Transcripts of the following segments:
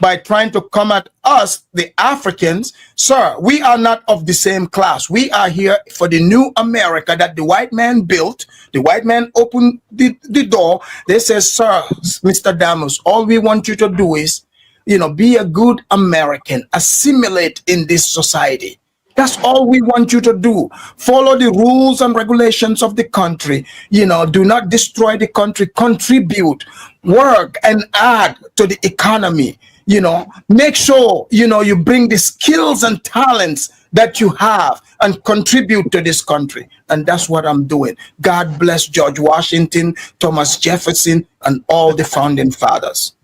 by trying to come at us, the Africans. Sir, we are not of the same class. We are here for the new America that the white man built. The white man opened the door. They say, sir, Mr. Damus, all we want you to do is, be a good American, assimilate in this society. That's all we want you to do. Follow the rules and regulations of the country. Do not destroy the country. Contribute, work, and add to the economy. Make sure, you bring the skills and talents that you have and contribute to this country. And that's what I'm doing. God bless George Washington, Thomas Jefferson, and all the founding fathers.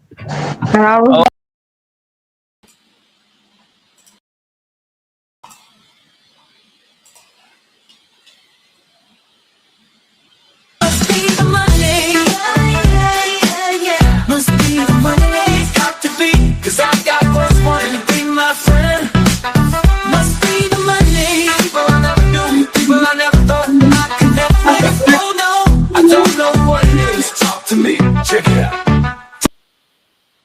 Cause I got what's wanting to be my friend. Must be the money. People I never knew, people I never thought I could connect with. Oh no, I don't know what it is. Talk to me, check it out.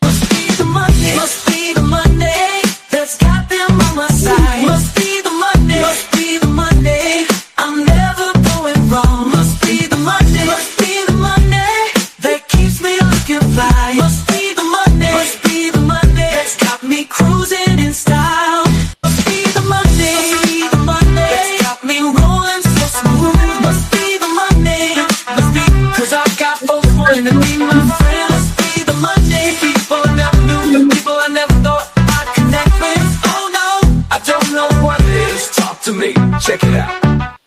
Must be the money. Must be the money that's got them on my side. Must be the money. Must be the money. I'm never going wrong. Must be the money. Must be the money that keeps me looking fly. Must be the money. Must be the money that's got me cruising in style. Must be the money. Must be the money that's got me rolling so smooth. Must be the money. Must be, cause I got folks wanting to be my friend. Must be the money. People I never knew, people I never thought I'd connect with. Oh no, I don't know what it is. Talk to me, check it out.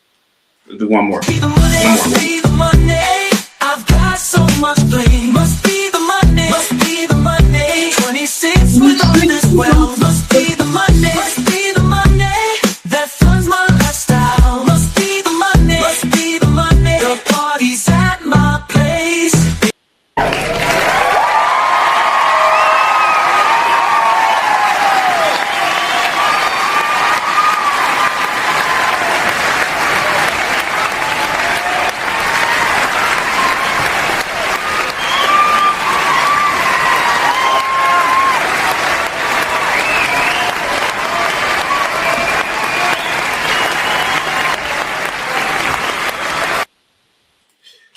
We'll do one more. Must be the money. Must be the money. I've got so much blame. Must be the money. Must be the money. 26 with all this wealth. Must be the money. Must be the money that funds my lifestyle. Must be the money. Must be the money. The party's at my place.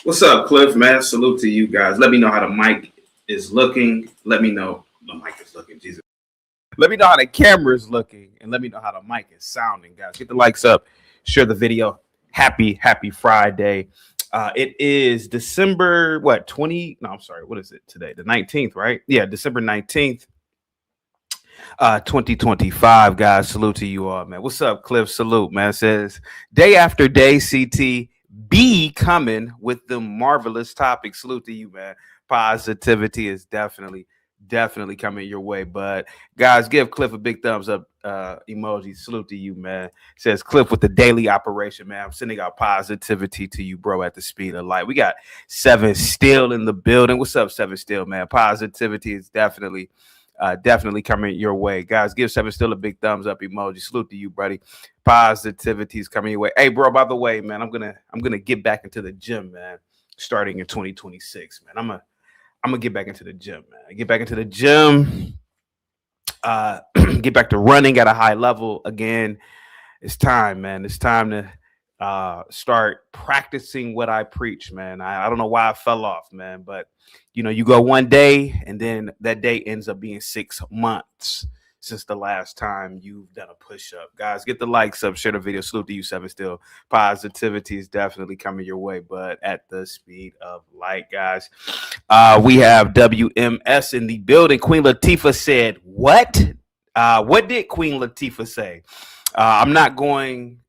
What's up, Cliff, man? Salute to you guys. Let me know how the mic is looking. Let me know the mic is looking. Jesus. Let me know how the camera is looking, and let me know how the mic is sounding, guys. Get the likes up. Share the video. Happy Friday. It is December, 20? No, I'm sorry. What is it today? The 19th, right? Yeah, December 19th. 2025, guys. Salute to you all, man. What's up, Cliff? Salute, man. It says day after day, CT be coming with the marvelous topic. Salute to you, man. Positivity is definitely coming your way. But guys, give Cliff a big thumbs up emoji. Salute to you, man. It says Cliff with the daily operation, man. I'm sending out positivity to you, bro, at the speed of light. We got 7 Still in the building. What's up, 7 Still, man? Positivity is definitely coming your way, guys. Give 7 Still a big thumbs up emoji. Salute to you, buddy. Positivity is coming your way. Hey, bro, by the way, man, I'm gonna get back into the gym, man, starting in 2026, man. I'm gonna get back into the gym, man. Get back into the gym, get back to running at a high level again. It's time, man. It's time to start practicing what I preach, man. I don't know why I fell off, man, but you go one day and then that day ends up being 6 months since the last time you've done a push-up. Guys, get the likes up, share the video. Salute to you, 7 Still. Positivity is definitely coming your way, but at the speed of light, guys. We have WMS in the building. Queen Latifah said, what? What did Queen Latifah say? I'm not going,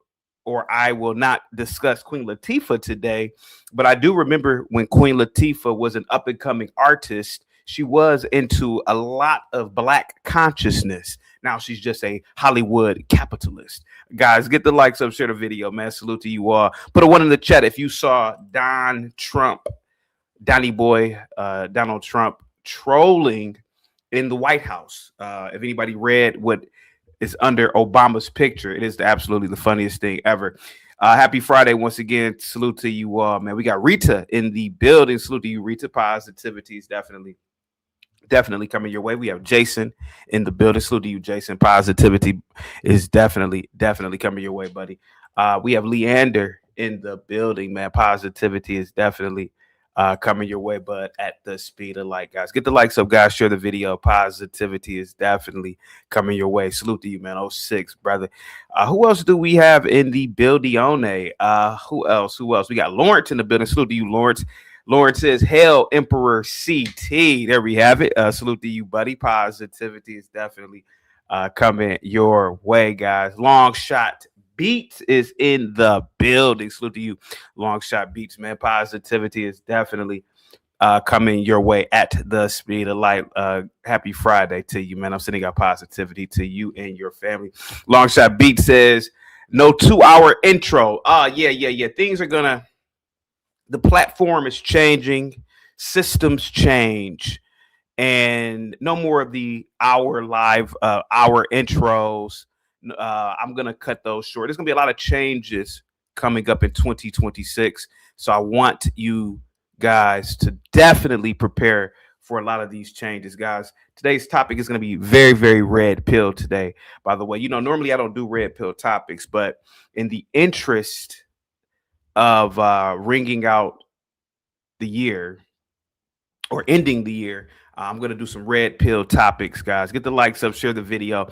or I will not discuss Queen Latifah today, but I do remember when Queen Latifah was an up-and-coming artist, she was into a lot of Black consciousness. Now she's just a Hollywood capitalist. Guys, get the likes up, share the video, man. Salute to you all. Put a 1 in the chat if you saw Donnie Boy, Donald Trump trolling in the White House. If anybody read what is under Obama's picture, it is absolutely the funniest thing ever. Happy Friday once again. Salute to you all, man. We got Rita in the building. Salute to you, Rita. Positivity is definitely definitely coming your way. We have Jason in the building. Salute to you, Jason. Positivity is definitely coming your way, buddy. We have Leander in the building, man. Positivity is definitely coming your way, but at the speed of light, guys. Get the likes up, guys. Share the video. Positivity is definitely coming your way. Salute to you, man. Oh six, brother. Who else do we have in the building? Who else? Who else? We got Lawrence in the building. Salute to you, Lawrence. Lawrence says, "Hail, Emperor CT." There we have it. Salute to you, buddy. Positivity is definitely coming your way, guys. Long shot Beats is in the building. Salute to you, Long shot Beats, man. Positivity is definitely coming your way at the speed of light. Happy Friday to you, man. I'm sending out positivity to you and your family. Long shot Beats says, "No 2 hour intro." Yeah. Things are gonna. The platform is changing, systems change, and no more of the hour intros. I'm gonna cut those short. There's gonna be a lot of changes coming up in 2026, so I want you guys to definitely prepare for a lot of these changes, guys. Today's topic is going to be very, very red pill today. By the way, normally I don't do red pill topics, but in the interest of ringing out the year or ending the year, I'm going to do some red pill topics, guys. Get the likes up, share the video.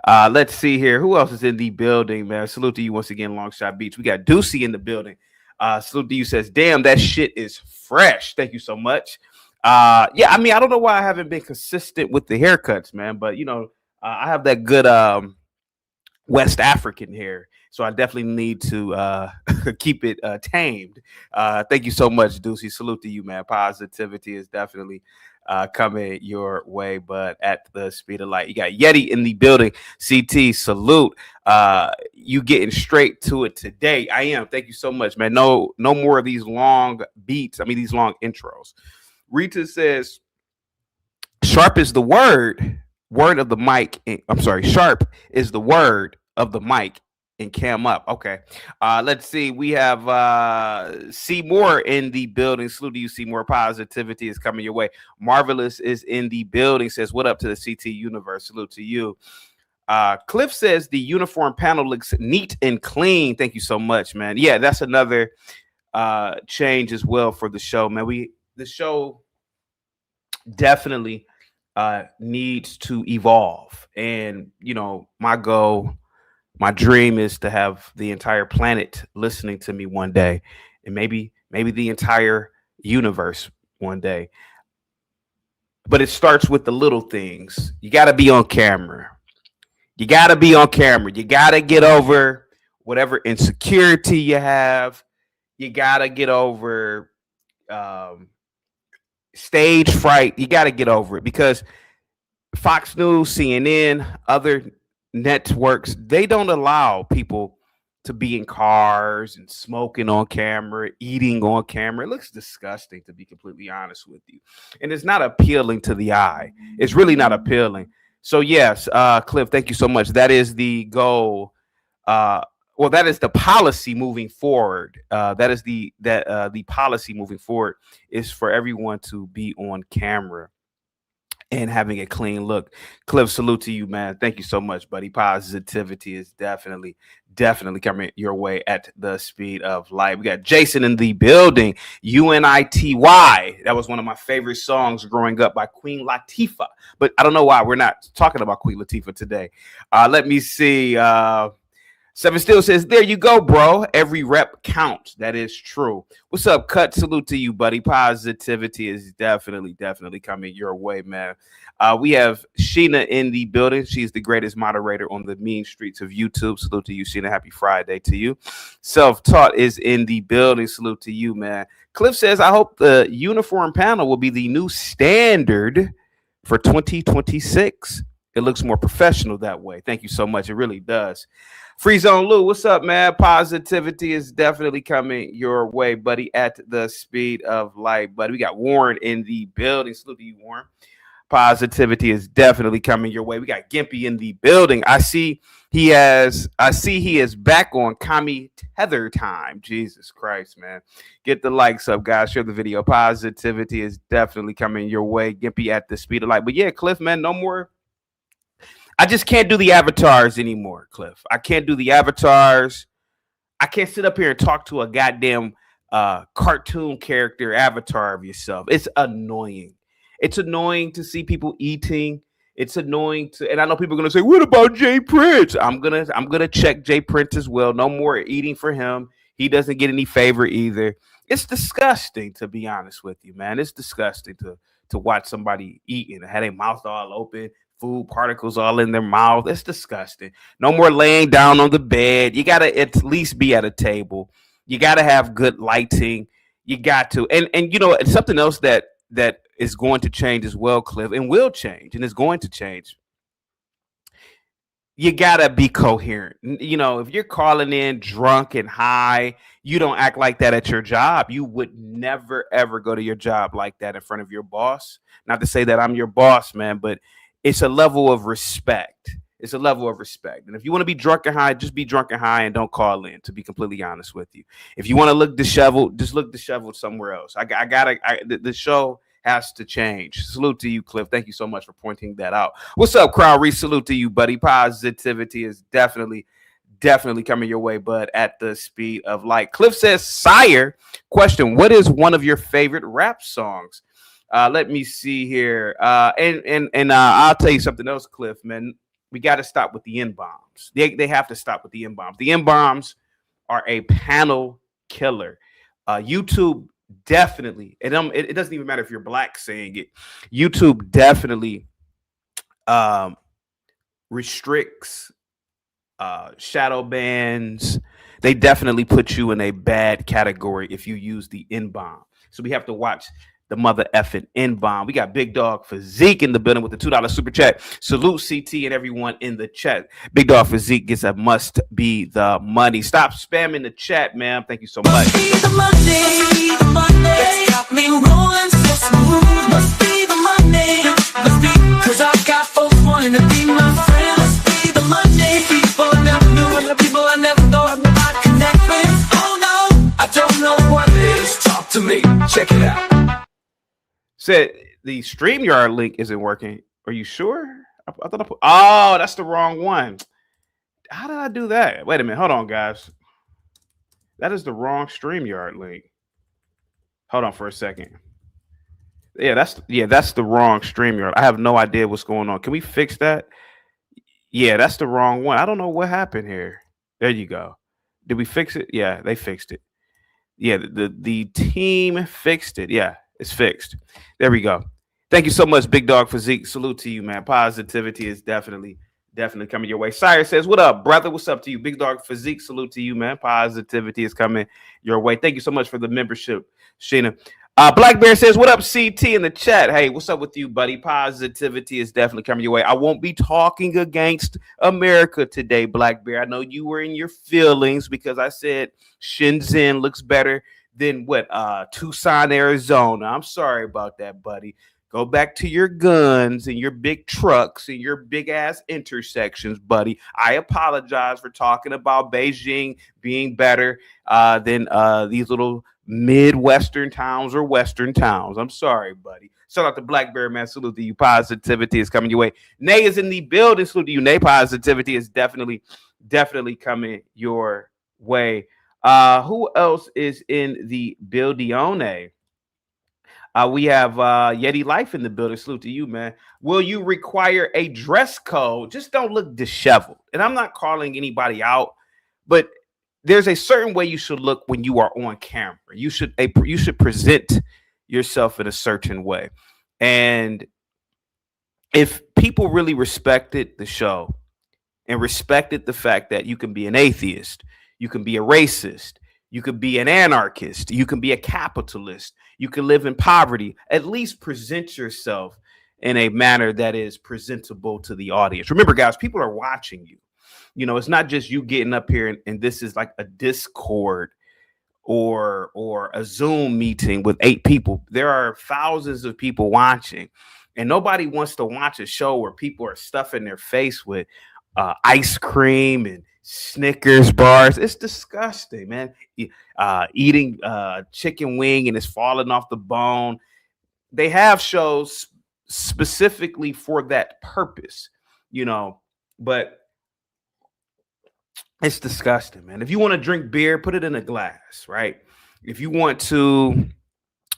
Let's see here. Who else is in the building, man? Salute to you once again, Long Shot Beach. We got Deucey in the building. Salute to you says, "Damn, that shit is fresh." Thank you so much. Yeah, I mean, I don't know why I haven't been consistent with the haircuts, man, but I have that good West African hair, so I definitely need to keep it tamed. Thank you so much, Deucey. Salute to you, man. Positivity is definitely coming your way, but at the speed of light. You got Yeti in the building. CT, salute. You getting straight to it today. I am. Thank you so much, man. No more of these long beats. I mean, these long intros. Rita says, "Sharp is the word of the mic." I'm sorry, sharp is the word of the mic and cam up. Okay. Let's see. We have Seymour in the building. Salute to you, Seymour. Positivity is coming your way. Marvelous is in the building. Says, "What up to the CT universe?" Salute to you. Cliff says, "The uniform panel looks neat and clean." Thank you so much, man. Yeah, that's another change as well for the show, man. The show definitely needs to evolve, and my goal, my dream is to have the entire planet listening to me one day, and maybe the entire universe one day. But it starts with the little things. You got to be on camera. You got to get over whatever insecurity you have. You got to get over stage fright. You got to get over it, because Fox News, CNN, other networks, they don't allow people to be in cars and smoking on camera, eating on camera. It looks disgusting, to be completely honest with you. And it's not appealing to the eye. It's really not appealing. So yes, Cliff, thank you so much. That is the goal. That is the policy moving forward. The policy moving forward is for everyone to be on camera and having a clean look. Cliff, salute to you, man. Thank you so much, buddy. Positivity is definitely coming your way at the speed of light. We got Jason in the building. UNITY. That was one of my favorite songs growing up by Queen Latifah. But I don't know why we're not talking about Queen Latifah today. Let me see. Seven Still says, "There you go, bro. Every rep counts." That is true. What's up, Cut? Salute to you, buddy. Positivity is definitely coming your way, man. We have Sheena in the building. She's the greatest moderator on the mean streets of YouTube. Salute to you, Sheena. Happy Friday to you. Self-Taught is in the building. Salute to you, man. Cliff says, "I hope the uniform panel will be the new standard for 2026. It looks more professional that way." Thank you so much. It really does. Free Zone Lou, what's up, man? Positivity is definitely coming your way, buddy, at the speed of light, buddy. We got Warren in the building. Salute to you, Warren. Positivity is definitely coming your way. We got Gimpy in the building. I see he is back on Kami Tether time. Jesus Christ, man. Get the likes up, guys. Share the video. Positivity is definitely coming your way. Gimpy at the speed of light. But yeah, Cliff, man, no more. I just can't do the avatars anymore, Cliff. I can't do the avatars. I can't sit up here and talk to a goddamn cartoon character avatar of yourself. It's annoying. It's annoying to see people eating. It's annoying to, and I know people are gonna say, "What about Jay Prince?" I'm gonna check Jay Prince as well. No more eating for him. He doesn't get any favor either. It's disgusting, to be honest with you, man. It's disgusting to watch somebody eat and have their mouth all open, food particles all in their mouth. It's disgusting. No more laying down on the bed. You gotta at least be at a table. You gotta have good lighting. You got to, and you know, it's something else that is going to change as well, Cliff, and will change, and is going to change. You gotta be coherent. You know, if you're calling in drunk and high, you don't act like that at your job. You would never ever go to your job like that in front of your boss. Not to say that I'm your boss, man, but it's a level of respect. It's a level of respect. And if you want to be drunk and high, just be drunk and high and don't call in, to be completely honest with you. If you want to look disheveled, just look disheveled somewhere else. The show has to change. Salute to you, Cliff. Thank you so much for pointing that out. What's up, Crowry? Salute to you, buddy. Positivity is definitely coming your way, but at the speed of light. Cliff says, Sire, question, what is one of your favorite rap songs? Let me see here. And I'll tell you something else, Cliff, man. We got to stop with the N-bombs. They have to stop with the N-bombs. The N-bombs are a panel killer. YouTube definitely, and it doesn't even matter if you're black saying it. YouTube definitely restricts, shadow bans. They definitely put you in a bad category if you use the N-bomb. So we have to watch the mother effing N-bomb. We got Big Dog Physique in the building with the $2 super chat. Salute CT and everyone in the chat. Big Dog Physique gets a must be the money. Stop spamming the chat, man. Thank you so much. Must be the money, that's got me rolling so smooth. Must be the money, must be, cause I got folks wanting to be my friend. Must be the money, people I never knew and the people I never thought I'd connect with. Oh no, I don't know what it is. Talk to me, check it out. Said the StreamYard link isn't working. Are you sure? I thought oh, that's the wrong one. How did I do that? Wait a minute. Hold on, guys. That is the wrong StreamYard link. Hold on for a second. Yeah, that's the wrong StreamYard. I have no idea what's going on. Can we fix that? Yeah, that's the wrong one. I don't know what happened here. There you go. Did we fix it? Yeah, they fixed it. Yeah, the team fixed it. Yeah. It's fixed. There we go. Thank you so much, Big Dog Physique. Salute to you, man. Positivity is definitely coming your way. Sire says, what up, brother? What's up to you? Big Dog Physique. Salute to you, man. Positivity is coming your way. Thank you so much for the membership, Sheena. Black Bear says, what up, CT in the chat? Hey, what's up with you, buddy? Positivity is definitely coming your way. I won't be talking against America today, Black Bear. I know you were in your feelings because I said Shenzhen looks better than what Tucson, Arizona. I'm sorry about that, buddy. Go back to your guns and your big trucks and your big ass intersections, buddy. I apologize for talking about Beijing being better than these little Midwestern towns or Western towns. I'm sorry, buddy. Shout out to Black Bear, man. Salute to you. Positivity is coming your way. Nay is in the building. Salute to you, Nay. Positivity is definitely coming your way. Who else is in the building? We have Yeti Life in the building. Salute to you, man. Will you require a dress code? Just don't look disheveled. And I'm not calling anybody out, but there's a certain way you should look when you are on camera. You should present yourself in a certain way. And if people really respected the show and respected the fact that you can be an atheist, you can be a racist, you could be an anarchist, you can be a capitalist, you can live in poverty, at least present yourself in a manner that is presentable to the audience. Remember, guys, people are watching you. You know, it's not just you getting up here and this is like a Discord or a Zoom meeting with 8 people. There are thousands of people watching. And nobody wants to watch a show where people are stuffing their face with ice cream and Snickers bars. It's disgusting, man. Eating chicken wing and it's falling off the bone. They have shows specifically for that purpose, but it's disgusting, man. If you want to drink beer, put it in a glass, right? If you want to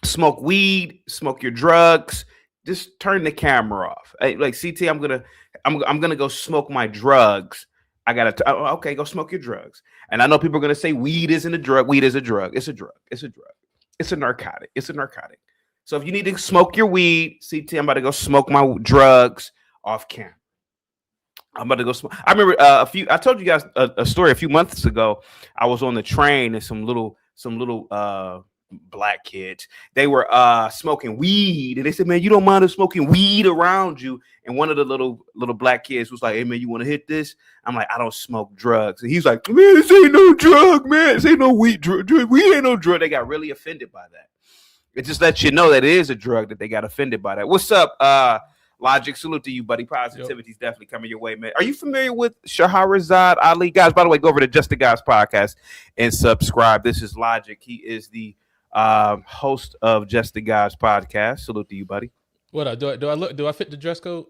smoke weed, smoke your drugs, just turn the camera off. Hey, like CT, I'm gonna go smoke my drugs. I gotta okay, go smoke your drugs. And I know people are gonna say weed isn't a drug. Weed is a drug. It's a drug. It's a drug. It's a narcotic. It's a narcotic. So if you need to smoke your weed, CT, I'm about to go smoke my drugs off camera. I'm about to go smoke. I remember I told you guys a story a few months ago. I was on the train and some little black kids, they were smoking weed, and they said, man, you don't mind us smoking weed around you? And one of the little black kids was like, hey man, you want to hit this? I'm like, I don't smoke drugs. And he's like, man, this ain't no drug, man. This ain't no weed drug. Weed ain't no drug. They got really offended by that. It just lets you know that it is a drug, that they got offended by that. What's up, Logic? Salute to you, buddy. Positivity's definitely coming your way, man. Are you familiar with Shahrazad Ali? Guys, by the way, go over to Just the Guys podcast and subscribe. This is Logic. He is the host of Just the Guys podcast. Salute to you, buddy. What do I fit the dress code?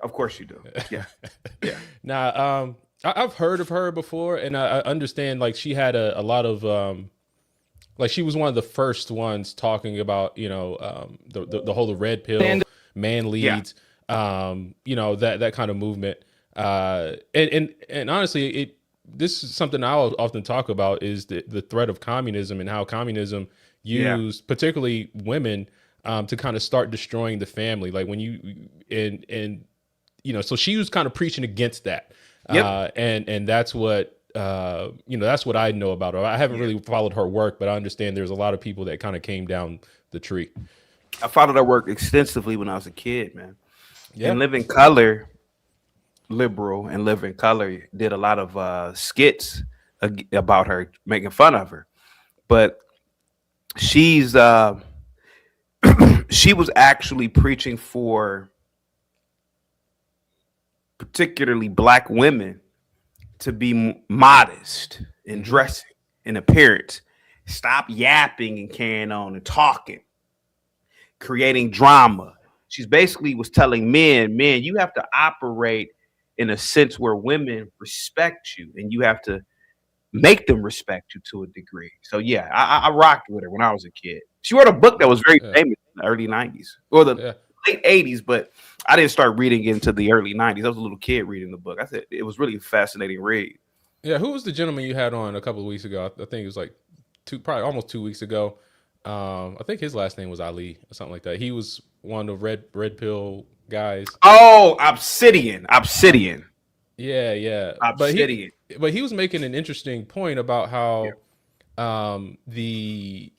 Of course you do. Yeah. Yeah. Nah, I've heard of her before, and I understand like she had a lot of like she was one of the first ones talking about, the whole red pill, man leads, that kind of movement. And honestly, this is something I'll often talk about, is the threat of communism and how communism used particularly women to kind of start destroying the family. Like when so she was kind of preaching against that. Yep. And that's what, that's what I know about her. I haven't really followed her work, but I understand there's a lot of people that kind of came down the tree. I followed her work extensively when I was a kid, man. Yeah. And Living Color, Liberal and Living Color did a lot of skits about her, making fun of her. But she's she was actually preaching for particularly black women to be modest in dressing and appearance. Stop yapping and carrying on and talking, creating drama. She's basically was telling men, you have to operate in a sense where women respect you, and you have to make them respect you to a degree. So yeah, I rocked with her when I was a kid. She wrote a book that was very famous in the early 90s or the late 80s, but I didn't start reading it until the early 90s. I was a little kid reading the book. I said it was really a fascinating read. Yeah, who was the gentleman you had on a couple of weeks ago? I think it was like probably almost 2 weeks ago. I think his last name was Ali or something like that. He was one of the Red Pill guys. Oh, Obsidian. Yeah. Obsidian. But he was making an interesting point about how the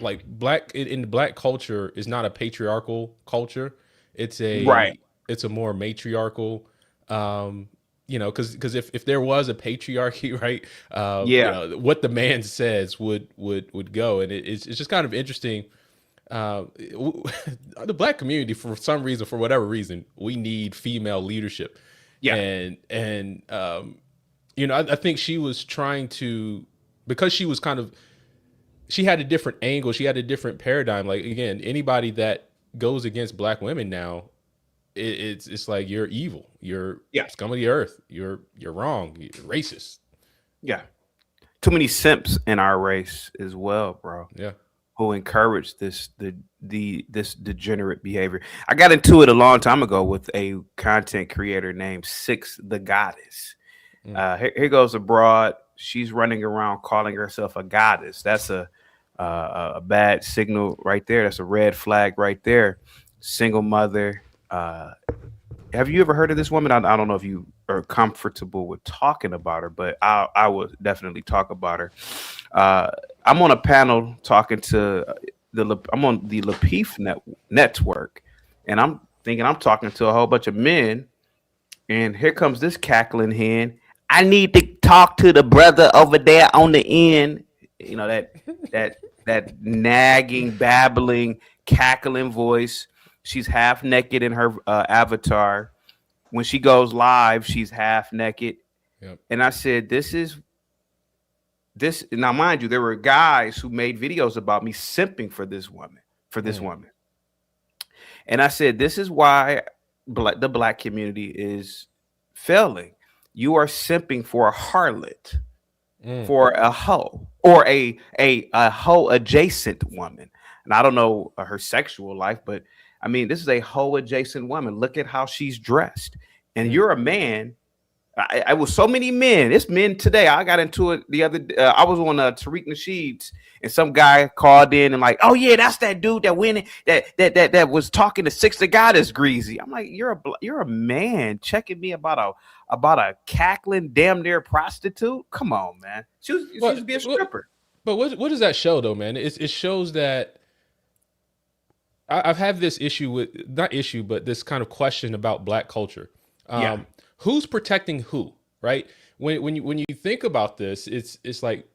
like black in black culture is not a patriarchal culture. It's a more matriarchal because if there was a patriarchy, right? What the man says would go, and it's just kind of interesting. The black community, for some reason, for whatever reason, we need female leadership. Yeah, and I think she was trying to, because she was she had a different angle, she had a different paradigm. Like again, anybody that goes against black women now, it's like you're evil, you're scum of the earth, you're wrong, you're racist. Yeah, too many simps in our race as well, bro. Yeah, who encourage this degenerate behavior. I got into it a long time ago with a content creator named Six the Goddess. Here goes a broad. She's running around calling herself a goddess. That's a bad signal right there. That's a red flag right there. Single mother. Have you ever heard of this woman? I don't know if you are comfortable with talking about her, but I would definitely talk about her. I'm on a panel talking to I'm on the Lapeef network, and I'm thinking I'm talking to a whole bunch of men, and here comes this cackling hen. I need to talk to the brother over there on the end. You know, that nagging, babbling, cackling voice. She's half naked in her avatar. When she goes live, she's half naked. Yep. And I said, this now, mind you, there were guys who made videos about me simping for this woman, And I said, this is why the black community is failing. You are simping for a harlot, for a hoe, or a hoe adjacent woman. And I don't know her sexual life, but I mean, this is a hoe adjacent woman. Look at how she's dressed. And you're a man. I was so many men. It's men today. I got into it the other day. I was on Tariq Nasheed's, and some guy called in and like, oh yeah, that's that dude that went that was talking to Six the guy that's greasy. I'm like, you're a man checking me about a cackling damn near prostitute. Come on, man. She was to be a stripper. But what does that show though, man? It shows that I've had this issue with but this kind of question about black culture. Who's protecting who, right? When you think about this, it's like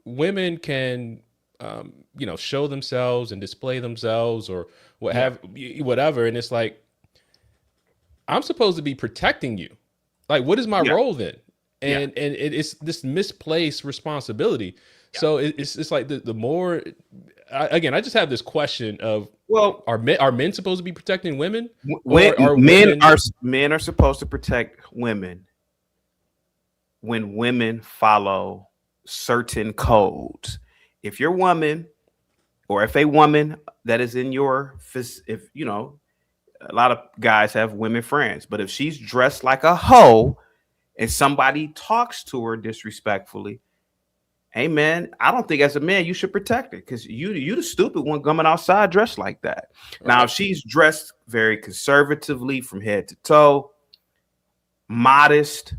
women can, show themselves and display themselves or whatever, and it's like I'm supposed to be protecting you. Like, what is my role then? And it's this misplaced responsibility. So it's like the more. I just have this question of, well, are men supposed to be protecting women? Men are supposed to protect women when women follow certain codes. If your woman, or if a woman that is in your, if you know, a lot of guys have women friends, but if she's dressed like a hoe and somebody talks to her disrespectfully, hey man, I don't think as a man you should protect her, because you the stupid one coming outside dressed like that. Right. Now, if she's dressed very conservatively from head to toe, modest,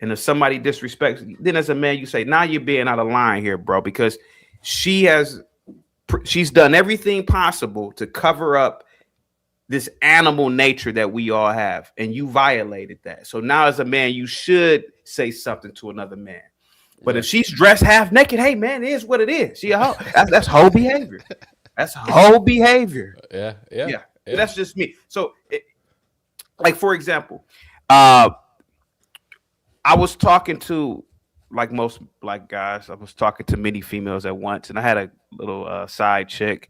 and if somebody disrespects, then as a man you say, now you're being out of line here, bro, because she's done everything possible to cover up this animal nature that we all have, and you violated that. So now as a man you should say something to another man. But if she's dressed half naked, hey man, it is what it is. She a hoe. That's whole behavior. That's whole behavior. Yeah. That's just me. So, like for example, I was talking to, like most black guys, I was talking to many females at once, and I had a little side chick.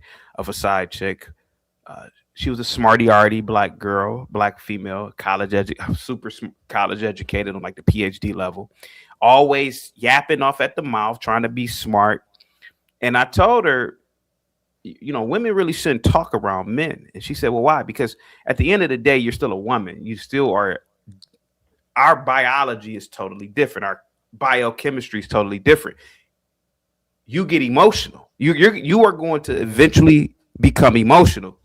She was a smarty-arty black girl, black female, super college educated on like the PhD level. Always yapping off at the mouth, trying to be smart. And I told her, women really shouldn't talk around men. And she said, well, why? Because at the end of the day, you're still a woman. You still are. Our biology is totally different. Our biochemistry is totally different. You get emotional. You are going to eventually become emotional.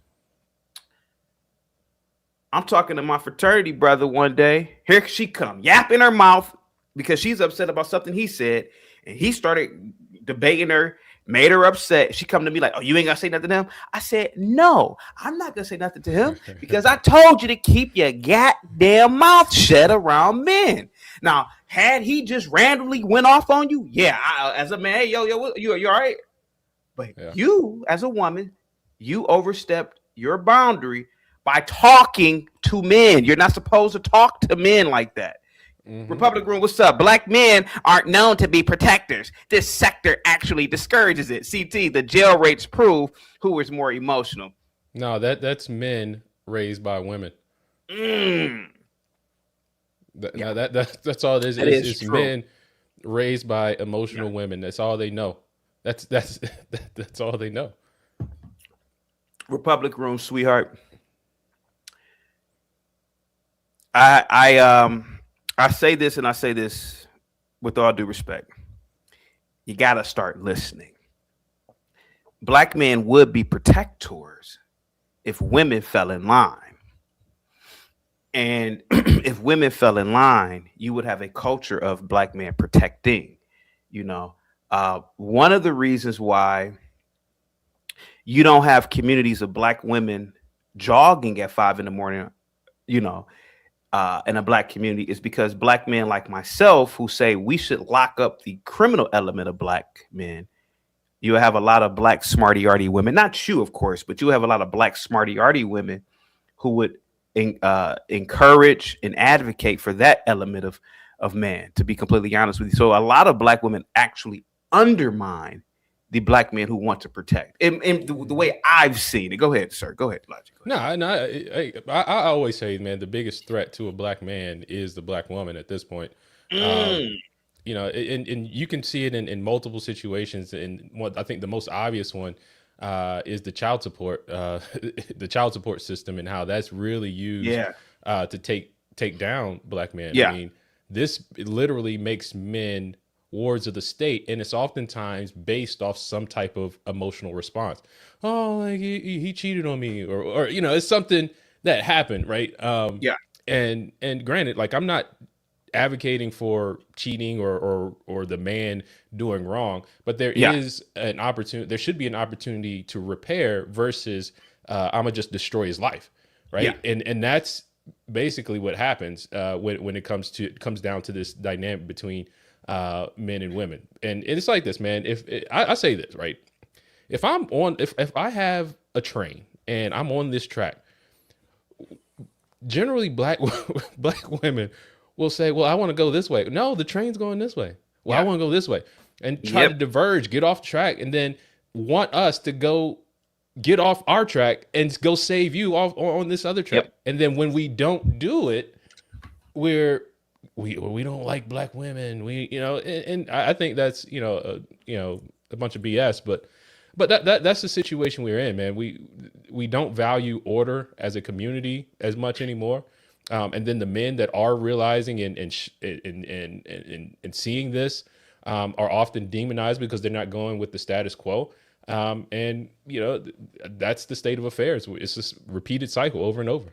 I'm talking to my fraternity brother one day. Here she come, yapping her mouth, because she's upset about something he said, and he started debating her, made her upset. She come to me like, oh, you ain't gonna say nothing to him? I said, no, I'm not gonna say nothing to him because I told you to keep your goddamn mouth shut around men. Now, had he just randomly went off on you, as a man, hey, yo, you all right? But you, as a woman, you overstepped your boundary by talking to men. You're not supposed to talk to men like that. Mm-hmm. Republic Room, what's up? Black men aren't known to be protectors. This sector actually discourages it. CT, the jail rates prove who is more emotional. No, that's men raised by women. That's all it is. It's men raised by emotional women. That's all they know. That's all they know. Republic Room, sweetheart. I say this, and I say this with all due respect. You got to start listening. Black men would be protectors if women fell in line. And if women fell in line, you would have a culture of black men protecting. One of the reasons why you don't have communities of black women jogging at 5 a.m, in a black community, is because black men like myself, who say we should lock up the criminal element of black men, you have a lot of black smarty-arty women, not you, of course, but you have a lot of black smarty-arty women who would encourage and advocate for that element of man, to be completely honest with you. So a lot of black women actually undermine the black men who want to protect. In the way I've seen it. Go ahead, sir. Go ahead, Logic. No, I always say, man, the biggest threat to a black man is the black woman at this point. You know, and you can see it in multiple situations. And what I think the most obvious one is the child support, the child support system, and how that's really used to take down black men. Yeah. I mean, this literally makes men wards of the state, and it's oftentimes based off some type of emotional response. Oh, like he cheated on me, or you know, it's something that happened, right? And granted, like, I'm not advocating for cheating or the man doing wrong, but there is an opportunity. There should be an opportunity to repair versus I'm gonna just destroy his life, right? And that's basically what happens when it comes down to this dynamic between men and women. And it's like this, man. If I say this, right, if I have a train and I'm on this track, generally black women will say, well, I want to go this way. No, the train's going this way. Well, I want to go this way, and try to diverge, get off track, and then want us to go get off our track and go save you off on this other track. And then when we don't do it, we don't like black women. And I think that's a bunch of BS. But that's the situation we're in, man. We don't value order as a community as much anymore. And then the men that are realizing and seeing this are often demonized because they're not going with the status quo. And that's the state of affairs. It's this repeated cycle over and over.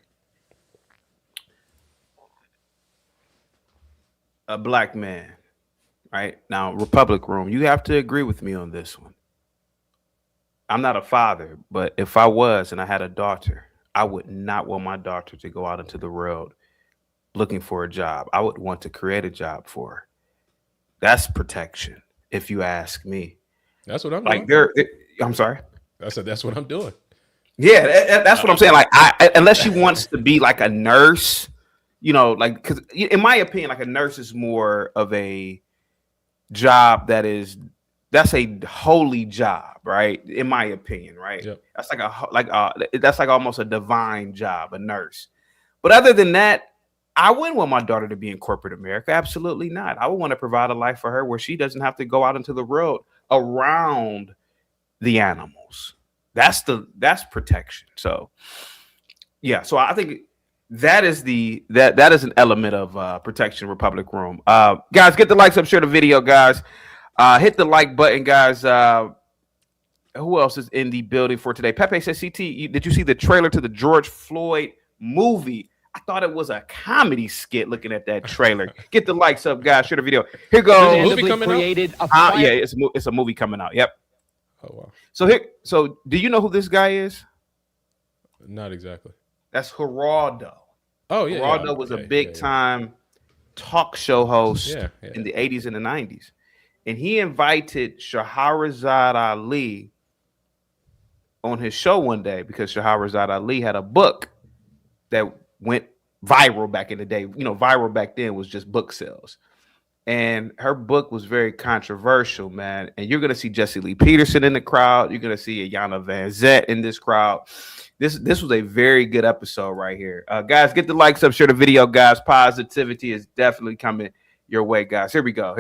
A black man, right? Now, Republic Room, you have to agree with me on this one. I'm not a father, but if I was and I had a daughter, I would not want my daughter to go out into the world looking for a job. I would want to create a job for her. That's protection, if you ask me. That's what I'm doing. I'm sorry. I said that's what I'm doing. Yeah, that's what I'm saying. Like, unless she wants to be like a nurse, because in my opinion, like, a nurse is more of a job that's a holy job, right? In my opinion, right? Yep. That's that's like almost a divine job, a nurse. But other than that, I wouldn't want my daughter to be in corporate America. Absolutely not. I would want to provide a life for her where she doesn't have to go out into the world around the animals. That's protection. So yeah. So I think that is an element of protection. Republic Room. Guys, get the likes up, share the video, guys. Hit the like button, guys. Who else is in the building for today? Pepe says, CT, did you see the trailer to the George Floyd movie? I thought it was a comedy skit looking at that trailer. Get the likes up, guys. Share the video. Here goes. Movie coming out? Yeah, it's a movie coming out. Yep. Oh, wow. So do you know who this guy is? Not exactly. That's Geraldo. Oh, yeah. Geraldo was a big time talk show host in the 80s and the 90s. And he invited Shahrazad Ali on his show one day because Shahrazad Ali had a book that went viral back in the day. Viral back then was just book sales. And her book was very controversial, man. And you're going to see Jesse Lee Peterson in the crowd. You're going to see Ayanna Van Zet in this crowd. This was a very good episode right here. Guys, get the likes up, share the video, guys. Positivity is definitely coming your way, guys. Here we go.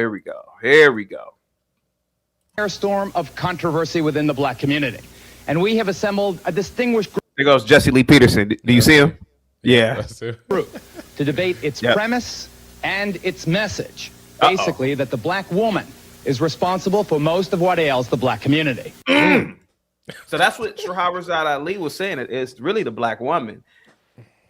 Storm of controversy within the black community. And we have assembled a distinguished group. There goes Jesse Lee Peterson. Do you see him? Yeah. To debate its premise and its message. Basically, that the black woman is responsible for most of what ails the black community. So that's what Shahrazad Ali was saying. It's really the black woman.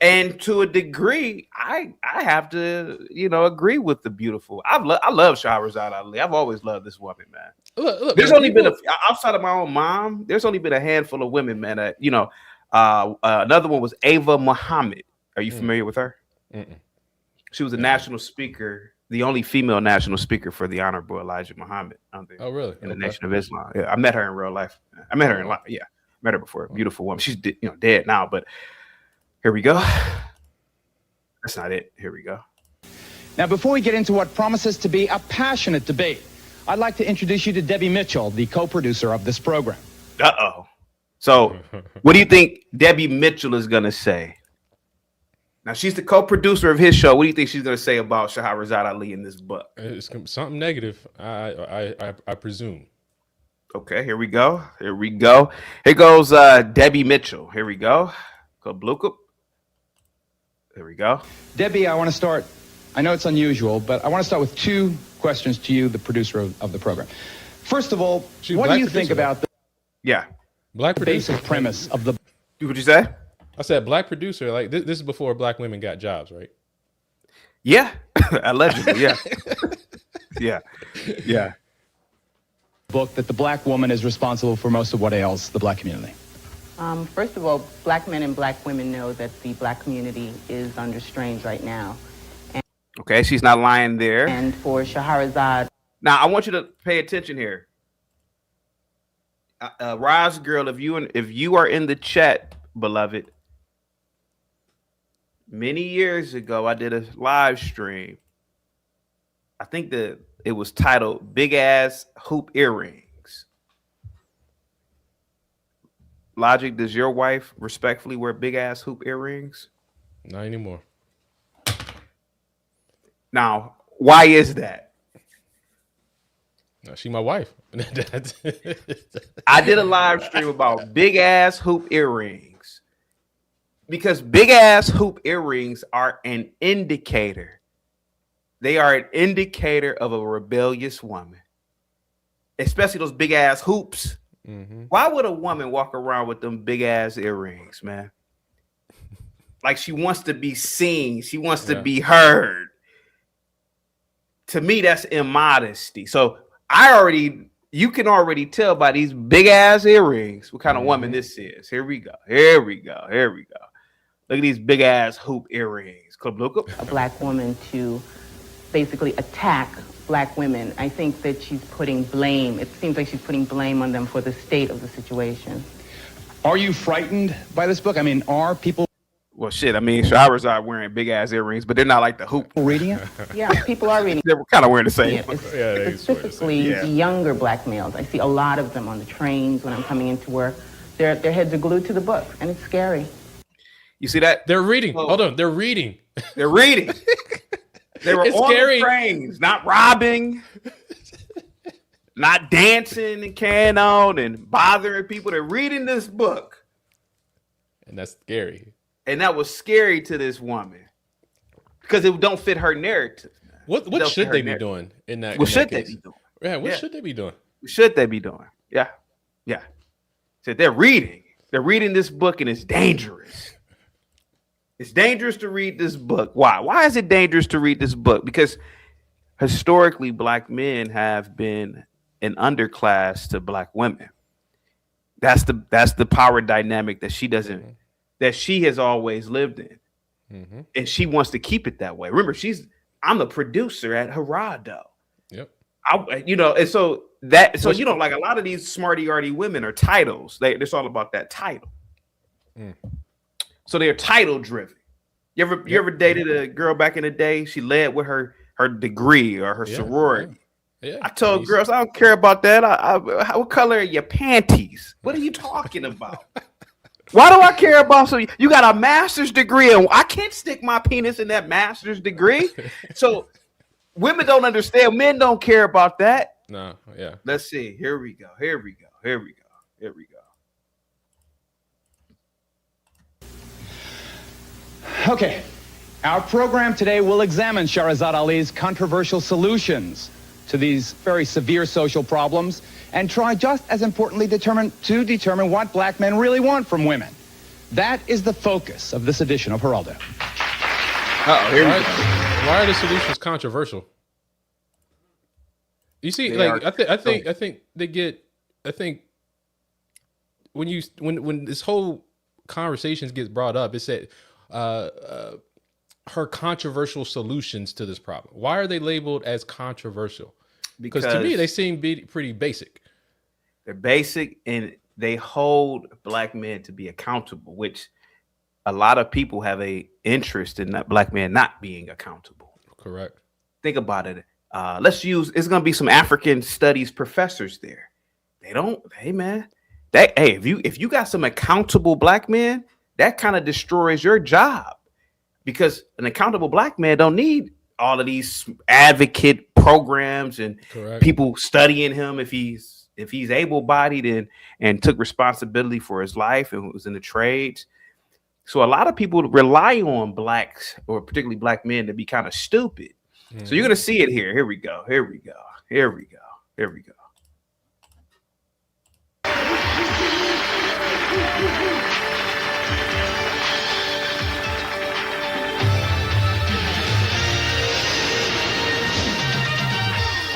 And to a degree, I have to, agree with the beautiful. I love Shahrazad Ali. I've always loved this woman, man. Look, there's only been outside of my own mom, there's only been a handful of women, man. Another one was Ava Muhammad. Are you familiar with her? She was a national speaker the only female national speaker for the Honorable Elijah Muhammad. Oh, really? In the Okay. Nation of Islam. Yeah, I met her in real life. I met her in life. Yeah, met her before. Beautiful woman. She's dead now, but here we go. That's not it. Here we go. Now, before we get into what promises to be a passionate debate, I'd like to introduce you to Debbie Mitchell, the co-producer of this program. Uh-oh. So, what do you think Debbie Mitchell is going to say? Now, she's the co-producer of his show. What do you think she's going to say about Shahrazad Ali in this book? It's something negative, I presume. Okay, here we go. Here we go. Here goes Debbie Mitchell. Here we go. Go Blue Cup. There we go. Debbie, I want to start. I know it's unusual, but I want to start with two questions to you, the producer of the program. First of all, what do you think about the black producer basic premise of the... What'd you say? I said black producer. Like this is before black women got jobs, right? Yeah, allegedly. Yeah, yeah. book that the black woman is responsible for most of what ails the black community? First of all, black men and black women know that the black community is under strain right now. Okay, she's not lying there. And for Shahrazad. Now, I want you to pay attention here. Roz girl, if you are in the chat, beloved, many years ago, I did a live stream. I think that it was titled Big Ass Hoop Earrings. Logic, does your wife respectfully wear big ass hoop earrings? Not anymore. Now, why is that? No, she my wife. I did a live stream about big ass hoop earrings because big ass hoop earrings are an indicator. They are an indicator of a rebellious woman, especially those big ass hoops. Mm-hmm. Why would a woman walk around with them big ass earrings, man? Like she wants to be seen. She wants to be heard. To me, that's immodesty. So you can already tell by these big ass earrings what kind of woman this is. Here we go. Look at these big ass hoop earrings. A black woman to basically attack black women. I think that she's putting blame. It seems like she's putting blame on them for the state of the situation. Are you frightened by this book? I mean, are people... Well, shit, I mean, Shahrazad wearing big ass earrings, but they're not like the hoop. Reading it? Yeah, people are reading. They're kind of wearing the same. Specifically, younger black males. I see a lot of them on the trains when I'm coming into work. Their heads are glued to the book, and it's scary. You see that? They're reading. Hold on, they're reading. They're reading. They were on the trains, not robbing, not dancing and carrying on and bothering people. They're reading this book. And that's scary. And that was scary to this woman because it don't fit her narrative. What should they be doing in that? What should they be doing? Yeah, what should they be doing? What should they be doing? Yeah. So they're reading. They're reading this book and it's dangerous. It's dangerous to read this book. Why? Why is it dangerous to read this book? Because historically, black men have been an underclass to black women. That's the power dynamic that that she has always lived in. And she wants to keep it that way. Remember, I'm a producer at Gerardo. Yep. And so like a lot of these smarty-arty women are titles. It's all about that title. So they're title driven. You ever dated a girl back in the day? She led with her degree or her sorority. Yeah. I told girls, I don't care about that. What color are your panties? What are you talking about? Why do I care about? So you got a master's degree and I can't stick my penis in that master's degree. So women don't understand. Men don't care about that. No, yeah. Let's see. Here we go. Okay. Our program today will examine Shahrazad Ali's controversial solutions to these very severe social problems and try just as importantly to determine what black men really want from women. That is the focus of this edition of Geraldo. Why are the solutions controversial? You see, I think when this whole conversation gets brought up, it said her controversial solutions to this problem? Why are they labeled as controversial? Because to me, they seem pretty basic. They're basic, and they hold black men to be accountable, which a lot of people have a interest in that black men not being accountable. Correct. Think about it. It's going to be some African studies professors there. Hey man, if you got some accountable black men, that kind of destroys your job, because an accountable black man don't need all of these advocate programs and people studying him if he's able-bodied and took responsibility for his life and was in the trades. So a lot of people rely on blacks, or particularly black men, to be kind of stupid. So you're gonna see it here. Here we go. I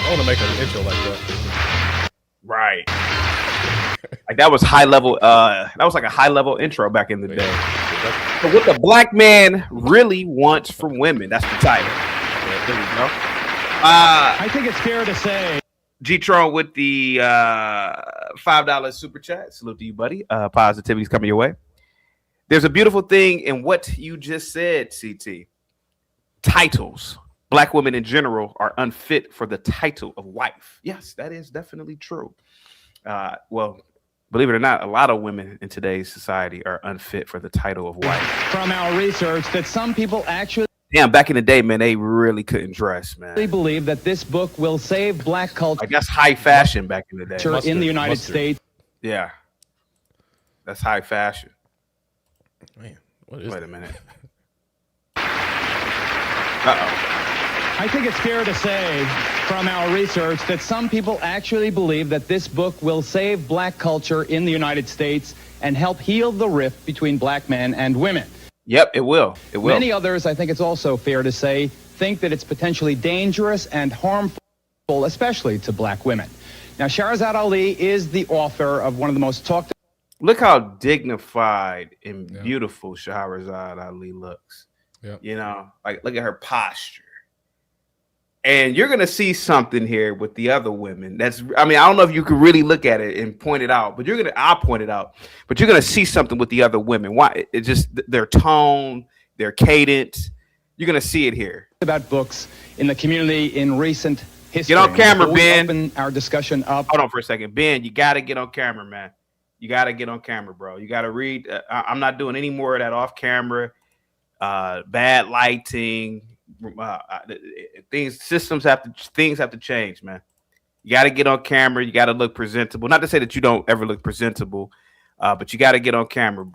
want to make an intro like that. Right. Like that was high level. That was like a high level intro back in the day. So what the black man really wants from women. That's the title. There we go. I think it's fair to say, G-Tron with the $5 super chat. Salute to you, buddy. Positivity's coming your way. There's a beautiful thing in what you just said, CT. Titles. Black women in general are unfit for the title of wife. Yes, that is definitely true. Well, believe it or not, a lot of women in today's society are unfit for the title of wife. from our research, that some people actually Back in the day, man, they really couldn't dress, man. believe that this book will save black culture Like that's high fashion back in the day. in the United States. Yeah, that's high fashion. Man, what is Wait a that? minute. I think it's fair to say from our research that some people actually believe that this book will save black culture in the United States and help heal the rift between black men and women. Yep, it will. It will. Many others, I think it's also fair to say, think that it's potentially dangerous and harmful, especially to black women. Now, Shahrazad Ali is the author of one of the most talked Look how dignified and beautiful Shahrazad Ali looks. Yeah. You know, like look at her posture. And you're gonna see something here with the other women. I don't know if you can really look at it and point it out, but I'll point it out. But you're gonna see something with the other women. Why? It's just their tone, their cadence. You're gonna see it here. about books in the community in recent history. Get on camera, Before we Ben. Open our discussion up. Hold on for a second, Ben. You gotta get on camera, man. You gotta get on camera, bro. You gotta read. I'm not doing any more of that off camera, bad lighting. Things have to change, man. You got to get on camera. You got to look presentable. Not to say that you don't ever look presentable, but you got to get on camera,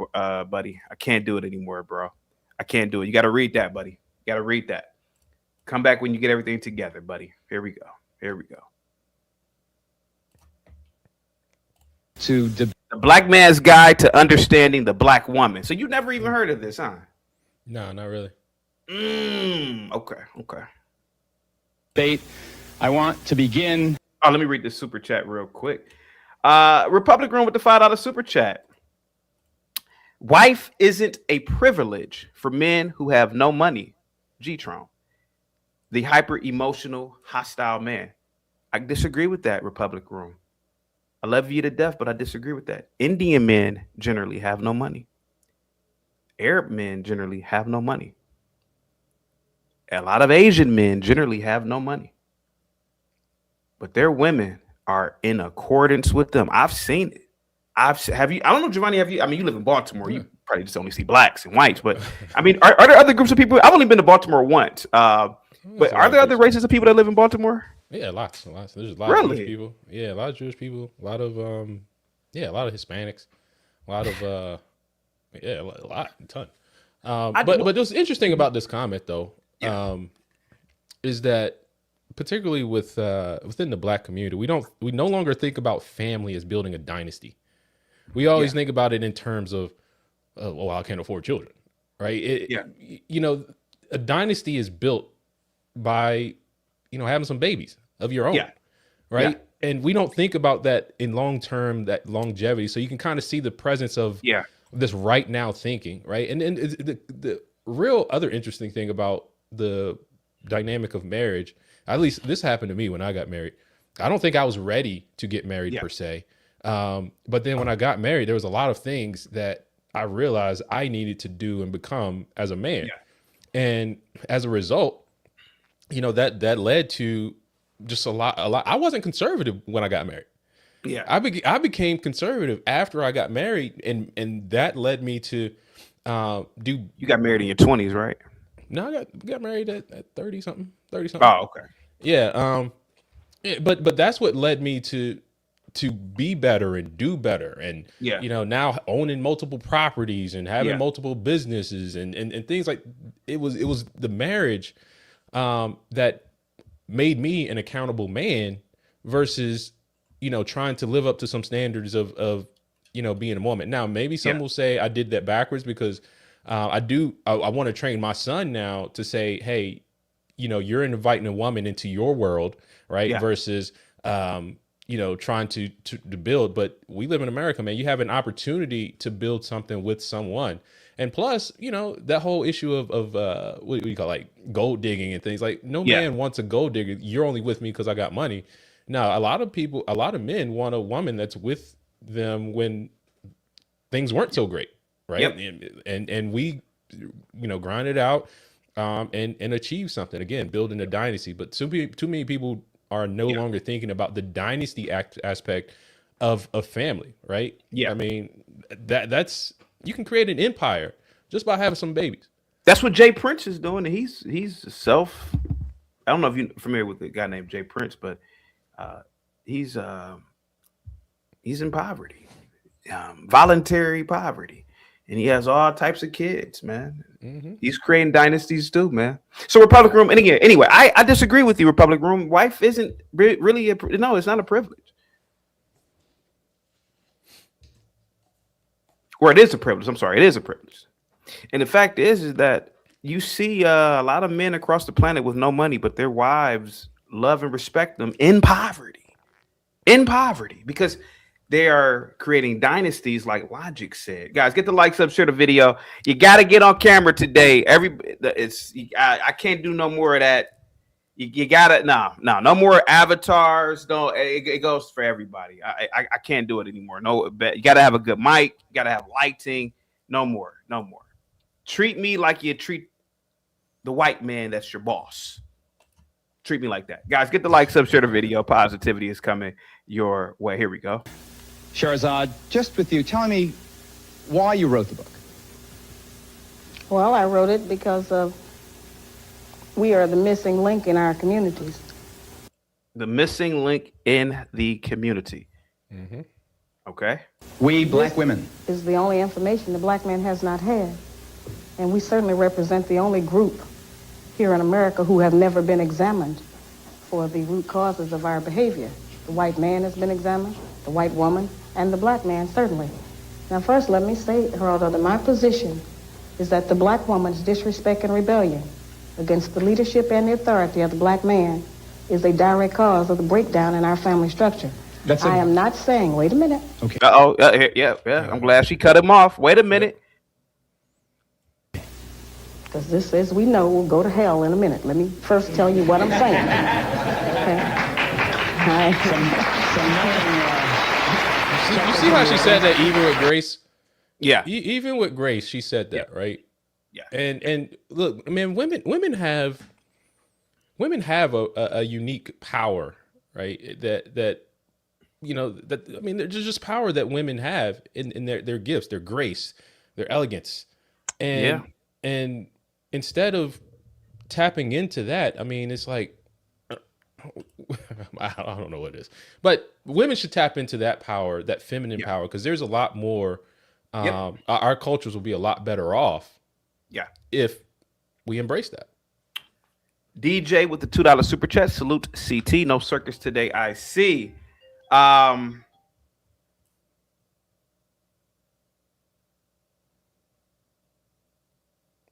buddy. I can't do it anymore, bro. I can't do it. You got to read that, buddy. You got to read that. Come back when you get everything together, buddy. Here we go. The Black Man's Guide to Understanding the Black Woman. So you never even heard of this, huh? No, not really. Okay. Debate. I want to begin. Oh, let me read this super chat real quick. Republic Room with the $5 super chat. Wife isn't a privilege for men who have no money. G-Tron. The hyper emotional, hostile man. I disagree with that, Republic Room. I love you to death, but I disagree with that. Indian men generally have no money. Arab men generally have no money. A lot of Asian men generally have no money. But their women are in accordance with them. I've seen it. Have you? I don't know, Giovanni. Have you? I mean, you live in Baltimore. You probably just only see blacks and whites. But I mean, are there other groups of people? I've only been to Baltimore once. But are there other races of people that live in Baltimore? Yeah, lots. There's a lot of Jewish people. Yeah, a lot of Jewish people. A lot of a lot of Hispanics. A lot of a ton. But what's interesting about this comment though, is that particularly with within the black community, we no longer think about family as building a dynasty. We always think about it in terms of, well, I can't afford children, right? You know, a dynasty is built by, having some babies of your own, right? Yeah. And we don't think about that in long term, that longevity. So you can kind of see the presence of this right now thinking, right? And real other interesting thing about the dynamic of marriage, at least this happened to me when I got married. I don't think I was ready to get married per se. But then when I got married, there was a lot of things that I realized I needed to do and become as a man. And as a result, you know, that led to just a lot. I wasn't conservative when I got married. Yeah. I became conservative after I got married, and that led me to do. You got married in your 20s, right? No, I got married at 30 something. Oh, okay. Yeah. But that's what led me to be better and do better, and you know, now owning multiple properties and having multiple businesses and things like it was the marriage that made me an accountable man versus, you know, trying to live up to some standards of you know, being a woman. Now maybe some will say I did that backwards because I want to train my son now to say, hey, you know, you're inviting a woman into your world, right? Versus you know, trying to build. But we live in America, man. You have an opportunity to build something with someone. And plus, you know, that whole issue of what do you call, like, gold digging and things. Like, no man wants a gold digger. You're only with me because I got money. Now, a lot of men want a woman that's with them when things weren't so great, right? And we, you know, grind it out and achieve something. Again, building a dynasty. But too many people are no longer thinking about the dynasty aspect of a family, right? I mean, that's you can create an empire just by having some babies. That's what Jay Prince is doing. He's I don't know if you're familiar with the guy named Jay Prince, but he's in poverty, voluntary poverty, and he has all types of kids, man. He's creating dynasties too, man. So Republic Room, and again, anyway, I disagree with you, Republic Room. Wife isn't really no, it's not a privilege. Or it is a privilege. I'm sorry, it is a privilege. And the fact is that you see a lot of men across the planet with no money, but their wives love and respect them in poverty, because they are creating dynasties, like Logic said. Guys, get the likes up, share the video. You got to get on camera today. I can't do no more of that. You gotta no more avatars. No, it goes for everybody. I can't do it anymore. No, you gotta have a good mic. You gotta have lighting. No more. Treat me like you treat the white man that's your boss. Treat me like that. Guys, get the likes up, share the video. Positivity is coming your way. Here we go. Shahrazad, just with you, telling me why you wrote the book. Well, I wrote it because we are the missing link in our communities. The missing link in the community. Okay. We black women Is the only information the black man has not had. And we certainly represent the only group here in America who have never been examined for the root causes of our behavior. The white man has been examined, the white woman, and the black man, certainly. Now, first, let me say, Geraldo, that my position is that the black woman's disrespect and rebellion against the leadership and the authority of the black man is a direct cause of the breakdown in our family structure. I am not saying, wait a minute. Okay. Yeah. I'm glad she cut him off. Wait a minute. Because this, as we know, will go to hell in a minute. Let me first tell you what I'm saying. Okay. You see how she said that even with Grace? Yeah. Even with Grace, she said that, right? Yeah. And look, man, women have a unique power, right? That you know, that, I mean, there's just power that women have in their gifts, their grace, their elegance. And instead of tapping into that, I mean, it's like, I don't know what it is, but women should tap into that power, that feminine power, because there's a lot more. Our cultures will be a lot better off. Yeah. If we embrace that. DJ with the $2 super chat. Salute CT. No circus today, I see. No,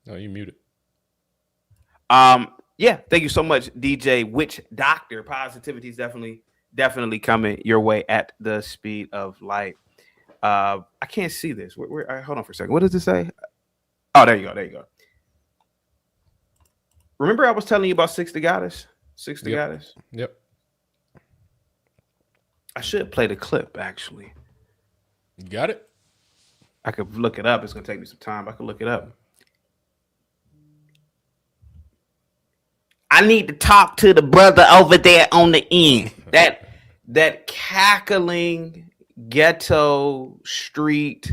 you muted. Yeah, thank you so much, DJ Witch Doctor. Positivity is definitely coming your way at the speed of light. I can't see this. Hold on for a second. What does it say? Oh, there you go. Remember I was telling you about Six the Goddess? Six the Yep. Goddess? Yep. I should play the clip, actually. You got it? I could look it up. It's going to take me some time. I could look it up. I need to talk to the brother over there on the end. That cackling ghetto street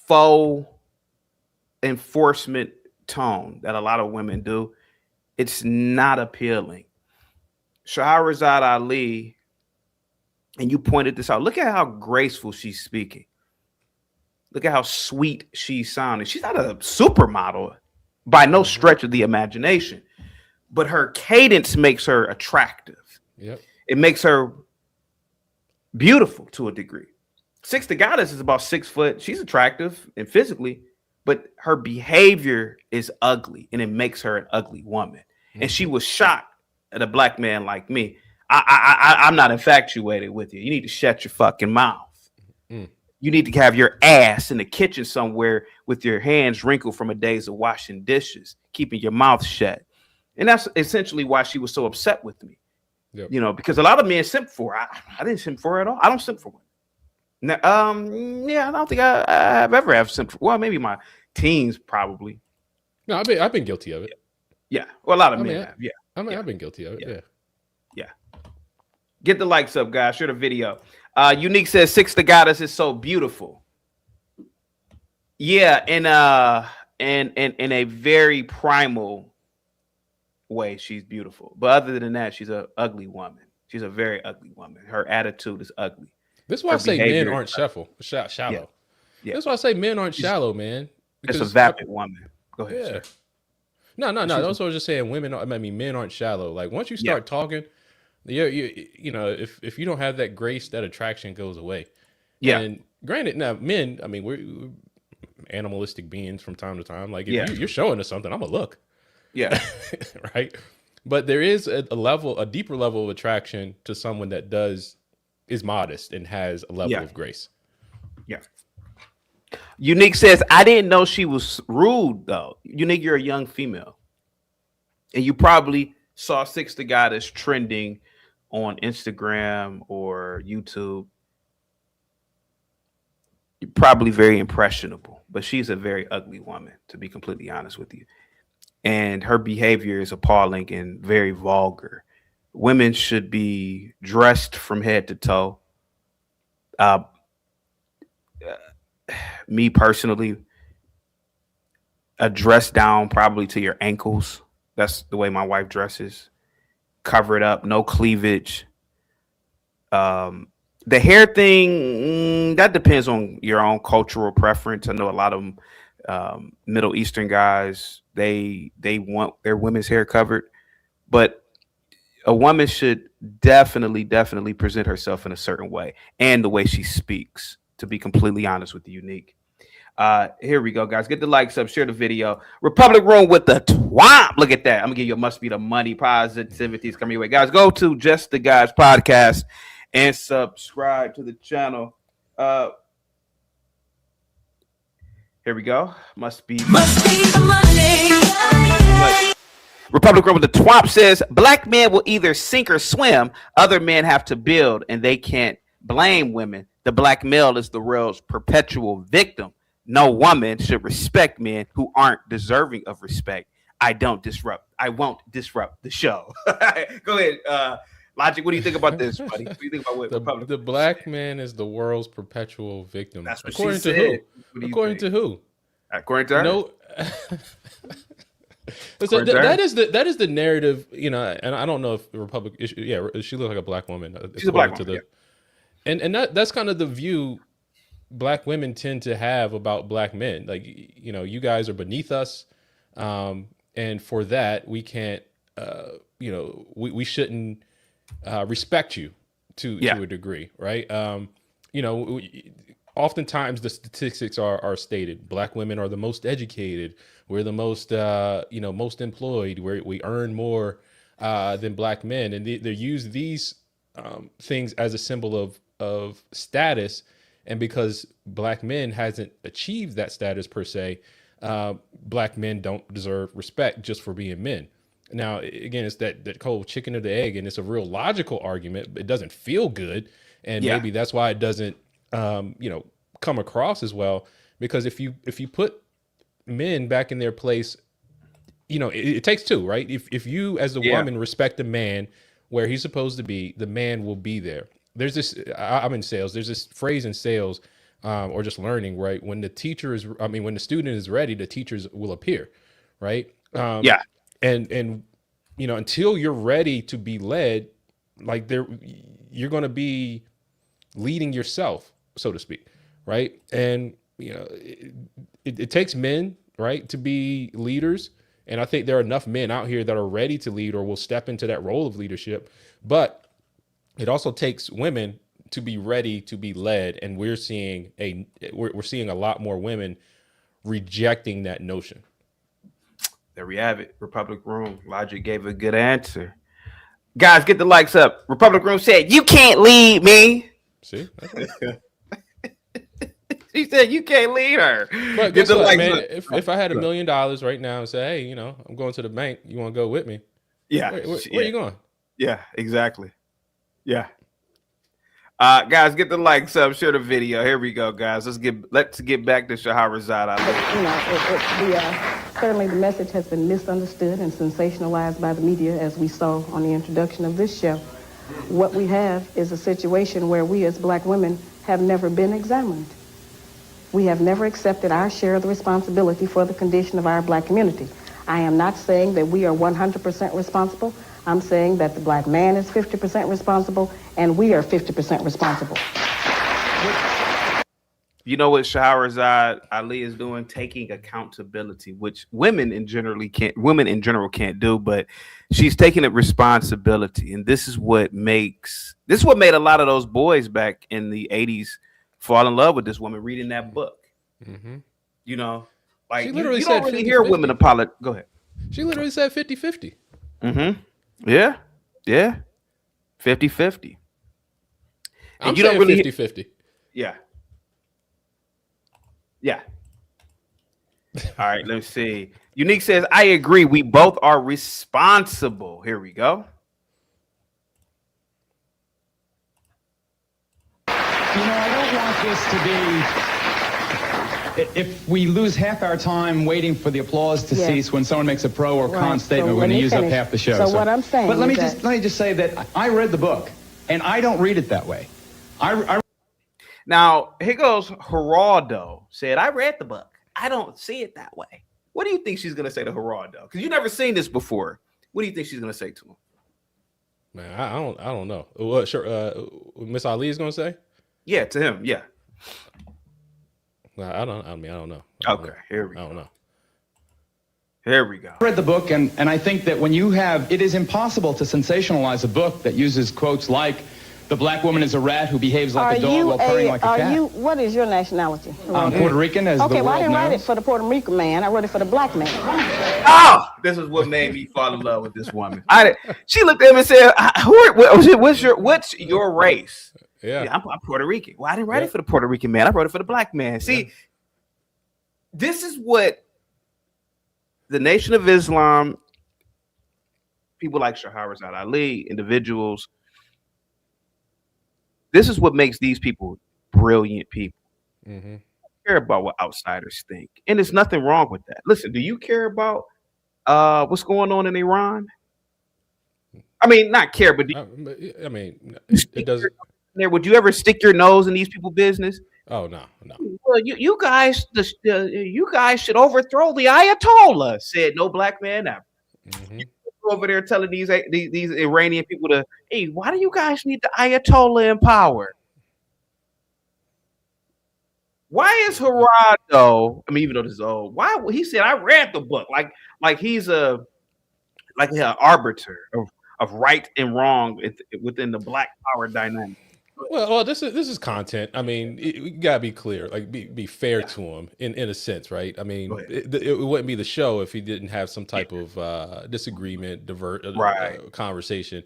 faux enforcement tone that a lot of women do. It's not appealing. Shahrazad Ali, and you pointed this out. Look at how graceful she's speaking. Look at how sweet she's sounding. She's not a supermodel by no stretch of the imagination, but her cadence makes her attractive. Yep. It makes her beautiful to a degree. Six the Goddess is about 6 foot. She's attractive and physically, but her behavior is ugly, and it makes her an ugly woman. And she was shocked at a black man like me. I'm not infatuated with you. You need to shut your fucking mouth. You need to have your ass in the kitchen somewhere with your hands wrinkled from a days of washing dishes, keeping your mouth shut. And that's essentially why she was so upset with me. Yep. You know, because a lot of men simp for her. I didn't simp for her at all. I don't simp for women. Now, yeah, I don't think I've ever have simp for. Well, maybe my teens probably. No, I've been guilty of it. Yeah, well, a lot of men have. Yeah. I've been guilty of it. Yeah. Get the likes up, guys. Share the video. Unique says Six the Goddess is so beautiful. Yeah, in a very primal way, she's beautiful. But other than that, she's an ugly woman. She's a very ugly woman. Her attitude is ugly. This is why I say men aren't shallow. Yeah. That's why I say men aren't shallow, man. It's a vapid woman. Go ahead. Yeah. Sir. No. That's what I was just saying. Men aren't shallow. Like once you start talking, you know, if you don't have that grace, that attraction goes away. Yeah. And granted, now men, I mean, we're animalistic beings from time to time. Like if you're showing us something, I'm gonna look. Yeah. Right. But there is a deeper level of attraction to someone that is modest and has a level of grace. Yeah. Unique says, I didn't know she was rude though. Unique, you're a young female. And you probably saw Six the Goddess trending on Instagram or YouTube. You're probably very impressionable, but she's a very ugly woman, to be completely honest with you. And her behavior is appalling and very vulgar. Women should be dressed from head to toe. Me personally, a dress down probably to your ankles. That's the way my wife dresses. Cover it up, no cleavage. The hair thing, that depends on your own cultural preference. I know a lot of Middle Eastern guys, they want their women's hair covered, but a woman should definitely present herself in a certain way, and the way she speaks, to be completely honest with you, Unique. Here we go, guys. Get the likes up, share the video. Republic Room with the twomp. Look at that. I'm gonna give you a must be the money. Positivity is coming your way, guys. Go to Just the Guys podcast and subscribe to the channel. Here we go. Must be the money. Republic Room with the twomp says black men will either sink or swim. Other men have to build, and they can't blame women. The black male is the world's perpetual victim. No woman should respect men who aren't deserving of respect. I won't disrupt the show. Go ahead, Logic. What do you think about this, buddy? What do you think about what Republic? The black man is the world's perpetual victim. That's what according she to said. who? According to who? According to her. No. So that is the narrative, you know, and I don't know if the Republic. Yeah, she looks like a black woman. She's a black woman. And that's kind of the view black women tend to have about black men. Like, you know, you guys are beneath us, and for that we can't, you know, we shouldn't respect you to a degree, right? You know, oftentimes the statistics are stated. Black women are the most educated. We're the most, you know, most employed. We earn more than black men, and they use these things as a symbol of status. And because black men hasn't achieved that status per se, black men don't deserve respect just for being men. Now, again, it's that whole chicken or the egg, and it's a real logical argument. It doesn't feel good, and maybe that's why it doesn't, come across as well. Because if you put men back in their place, it takes two, right? If you as a woman respect a man where he's supposed to be, the man will be there. There's this. I'm in sales. There's this phrase in sales, or just learning, right? When the student is ready, the teachers will appear, right? And until you're ready to be led, like you're going to be leading yourself, so to speak, right? And it takes men, right, to be leaders. And I think there are enough men out here that are ready to lead or will step into that role of leadership. But it also takes women to be ready to be led. And we're seeing a lot more women rejecting that notion. There we have it. Republic Room. Logic gave a good answer. Guys, get the likes up. Republic Room said, "You can't lead me." See? She said, "You can't lead her." But guess what, man? If I had $1 million right now and say, "Hey, I'm going to the bank. You want to go with me?" Yeah. Where are you going? Yeah, exactly. Yeah. Guys, get the likes up. Share the video. Here we go, guys. Let's get back to Shahrazad Ali. Certainly the message has been misunderstood and sensationalized by the media, as we saw on the introduction of this show. What we have is a situation where we as black women have never been examined. We have never accepted our share of the responsibility for the condition of our black community. I am not saying that we are 100% responsible. I'm saying that the black man is 50% responsible and we are 50% responsible. You know what Shahrazad Ali is doing? Taking accountability, which women in general can't do, but she's taking a responsibility. And this is what made a lot of those boys back in the 80s fall in love with this woman reading that book. Mm-hmm. Like she literally you said don't really 50, hear women apologize. Go ahead. She literally said 50-50. Mm-hmm. Yeah. 50-50. I'm saying 50-50. Yeah. Yeah. All right, let's see. Unique says, "I agree. We both are responsible." Here we go. I don't want this to be, if we lose half our time waiting for the applause to cease when someone makes a pro or con statement, we're going to use up half the show. So what I'm saying, but let me just say that I read the book, and I don't read it that way. Now here goes Geraldo said, "I read the book. I don't see it that way." What do you think she's going to say to Geraldo? Because you've never seen this before. What do you think she's going to say to him? Man, I don't know. What Miss Ali is going to say? Yeah, to him. Yeah. I don't know. Here we go. I don't know. Here we go. I read the book, and I think that it is impossible to sensationalize a book that uses quotes like, "The black woman is a rat who behaves like a dog while purring like a cat." What is your nationality? I'm Puerto Rican, as the world knows. I didn't write it for the Puerto Rican man. I wrote it for the black man. Oh, this is what made me fall in love with this woman. She looked at him and said, "What's your race?" Yeah, I'm Puerto Rican. Well, I didn't write it for the Puerto Rican man. I wrote it for the black man. See, this is what the Nation of Islam, people like Shahrazad Ali, individuals, this is what makes these people brilliant people. Mm-hmm. Care about what outsiders think, and there's nothing wrong with that. Listen, do you care about what's going on in Iran? I mean, not care, but it does. Would you ever stick your nose in these people's business? Oh no. Well, you guys should overthrow the Ayatollah. Said no black man ever. Mm-hmm. Over there telling these Iranian people hey, why do you guys need the Ayatollah in power? Why is Geraldo? I mean, even though this is old, why he said I read the book like he's an arbiter of right and wrong within the black power dynamic. Well, this is content. I mean, we gotta be clear, like be fair to him in a sense, right? I mean, it wouldn't be the show if he didn't have some type of disagreement, conversation,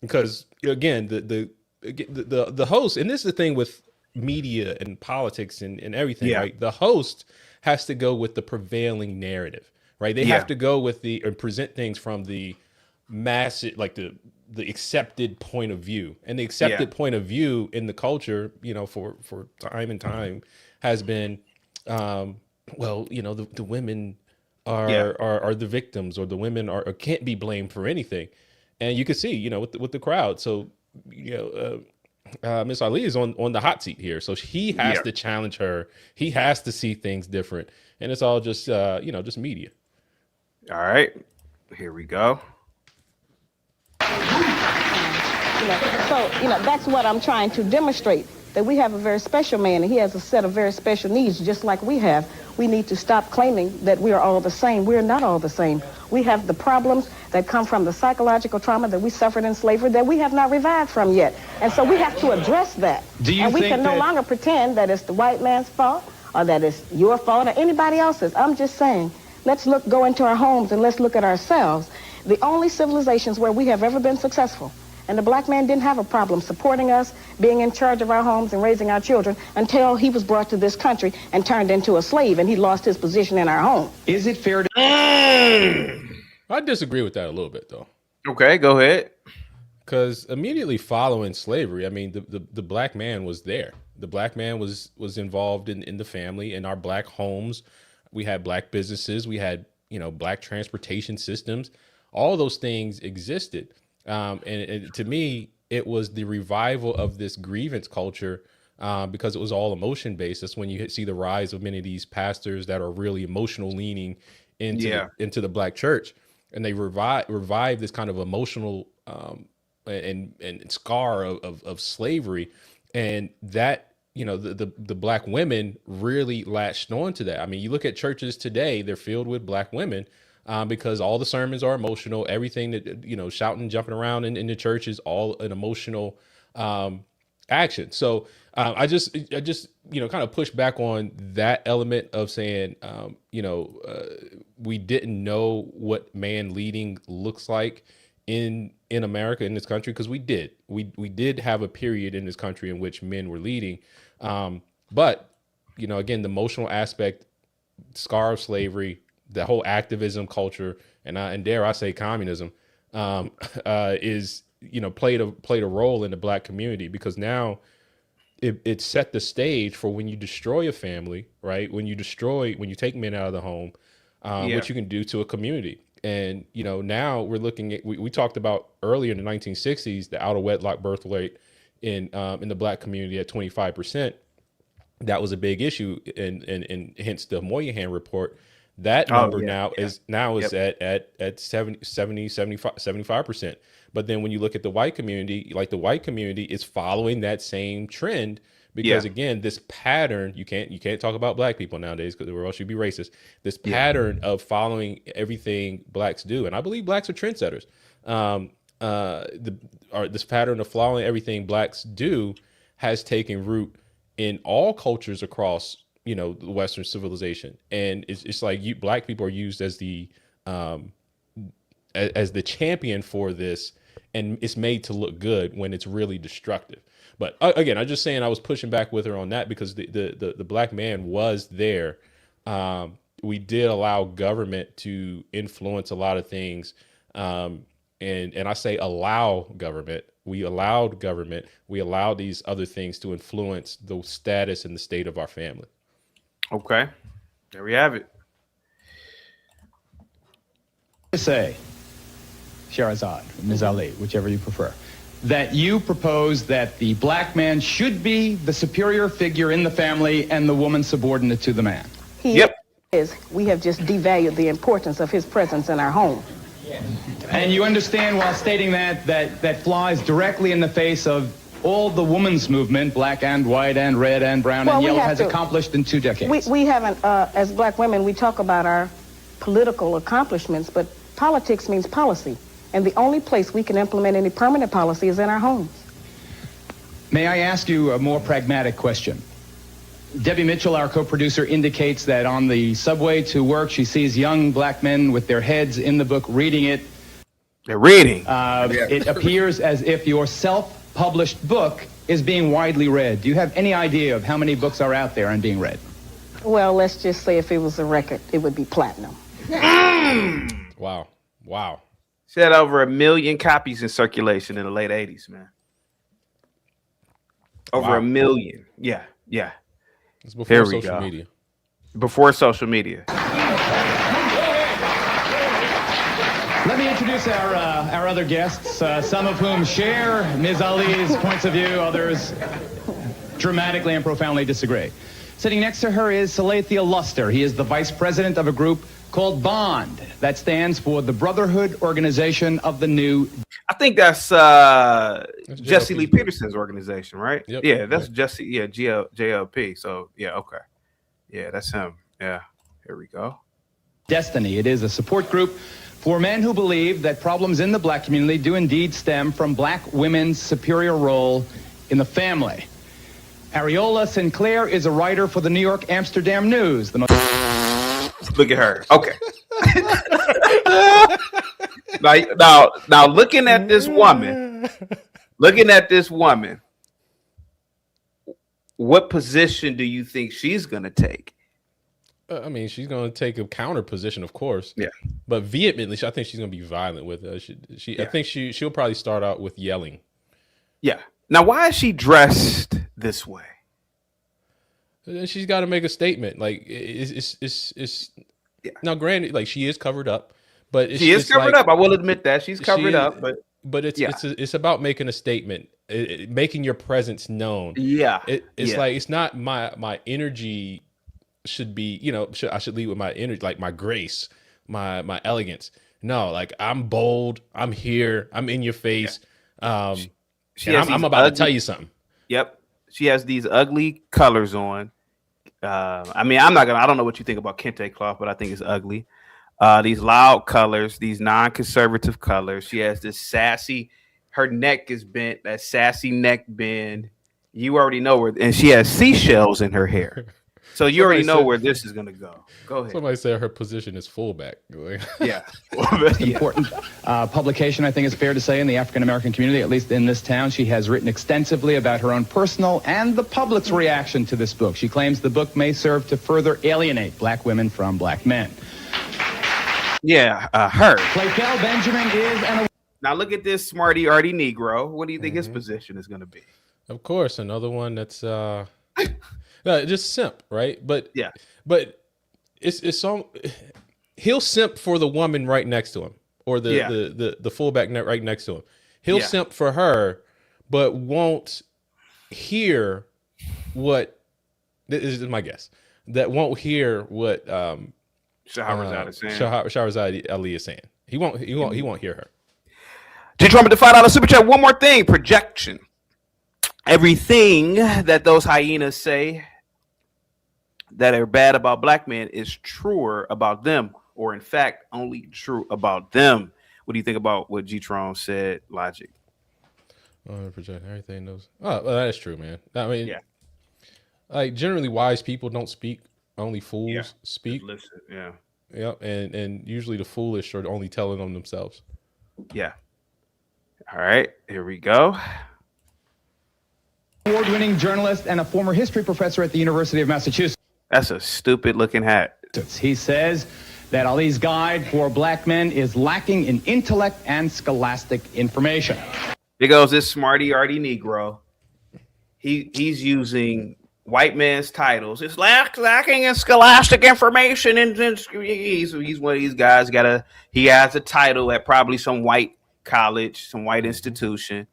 because again, the host, and this is the thing with media and politics and everything, right? The host has to go with the prevailing narrative, right? They have to go with and present things from the massive, like the accepted point of view. And the accepted point of view in the culture, for time and time has been, well, the women are the victims, or the women are can't be blamed for anything. And you can see, with the crowd. So, Miss Ali is on the hot seat here. So he has to challenge her. He has to see things different. And it's all just, just media. All right, here we go. So, that's what I'm trying to demonstrate, that we have a very special man, and he has a set of very special needs, just like we have. We need to stop claiming that we are all the same. We're not all the same. We have the problems that come from the psychological trauma that we suffered in slavery that we have not revived from yet. And so we have to address that. And we can no longer pretend that it's the white man's fault, or that it's your fault, or anybody else's. I'm just saying, let's go into our homes and let's look at ourselves. The only civilizations where we have ever been successful, and the black man didn't have a problem supporting us, being in charge of our homes and raising our children, until he was brought to this country and turned into a slave, and he lost his position in our home. Is it fair to... I disagree with that a little bit, though. Okay, go ahead. Because immediately following slavery, I mean, the black man was there. The black man was involved in the family, in our black homes. We had black businesses. We had, black transportation systems. All those things existed. And to me, it was the revival of this grievance culture, because it was all emotion based. That's when you see the rise of many of these pastors that are really emotional leaning into the black church, and they revive this kind of emotional and scar of slavery, and that the black women really latched on to that. I mean, you look at churches today; they're filled with black women. Because all the sermons are emotional. Everything that, shouting, jumping around in the church is all an emotional action. So I just kind of push back on that element of saying, we didn't know what man leading looks like in America, in this country, because we did have a period in this country in which men were leading. But, again, the emotional aspect, scar of slavery, the whole activism culture, and dare I say communism, is played a role in the black community, because now it set the stage for when you destroy a family, right? When you take men out of the home, what you can do to a community. And now we're looking at, we talked about earlier in the 1960s, the out of wedlock birth rate in the black community at 25%. That was a big issue, and hence the Moynihan report. That number is at 75%. But then when you look at the white community, the white community is following that same trend, because again, this pattern, you can't talk about black people nowadays, because or else you'd be racist. This pattern of following everything blacks do, and I believe blacks are trendsetters. This pattern of following everything blacks do has taken root in all cultures across the Western civilization, and it's like black people are used as the champion for this, and it's made to look good when it's really destructive. But again, I'm just saying, I was pushing back with her on that, because the black man was there. We did allow government to influence a lot of things, and I say allow government. We allowed government. We allowed these other things to influence the status and the state of our family. Okay, there we have it. Say, Sherazad, Ms. Ali, whichever you prefer, that you propose that the black man should be the superior figure in the family and the woman subordinate to the man. He is. We have just devalued the importance of his presence in our home. And you understand, while stating that flies directly in the face of all the women's movement, black and white and red and brown and yellow, has accomplished in 2 decades. We haven't, as black women, we talk about our political accomplishments, but politics means policy. And the only place we can implement any permanent policy is in our homes. May I ask you a more pragmatic question? Debbie Mitchell, our co-producer, indicates that on the subway to work, she sees young black men with their heads in the book reading it. They're reading. It appears as if your self-published book is being widely read. Do you have any idea of how many books are out there and being read? Well, let's just say if it was a record, it would be platinum. Wow. Wow. She had over 1 million copies in circulation in the late 80s, man. Over Wow. 1 million. Yeah, yeah. It's before There we social go. media. Before social media. Let me introduce our other guests, some of whom share Ms. Ali's points of view, others dramatically and profoundly disagree. Sitting next to her is Salathiel Luster. He is the vice president of a group called BOND. That stands for the Brotherhood Organization of the New. I think that's Jesse JLP. Lee Peterson's organization, right? Yep. Yeah, that's Yep. Jesse. Yeah, JLP. So yeah, okay. Yeah, that's him. Yeah, here we go. Destiny. It is a support group for men who believe that problems in the black community do indeed stem from black women's superior role in the family. Ariola Sinclair is a writer for the New York Amsterdam News. The most Look at her. Okay. now, looking at this woman, what position do you think she's gonna take? I mean, she's going to take a counter position, of course. Yeah. But vehemently, I think she's going to be violent with it. I think she'll probably start out with yelling. Yeah. Now, why is she dressed this way? And then she's got to make a statement. Like it's now granted, like she is covered up, but She is covered up. I will admit that she's covered up, but it's about making a statement, making your presence known. yeah, It's like it's not my energy should be, I should lead with my energy, like my grace, my elegance. No, like I'm bold. I'm here. I'm in your face. I'm about to tell you something. Yep. She has these ugly colors on. I mean, I don't know what you think about kente cloth, but I think it's ugly. These loud colors, these non-conservative colors. She has this sassy, her neck is bent, that sassy neck bend. You already know where, and she has seashells in her hair. So you already know where this is going to go. Go ahead. Somebody said her position is fullback. Yeah. important publication, I think it's fair to say, in the African-American community, at least in this town. She has written extensively about her own personal and the public's reaction to this book. She claims the book may serve to further alienate black women from black men. Yeah, her. Claykel Benjamin is an... Now look at this smarty arty Negro. What do you think his position is going to be? Of course, another one that's just simp, right? But Yeah. but it's so he'll simp for the woman right next to him, or the fullback net right next to him. He'll simp for her, but won't hear what. This is my guess. That won't hear what Shahrazad Ali is saying. He won't hear her. Did you want me to $5 super chat? One more thing. Projection. Everything that those hyenas say that are bad about black men is truer about them, or in fact, only true about them. What do you think about what G-Tron said, Logic? Project everything knows. Oh, well, that is true, man. I mean, like generally wise people don't speak. Only fools speak. Listen, yeah. Yep, and usually the foolish are only telling on themselves. Yeah. All right, here we go. award-winning journalist and a former history professor at the University of Massachusetts. That's a stupid looking hat. He says that Ali's guide for black men is lacking in intellect and scholastic information. There goes this smarty arty Negro. He's using white man's titles. It's lacking in scholastic information, and he's one of these guys. He has a title at probably some white college, some white institution,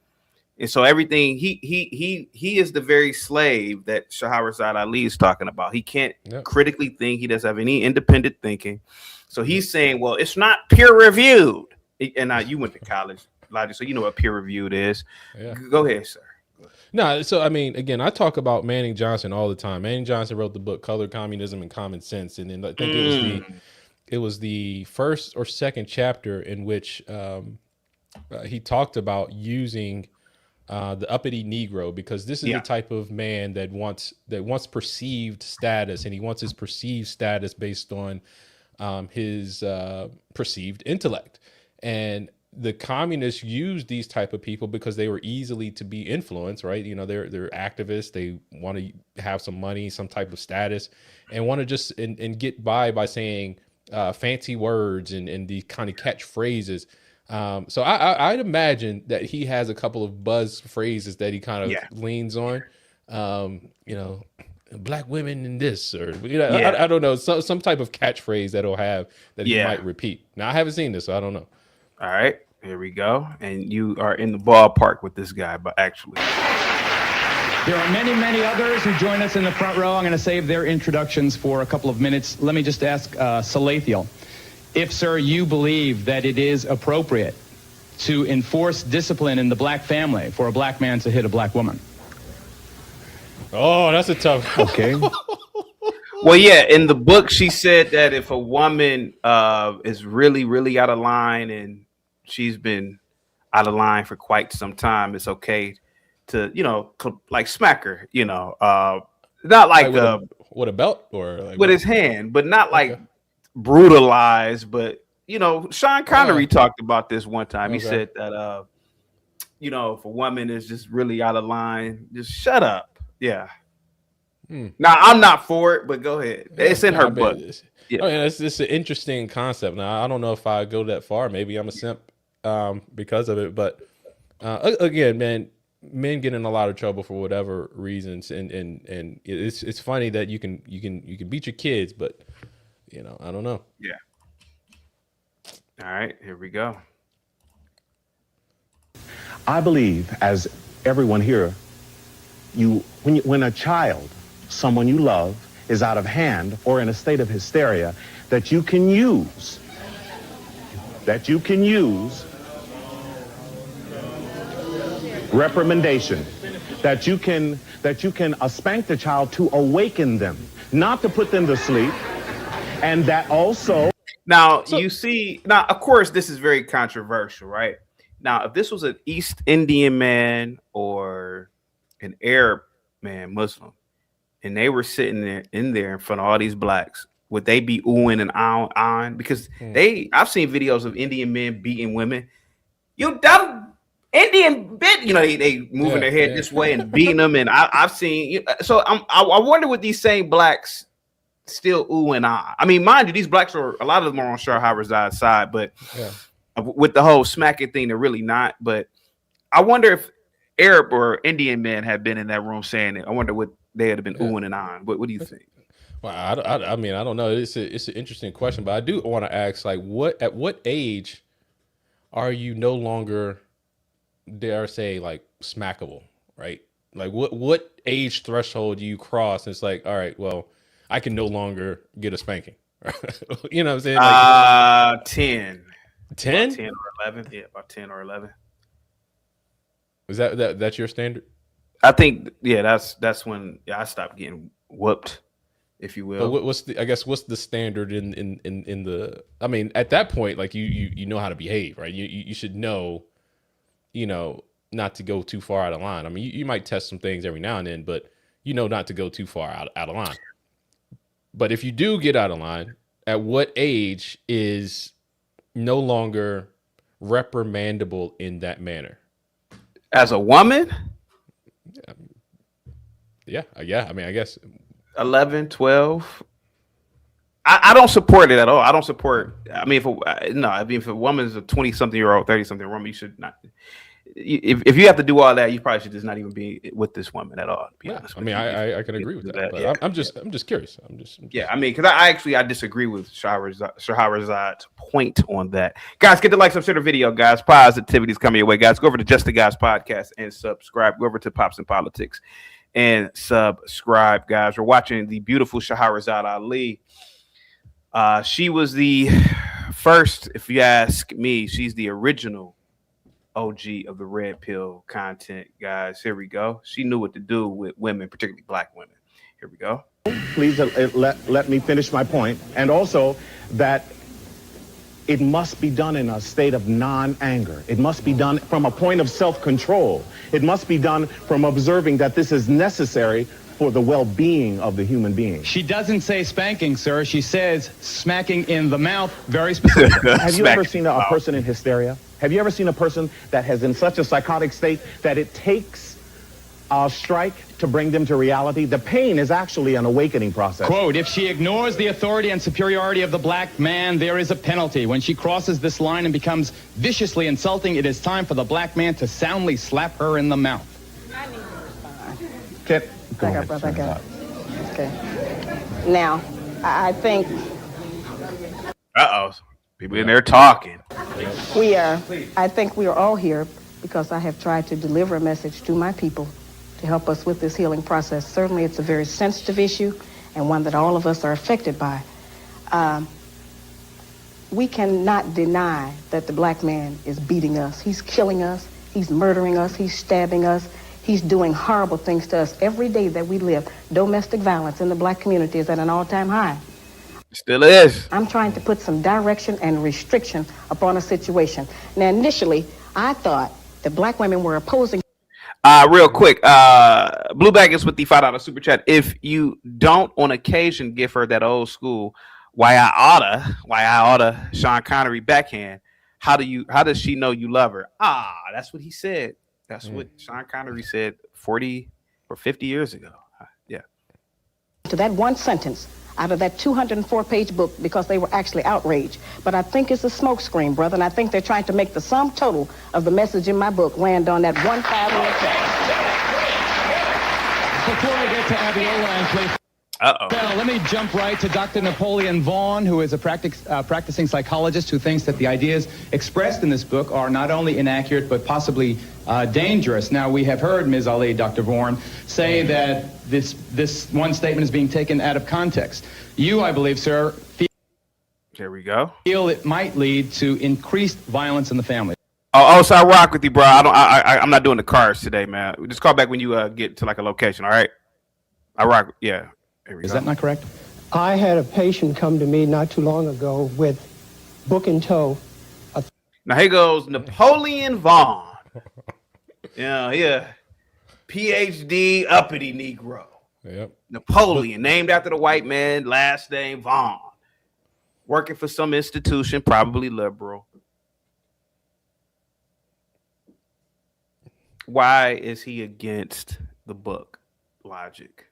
and so everything he is the very slave that Shahrazad Ali is talking about. He can't critically think. He doesn't have any independent thinking. So he's saying, well, it's not peer reviewed. And now you went to college, Logic, so you know what peer reviewed is. Yeah. Go ahead, sir. No, so I mean, again, I talk about Manning Johnson all the time. Manning Johnson wrote the book "Color, Communism, and Common Sense," and then I think it was the first or second chapter in which he talked about using the uppity Negro, because this is the type of man that wants perceived status, and he wants his perceived status based on his perceived intellect. And the communists used these type of people because they were easily to be influenced, right? You know, they're activists. They want to have some money, some type of status, and want to just and get by saying fancy words and the kind of catchphrases. So I'd imagine that he has a couple of buzz phrases that he kind of leans on. You know, black women in this, or you know, I don't know, some type of catchphrase that'll have that he might repeat. Now I haven't seen this, so I don't know. All right, here we go, and you are in the ballpark with this guy, but actually, there are many, many others who join us in the front row. I'm going to save their introductions for a couple of minutes. Let me just ask Salathiel, if, sir, you believe that it is appropriate to enforce discipline in the black family for a black man to hit a black woman. Oh, that's a tough. Okay. Well, yeah, in the book, she said that if a woman is really, really out of line and she's been out of line for quite some time, it's okay to, you know, like smack her, you know, not like with a belt or like with his hand, but not like brutalized. But, you know, Sean Connery talked about this one time. He said that, you know, if a woman is just really out of line, just shut up. Yeah. Now I'm not for it, but go ahead. It's in her book. Yeah. I mean, it's an interesting concept. Now I don't know if I go that far. Maybe I'm a simp because of it. But again, man, men get in a lot of trouble for whatever reasons, and it's funny that you can beat your kids, but you know, I don't know. Yeah. All right, here we go. I believe, as everyone here, when a child, someone you love, is out of hand or in a state of hysteria, that you can use reprimandation, that you can spank the child to awaken them, not to put them to sleep, and that also. Now, you see, now, of course, this is very controversial, right? Now, if this was an East Indian man or an Arab man, Muslim, and they were sitting there in front of all these blacks, would they be oohing and on? Because I've seen videos of Indian men beating women. You dumb Indian bit, you know, they moving their head this way and beating them, and I've seen. So I wonder what these same blacks still ooh and ah. I mean, mind you, these blacks are, a lot of them are on Shahrazad's side, but with the whole smacking thing, they're really not. But I wonder if Arab or Indian men have been in that room saying it. I wonder what they had been oohing and on. What do you think? Well, I mean, I don't know. It's an interesting question, but I do want to ask, like, at what age are you no longer, dare I say, like, smackable, right? Like, what age threshold do you cross? And it's like, all right, well, I can no longer get a spanking. You know what I'm saying? Like, 10. 10? 10 or 11. Yeah, about 10 or 11. Is that's your standard? I think, yeah, that's when I stopped getting whooped, if you will. But what's the standard in the? I mean, at that point, like you know how to behave, right? You should know, you know, not to go too far out of line. I mean, you might test some things every now and then, but you know not to go too far out of line. But if you do get out of line, at what age is no longer reprimandable in that manner? As a woman? Yeah. I mean, I guess 11, 12. I don't support it at all. I don't support. I mean, if a woman is a 20-something-year-old, 30-something woman, you should not. If you have to do all that, you probably should just not even be with this woman at all. To be honest, I mean, I can agree with that. But I'm just curious. Yeah, I mean, because I disagree with Shahrazad's point on that. Guys, get the like, subscribe to the video, guys. Positivity is coming your way, guys. Go over to Just the Guys podcast and subscribe. Go over to Pops and Politics and subscribe, guys. We're watching the beautiful Shahrazad Ali. She was the first, if you ask me, she's the original OG of the Redpill content, guys. Here we go. She knew what to do with women, particularly black women. Here we go. Please let me finish my point. And also that it must be done in a state of non-anger. It must be done from a point of self-control. It must be done from observing that this is necessary for the well-being of the human being. She doesn't say spanking, sir. She says smacking in the mouth, very specific. Have you ever seen a person in hysteria? Have you ever seen a person that has in such a psychotic state that it takes a strike to bring them to reality? The pain is actually an awakening process. Quote, if she ignores the authority and superiority of the black man, there is a penalty. When she crosses this line and becomes viciously insulting, it is time for the black man to soundly slap her in the mouth. I need to respond. Go I ahead, got, brother, I got Shahrazad. it. Okay. Now, I think People in there talking. I think we are all here because I have tried to deliver a message to my people to help us with this healing process. Certainly, it's a very sensitive issue and one that all of us are affected by. We cannot deny that the black man is beating us. He's killing us. He's murdering us. He's stabbing us. He's doing horrible things to us every day that we live. Domestic violence in the black community is at an all-time high. Still is. I'm trying to put some direction and restriction upon a situation. Now, initially, I thought that black women were opposing. Real quick, Blue Bag is with the $5 super chat. If you don't on occasion give her that old school, why I oughta Sean Connery backhand, how does she know you love her? That's what he said. That's what Sean Connery said 40 or 50 years ago. Yeah. To that one sentence out of that 204-page book because they were actually outraged. But I think it's a smokescreen, brother, and I think they're trying to make the sum total of the message in my book land on that one 5-minute text. Before I get to Abiola and Clay, let me jump right to Dr. Napoleon Vaughn, who is a practicing psychologist who thinks that the ideas expressed in this book are not only inaccurate but possibly dangerous. Now, we have heard Ms. Ali, Dr. Vaughn, say that this one statement is being taken out of context. You, I believe, sir, There we go. feel it might lead to increased violence in the family. So I rock with you, bro. I'm not doing the cars today, man. Just call back when you get to like a location. All right. I rock. Yeah. Is that not correct? I had a patient come to me not too long ago with book in tow. Now here goes Napoleon Vaughn. Yeah. PhD uppity Negro. Yep. Napoleon, named after the white man, last name Vaughn. Working for some institution, probably liberal. Why is he against the book Logic?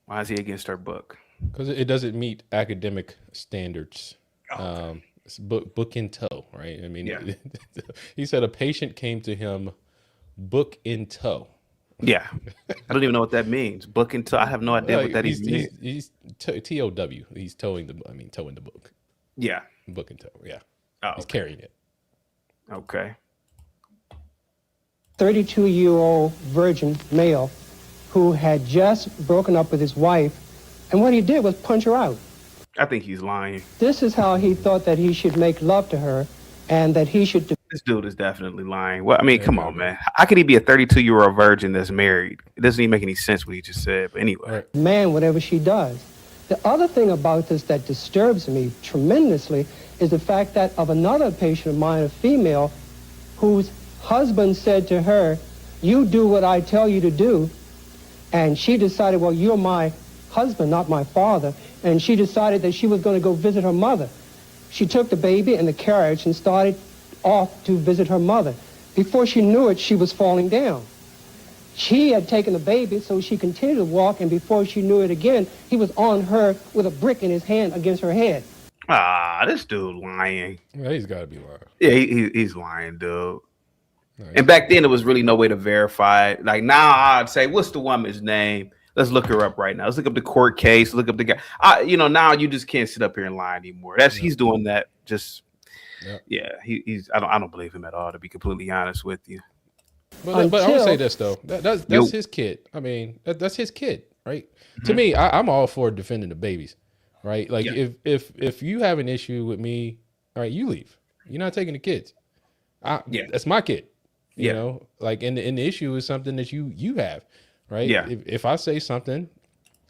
Why is he against our book? Because it doesn't meet academic standards. Okay. It's book in tow, right? I mean, Yeah. He said a patient came to him book in tow. Yeah. I don't even know what that means. Book in tow. I have no idea what that even means. He's TOW. He's towing the book. Yeah. Book in tow. Yeah. Oh, He's okay. carrying it. Okay. 32-year-old virgin male who had just broken up with his wife, and what he did was punch her out. I think he's lying. This is how he thought that he should make love to her and that he should... This dude is definitely lying. Well, I mean, come on, man. How could he be a 32-year-old virgin that's married? It doesn't even make any sense what he just said. But anyway. man whatever she does. The other thing about this that disturbs me tremendously is the fact that of another patient of mine, a female, whose husband said to her, "You do what I tell you to do," and she decided, well, you're my husband, not my father, and she decided that she was going to go visit her mother. She took the baby in the carriage and started off to visit her mother. Before she knew it, she was falling down. She had taken the baby, so she continued to walk, and before she knew it again, he was on her with a brick in his hand against her head. This dude lying. Yeah, he's got to be lying. Yeah, he's lying, dude. And back then, there was really no way to verify it. Like now, I'd say, what's the woman's name? Let's look her up right now. Let's look up the court case. Look up the guy. Now you just can't sit up here and lie anymore. He's doing that. Just he's. I don't believe him at all, to be completely honest with you. But I would say this though. That's his kid. I mean, that's his kid, right? Mm-hmm. To me, I'm all for defending the babies, right? Like if you have an issue with me, all right, you leave. You're not taking the kids. That's my kid. You know, like, and the issue is something that you have, right? Yeah. If I say something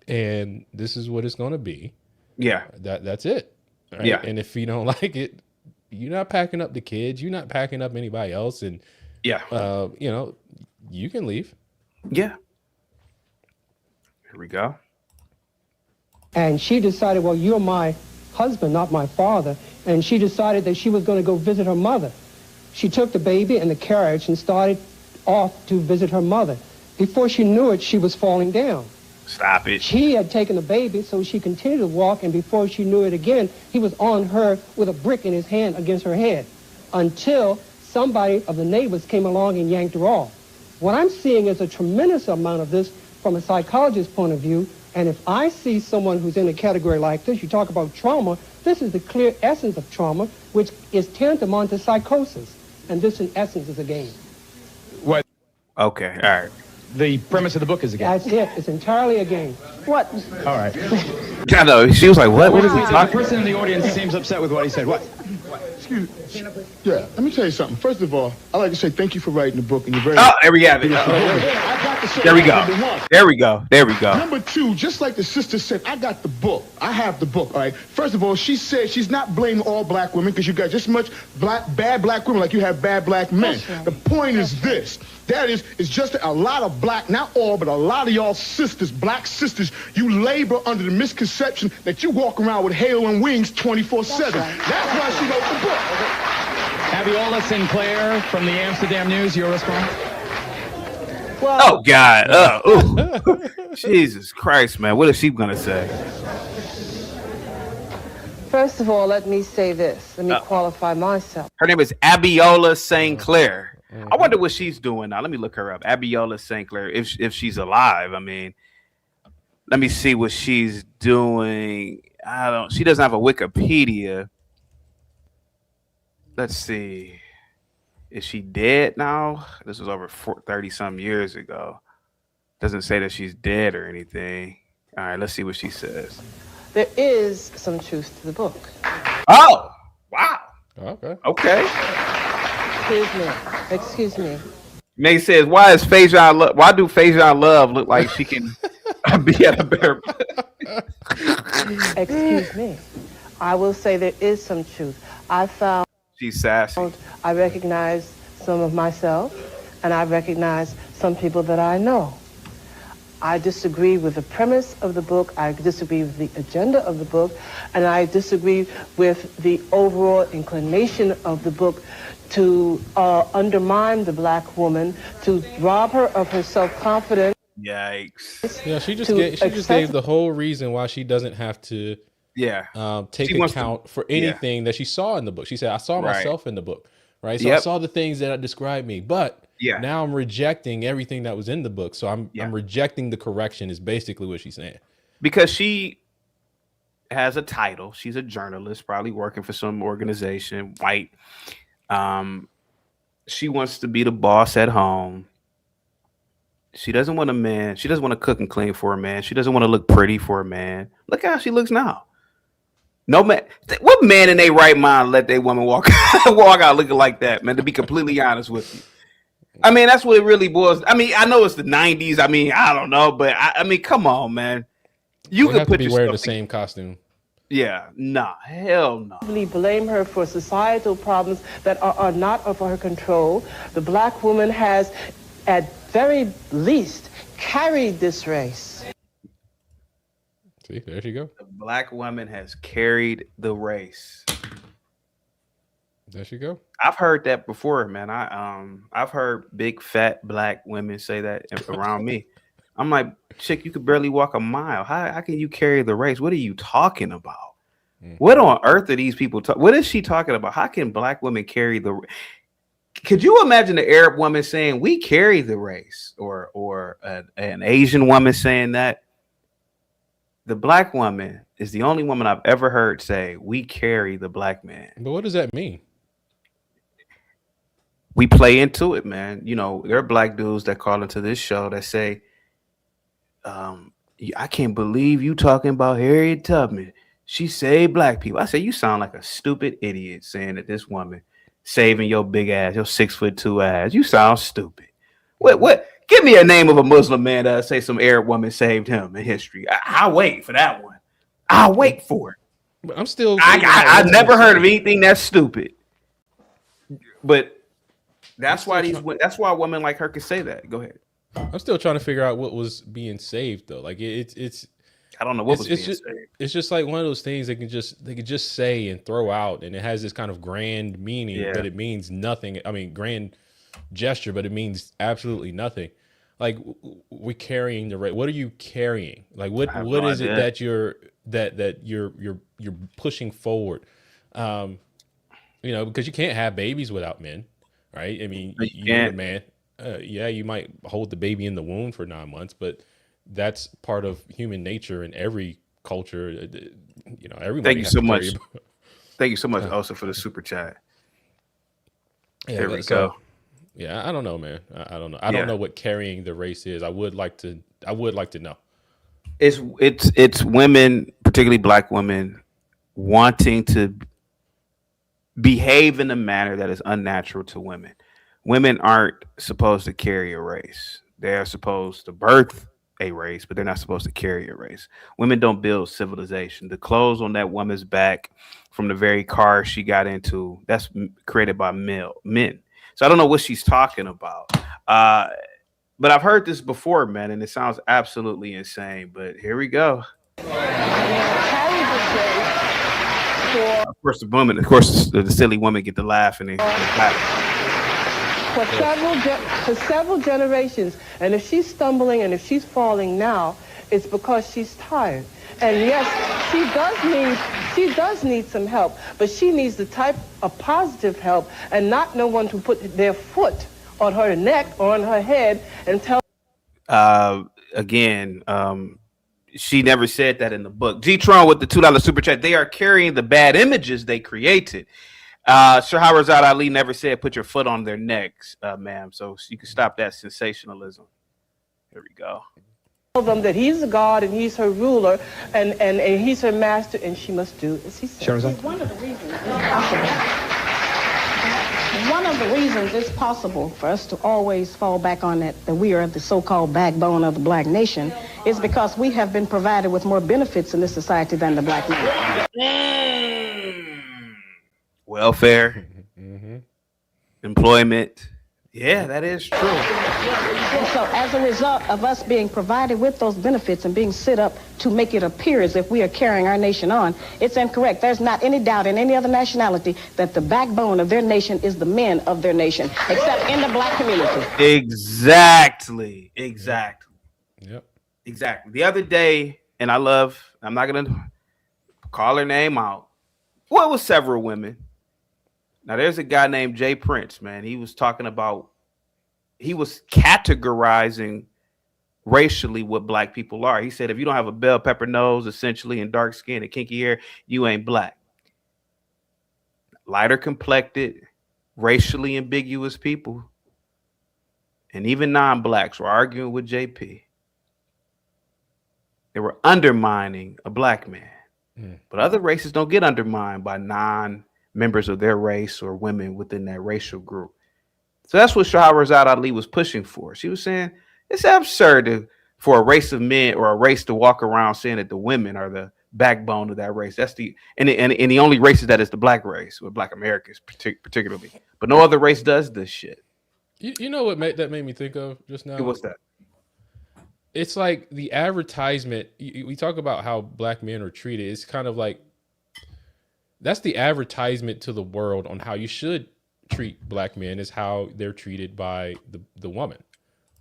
and this is what it's going to be, that's it. Right? Yeah. And if you don't like it, you're not packing up the kids. You're not packing up anybody else. And, you can leave. Yeah. Here we go. And she decided, well, you're my husband, not my father. And she decided that she was going to go visit her mother. She took the baby in the carriage and started off to visit her mother. Before she knew it, she was falling down. Stop it. She had taken the baby, so she continued to walk, and before she knew it again, he was on her with a brick in his hand against her head, until somebody of the neighbors came along and yanked her off. What I'm seeing is a tremendous amount of this from a psychologist's point of view, and if I see someone who's in a category like this, you talk about trauma, this is the clear essence of trauma, which is tantamount to psychosis, and this in essence is a game. What Okay, all right. the premise of the book is a game. That's it. It's entirely a game. What? All right. I know. She was like, what? What is he The talking? person in the audience seems upset with what he said. What? Excuse me. Yeah, let me tell you something. First of all, I'd like to say thank you for writing the book, and you're very... Oh, there we have it. I got to say There we that, go. number one. There we go. There we go. Number two, just like the sister said, I got the book. I have the book, all right? First of all, she said she's not blaming all black women because you got just as much bad black women like you have bad black men. The point is this. That is, it's just a lot of black, not all, but a lot of y'all sisters, black sisters, you labor under the misconception that you walk around with halo and wings 24/7. That's why she wrote the book. Abiola Sinclair from the Amsterdam News, your response? Well, Oh God. Ooh. Jesus Christ, man. What is she gonna say? First of all, let me say this. Let me qualify myself. Her name is Abiola St. Clair. I wonder what she's doing now. Let me look her up. Abiola St. Clair. If she's alive, I mean, let me see what she's doing. She doesn't have a Wikipedia. Let's see. Is she dead now? This was over 30 some years ago. Doesn't say that she's dead or anything. All right, let's see what she says. There is some truth to the book. Oh, wow. Okay. Okay. Excuse me. May says, why do Fajon Love look like she can be at a better? Excuse me. I will say there is some truth. I found She's sassy. I recognize some of myself, and I recognize some people that I know. I disagree with the premise of the book, I disagree with the agenda of the book, and I disagree with the overall inclination of the book to undermine the black woman, to rob her of her self-confidence. Yikes. Yeah, she just gave the whole reason why she doesn't have to take account for anything that she saw in the book. She said, I saw myself in the book, right? So I saw the things that described me, but now I'm rejecting everything that was in the book. So I'm rejecting the correction is basically what she's saying. Because she has a title. She's a journalist, probably working for some organization, white. She wants to be the boss at home. She doesn't want a man. She doesn't want to cook and clean for a man. She doesn't want to look pretty for a man. Look how she looks now. No man. What man in their right mind let their woman walk out looking like that, man? To be completely honest with you, I mean that's what it really boils. I mean, I know it's the '90s. I mean, I don't know, but I mean, come on, man. You could put be wearing the same costume. Yeah, nah, hell no. Blame her for societal problems that are not of her control. The black woman has, at very least, carried this race. See, there she go. The black woman has carried the race. There she go. I've heard that before, man. I've heard big fat black women say that around me. I'm like, chick, you could barely walk a mile. How can you carry the race? What are you talking about? What on earth are these people talking? What is she talking about? How can black women carry the? Could you imagine the Arab woman saying we carry the race, or an Asian woman saying that? The black woman is the only woman I've ever heard say we carry the black man. But what does that mean? We play into it, man. You know, there are black dudes that call into this show that say, I can't believe you talking about Harriet Tubman. She saved black people. I say, you sound like a stupid idiot saying that this woman saving your big ass, your 6'2" ass. You sound stupid. What? Give me a name of a Muslim man that say some Arab woman saved him in history. I'll wait for that one. I'll wait for it. But I'm still. I've never heard of anything that's stupid. But that's why women like her can say that. Go ahead. I'm still trying to figure out what was being saved though. Like it's I don't know what was being just, said. it's just like one of those things they could just say and throw out, and it has this kind of grand meaning, Yeah. but it means nothing. I mean, grand gesture, but it means absolutely nothing. Like we're carrying the what are you carrying? Like what is it that you're pushing forward? Because you can't have babies without men, right? I mean, you're a man. Yeah, you might hold the baby in the womb for 9 months, but that's part of human nature in every culture. Everybody. Thank you has so to much. carry Thank you so much also for the super chat. Yeah, there we go. Yeah, I don't know, man. I don't know. I don't know what carrying the race is. I would like to know. It's women, particularly black women, wanting to behave in a manner that is unnatural to women. Women aren't supposed to carry a race. They're supposed to birth a race, but they're not supposed to carry a race. Women don't build civilization. The clothes on that woman's back from the very car she got into, that's created by men. So I don't know what she's talking about. But I've heard this before, man, and it sounds absolutely insane. But here we go. Of course, the silly women get to laugh and they clap. For several generations, and if she's stumbling and if she's falling now, it's because she's tired. And yes, she does need some help, but she needs the type of positive help and not no one to put their foot on her neck or on her head and tell. She never said that in the book. G-Tron with the $2 super chat. They are carrying the bad images they created. Shahrazad Ali never said put your foot on their necks, ma'am. So you can stop that sensationalism. Here we go. Tell them that he's the God and he's her ruler and he's her master and she must do as he says. Shahrazad? One of the reasons it's possible. One of the reasons it's possible for us to always fall back on that we are the so-called backbone of the black nation is because we have been provided with more benefits in this society than the black man. Welfare, employment. Yeah, that is true. So as a result of us being provided with those benefits and being set up to make it appear as if we are carrying our nation on, it's incorrect. There's not any doubt in any other nationality that the backbone of their nation is the men of their nation, except in the black community. Exactly. Yep. Exactly. The other day, and I'm not going to call her name out. Well, it was several women. Now, there's a guy named Jay Prince, man. He was categorizing racially what black people are. He said, if you don't have a bell pepper nose, essentially, and dark skin and kinky hair, you ain't black. Lighter complected, racially ambiguous people, and even non-blacks were arguing with JP. They were undermining a black man. But other races don't get undermined by non-members of their race or women within that racial group. So that's what Shahrazad Ali was pushing for. She was saying it's absurd for a race of men or a race to walk around saying that the women are the backbone of that race. That's the only race that is the black race, with black Americans particularly. But no other race does this shit. You know what that made me think of just now? What's that? It's like the advertisement. We talk about how black men are treated. It's kind of like that's the advertisement to the world on how you should treat black men is how they're treated by the woman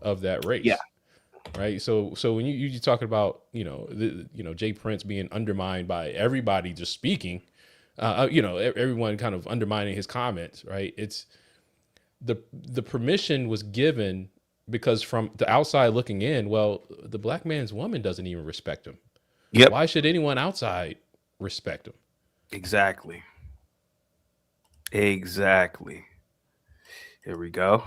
of that race. Yeah. Right. So when you talking about, Jay Prince being undermined by everybody just speaking, everyone kind of undermining his comments. Right. It's the permission was given because from the outside looking in, well, the black man's woman doesn't even respect him. Yep. Why should anyone outside respect him? Exactly. Here we go.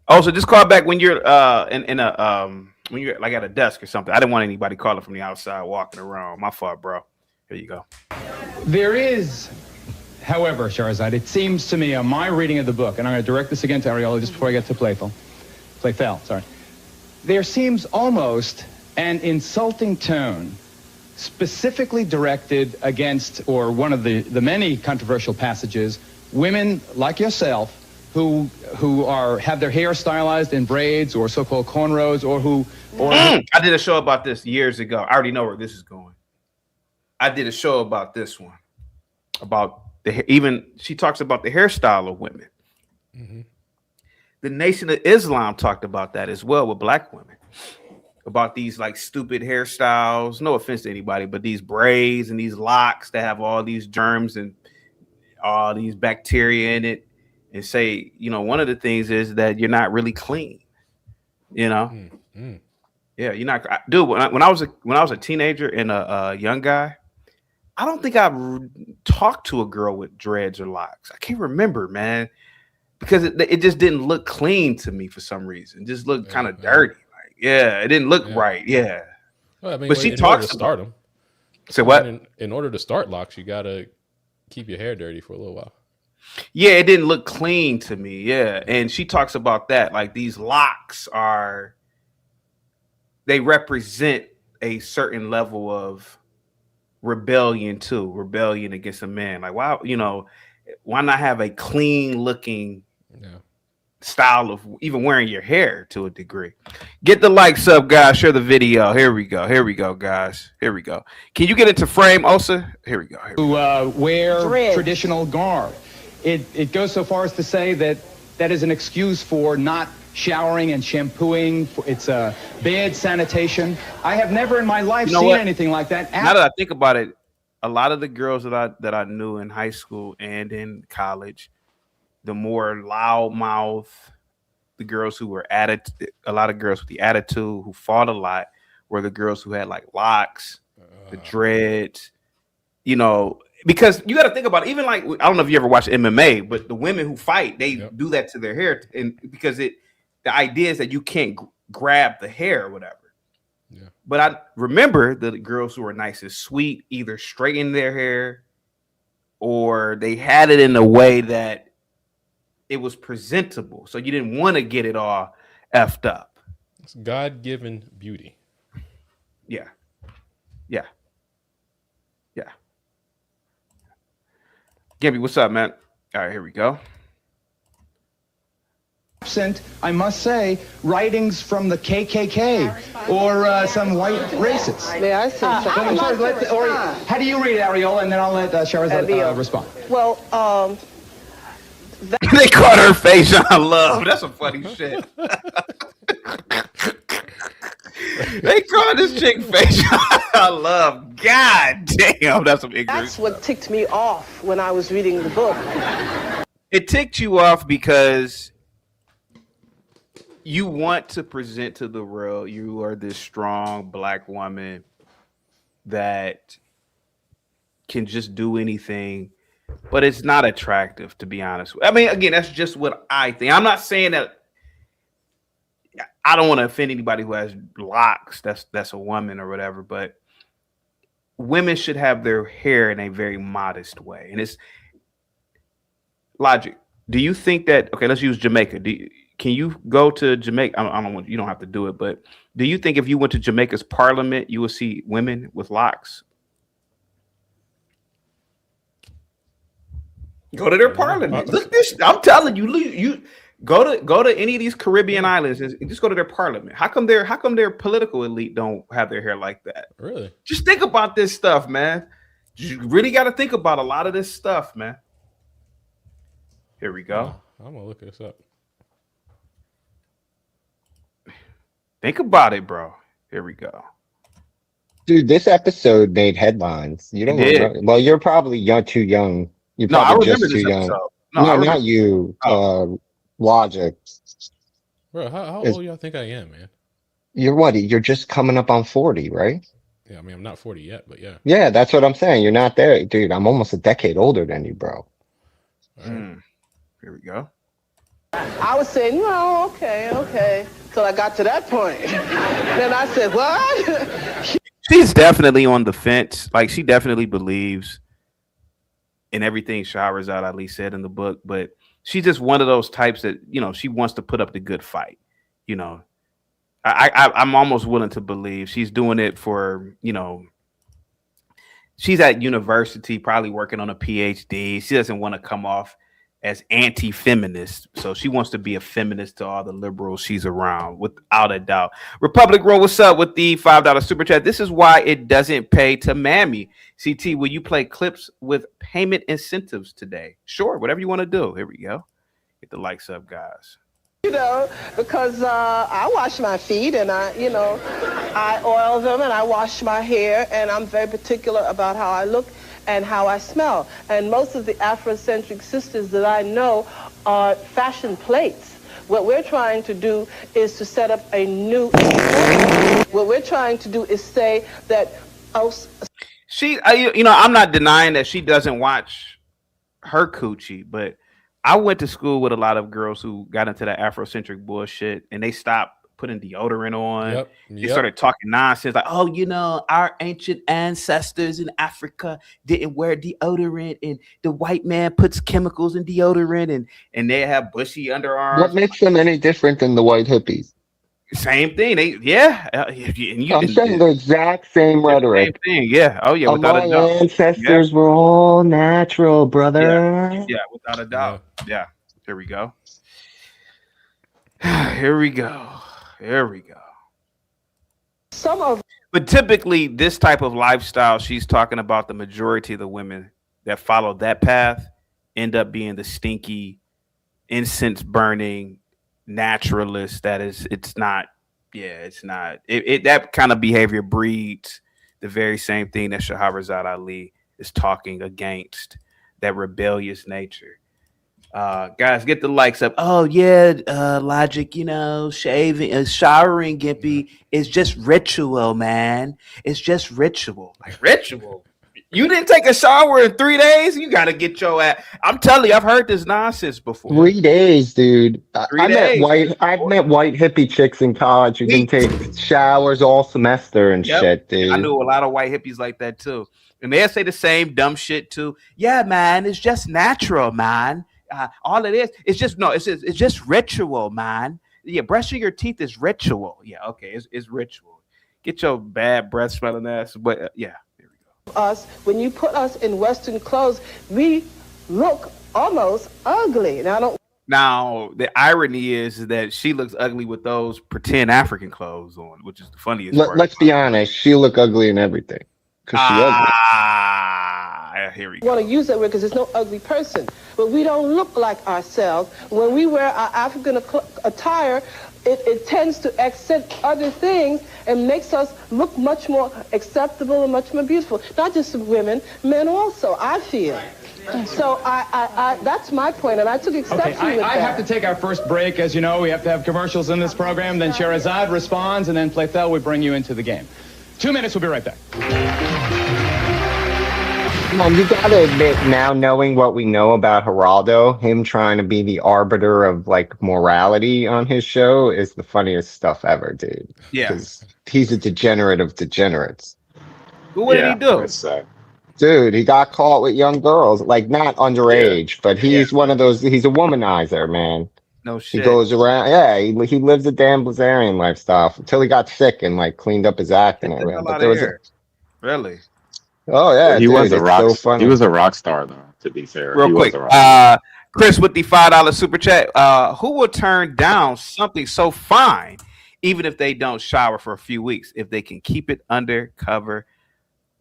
Also, just call back when you're when you're like at a desk or something. I didn't want anybody calling from the outside walking around. My fault, bro. Here you go. There is, however, Shahrazad, it seems to me on my reading of the book, and I'm going to direct this again to Ariola just before I get to Playfell, sorry. There seems almost an insulting tone specifically directed against, or one of the many controversial passages, women like yourself who have their hair stylized in braids or so-called cornrows, or I did a show about this years ago. I already know where this is going. I did a show about this one, about she talks about the hairstyle of women. Mm-hmm. The Nation of Islam talked about that as well with black women, about these like stupid hairstyles. No offense to anybody, but these braids and these locks that have all these germs and all these bacteria in it, and say, one of the things is that you're not really clean. Mm-hmm. Yeah, you're not, dude. When I was a teenager and a young guy, I don't think I talked to a girl with dreads or locks. I can't remember, man, because it just didn't look clean to me for some reason. It just looked kind of dirty. Like, it didn't look right. Yeah, well, I mean, but she in talks order to start them. Say what? In order to start locks, you gotta keep your hair dirty for a little while. Yeah, it didn't look clean to me. Yeah, and she talks about that. Like these locks they represent a certain level of rebellion against a man. Like, why not have a clean looking style of even wearing your hair to a degree? Get the likes up, guys. Share the video. Here we go, guys. Here we go. Can you get into frame, Osa? Here we go. Who wear traditional garb. It goes so far as to say that is an excuse for not showering and shampooing. It's bad sanitation. I have never in my life seen anything like that. Now that I think about it, a lot of the girls that I knew in high school and in college, the more loudmouth, the girls who were a lot of girls with the attitude who fought a lot were the girls who had like locks, the dreads, because you got to think about it. Even like, I don't know if you ever watch MMA, but the women who fight, they do that to their hair, and because the idea is that you can't grab the hair or whatever. Yeah. But I remember the girls who were nice and sweet either straightened their hair or they had it in a way that it was presentable, so you didn't want to get it all effed up. It's God-given beauty. Yeah. Gabby, what's up, man? All right, here we go. Absent, I must say, writings from the KKK or some white racists. May I say something? How do you read it, Ariola, and then I'll let Shahrazad respond. Well, they called her Faison Love. That's some funny shit. They called this chick Faison Love. God damn, that's some ignorant. That's what ticked me off when I was reading the book. It ticked you off because you want to present to the world you are this strong black woman that can just do anything, but it's not attractive, to be honest. I mean, again, that's just what I think. I'm not saying that I don't want to offend anybody who has locks. That's a woman or whatever, but women should have their hair in a very modest way. And it's logic. Do you think that, okay, let's use Jamaica. Can you go to Jamaica? I don't want, you don't have to do it, but do you think if you went to Jamaica's parliament, you would see women with locks? Go to their parliament. Look this. I'm telling you, you go to any of these Caribbean islands and just go to their parliament. How come their political elite don't have their hair like that? Really? Just think about this stuff, man. You really got to think about a lot of this stuff, man. Here we go. I'm gonna look this up. Think about it, bro. Here we go. Dude, this episode made headlines. You don't remember? Well, you're probably too young. You're probably just too young. No, not you. Logic. Bro, how old y'all think I am, man? You're what? You're just coming up on 40, right? Yeah, I mean, I'm not 40 yet, but yeah. Yeah, that's what I'm saying. You're not there. Dude, I'm almost a decade older than you, bro. Right. Here we go. I was saying, no, okay. Till I got to that point. Then I said, what? She's definitely on the fence. Like, she definitely believes in everything Shahrazad Ali said in the book, but she's just one of those types that, she wants to put up the good fight. I'm almost willing to believe she's doing it for, she's at university, probably working on a PhD. She doesn't want to come off as anti-feminist. So she wants to be a feminist to all the liberals she's around, without a doubt. Republic Roll, what's up with the $5 super chat? This is why it doesn't pay to mammy. CT, will you play clips with payment incentives today? Sure, whatever you want to do. Here we go. Get the likes up, guys. You know, because I wash my feet and I oil them and I wash my hair, and I'm very particular about how I look and how I smell. And most of the Afrocentric sisters that I know are fashion plates. What we're trying to do is to set up a new. What we're trying to do is say that. I'm not denying that she doesn't watch her coochie, but I went to school with a lot of girls who got into that Afrocentric bullshit, and they stopped putting deodorant on. They started talking nonsense like, oh, our ancient ancestors in Africa didn't wear deodorant, and the white man puts chemicals in deodorant, and they have bushy underarms. What makes them any different than the white hippies? Same thing. I'm saying the exact same rhetoric. Same thing. Yeah. Oh yeah. Without a doubt. Ancestors were all natural, brother. Yeah. Without a doubt. Yeah. Here we go. Here we go. But typically, this type of lifestyle, she's talking about the majority of the women that follow that path end up being the stinky, incense burning naturalist. It's not. That kind of behavior breeds the very same thing that Shahrazad Ali is talking against, that rebellious nature. Guys, get the likes up. Oh yeah, Logic, showering, Gimpy, is just ritual, man. It's just ritual. Like ritual. You didn't take a shower in 3 days? You got to get your ass. I'm telling you, I've heard this nonsense before. 3 days, dude. I've met white hippie chicks in college who can take showers all semester and shit, dude. I knew a lot of white hippies like that too. And they'll say the same dumb shit too. Yeah, man, it's just natural, man. All it is, it's just ritual, man. Yeah, brushing your teeth is ritual. Yeah, okay, it's ritual. Get your bad breath smelling ass. But yeah. Us, when you put us in Western clothes, we look almost ugly. Now the irony is that she looks ugly with those pretend African clothes on, which is the funniest part. Let's be honest, she look ugly in everything because she ugly. Here we go. Want to use that word because there's no ugly person, but we don't look like ourselves. When we wear our African attire, it tends to accent other things and makes us look much more acceptable and much more beautiful. Not just women, men also, I feel. So I that's my point, and I took exception with that. I have to take our first break. As you know, we have to have commercials in this program. Then Sherazade responds, and then Playthel will bring you into the game. 2 minutes, we'll be right back. You gotta admit, now knowing what we know about Geraldo, him trying to be the arbiter of like morality on his show is the funniest stuff ever, dude. Yeah, because he's a degenerate of degenerates. What did he do? Dude, he got caught with young girls, like not underage, but he's one of those. He's a womanizer, man. No shit. He goes around. Yeah, he lives a damn Blazarian lifestyle until he got sick and like cleaned up his act and everything. But there was really. Oh yeah, he was a rock. So he was a rock star, though. To be fair, real quick, Chris with the $5 super chat. Who will turn down something so fine, even if they don't shower for a few weeks, if they can keep it undercover?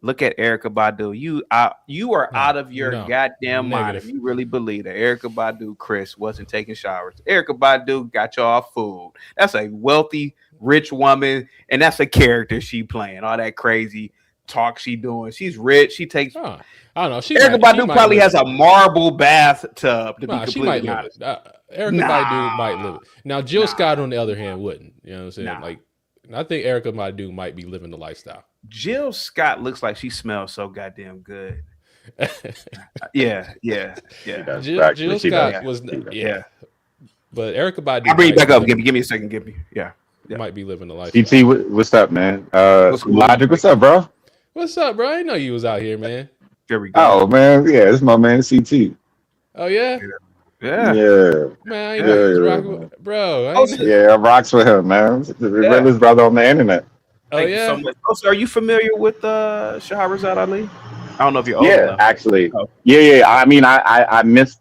Look at Erykah Badu. You are out of your goddamn mind if you really believe that Erykah Badu, Chris, wasn't taking showers. Erykah Badu got y'all fooled. That's a wealthy, rich woman, and that's a character she playing. All that crazy talk she doing. She's rich. She takes. I don't know. Erykah Badu probably has a marble bathtub. To be completely honest, Erykah Badu might live it. Now Jill Scott, on the other hand, wouldn't. You know what I'm saying? Like, I think Erykah Badu might be living the lifestyle. Jill Scott looks like she smells so goddamn good. Yeah. Jill Scott was but Erykah Badu. I'll bring you back up. Give me a second. Give me. Yeah. Might be living the life. CT, what's up, man? Logic, what's up, bro? What's up, bro? I didn't know you was out here, man. There we go. Oh man, yeah, this is my man CT. Oh yeah. Yeah. Man, I know you was rocking, bro. I rocks with him, man. The realest brother on the internet. Oh yeah. So are you familiar with Shahrazad Ali? I don't know if you're old Yeah, enough. actually. Oh. Yeah. I mean, I missed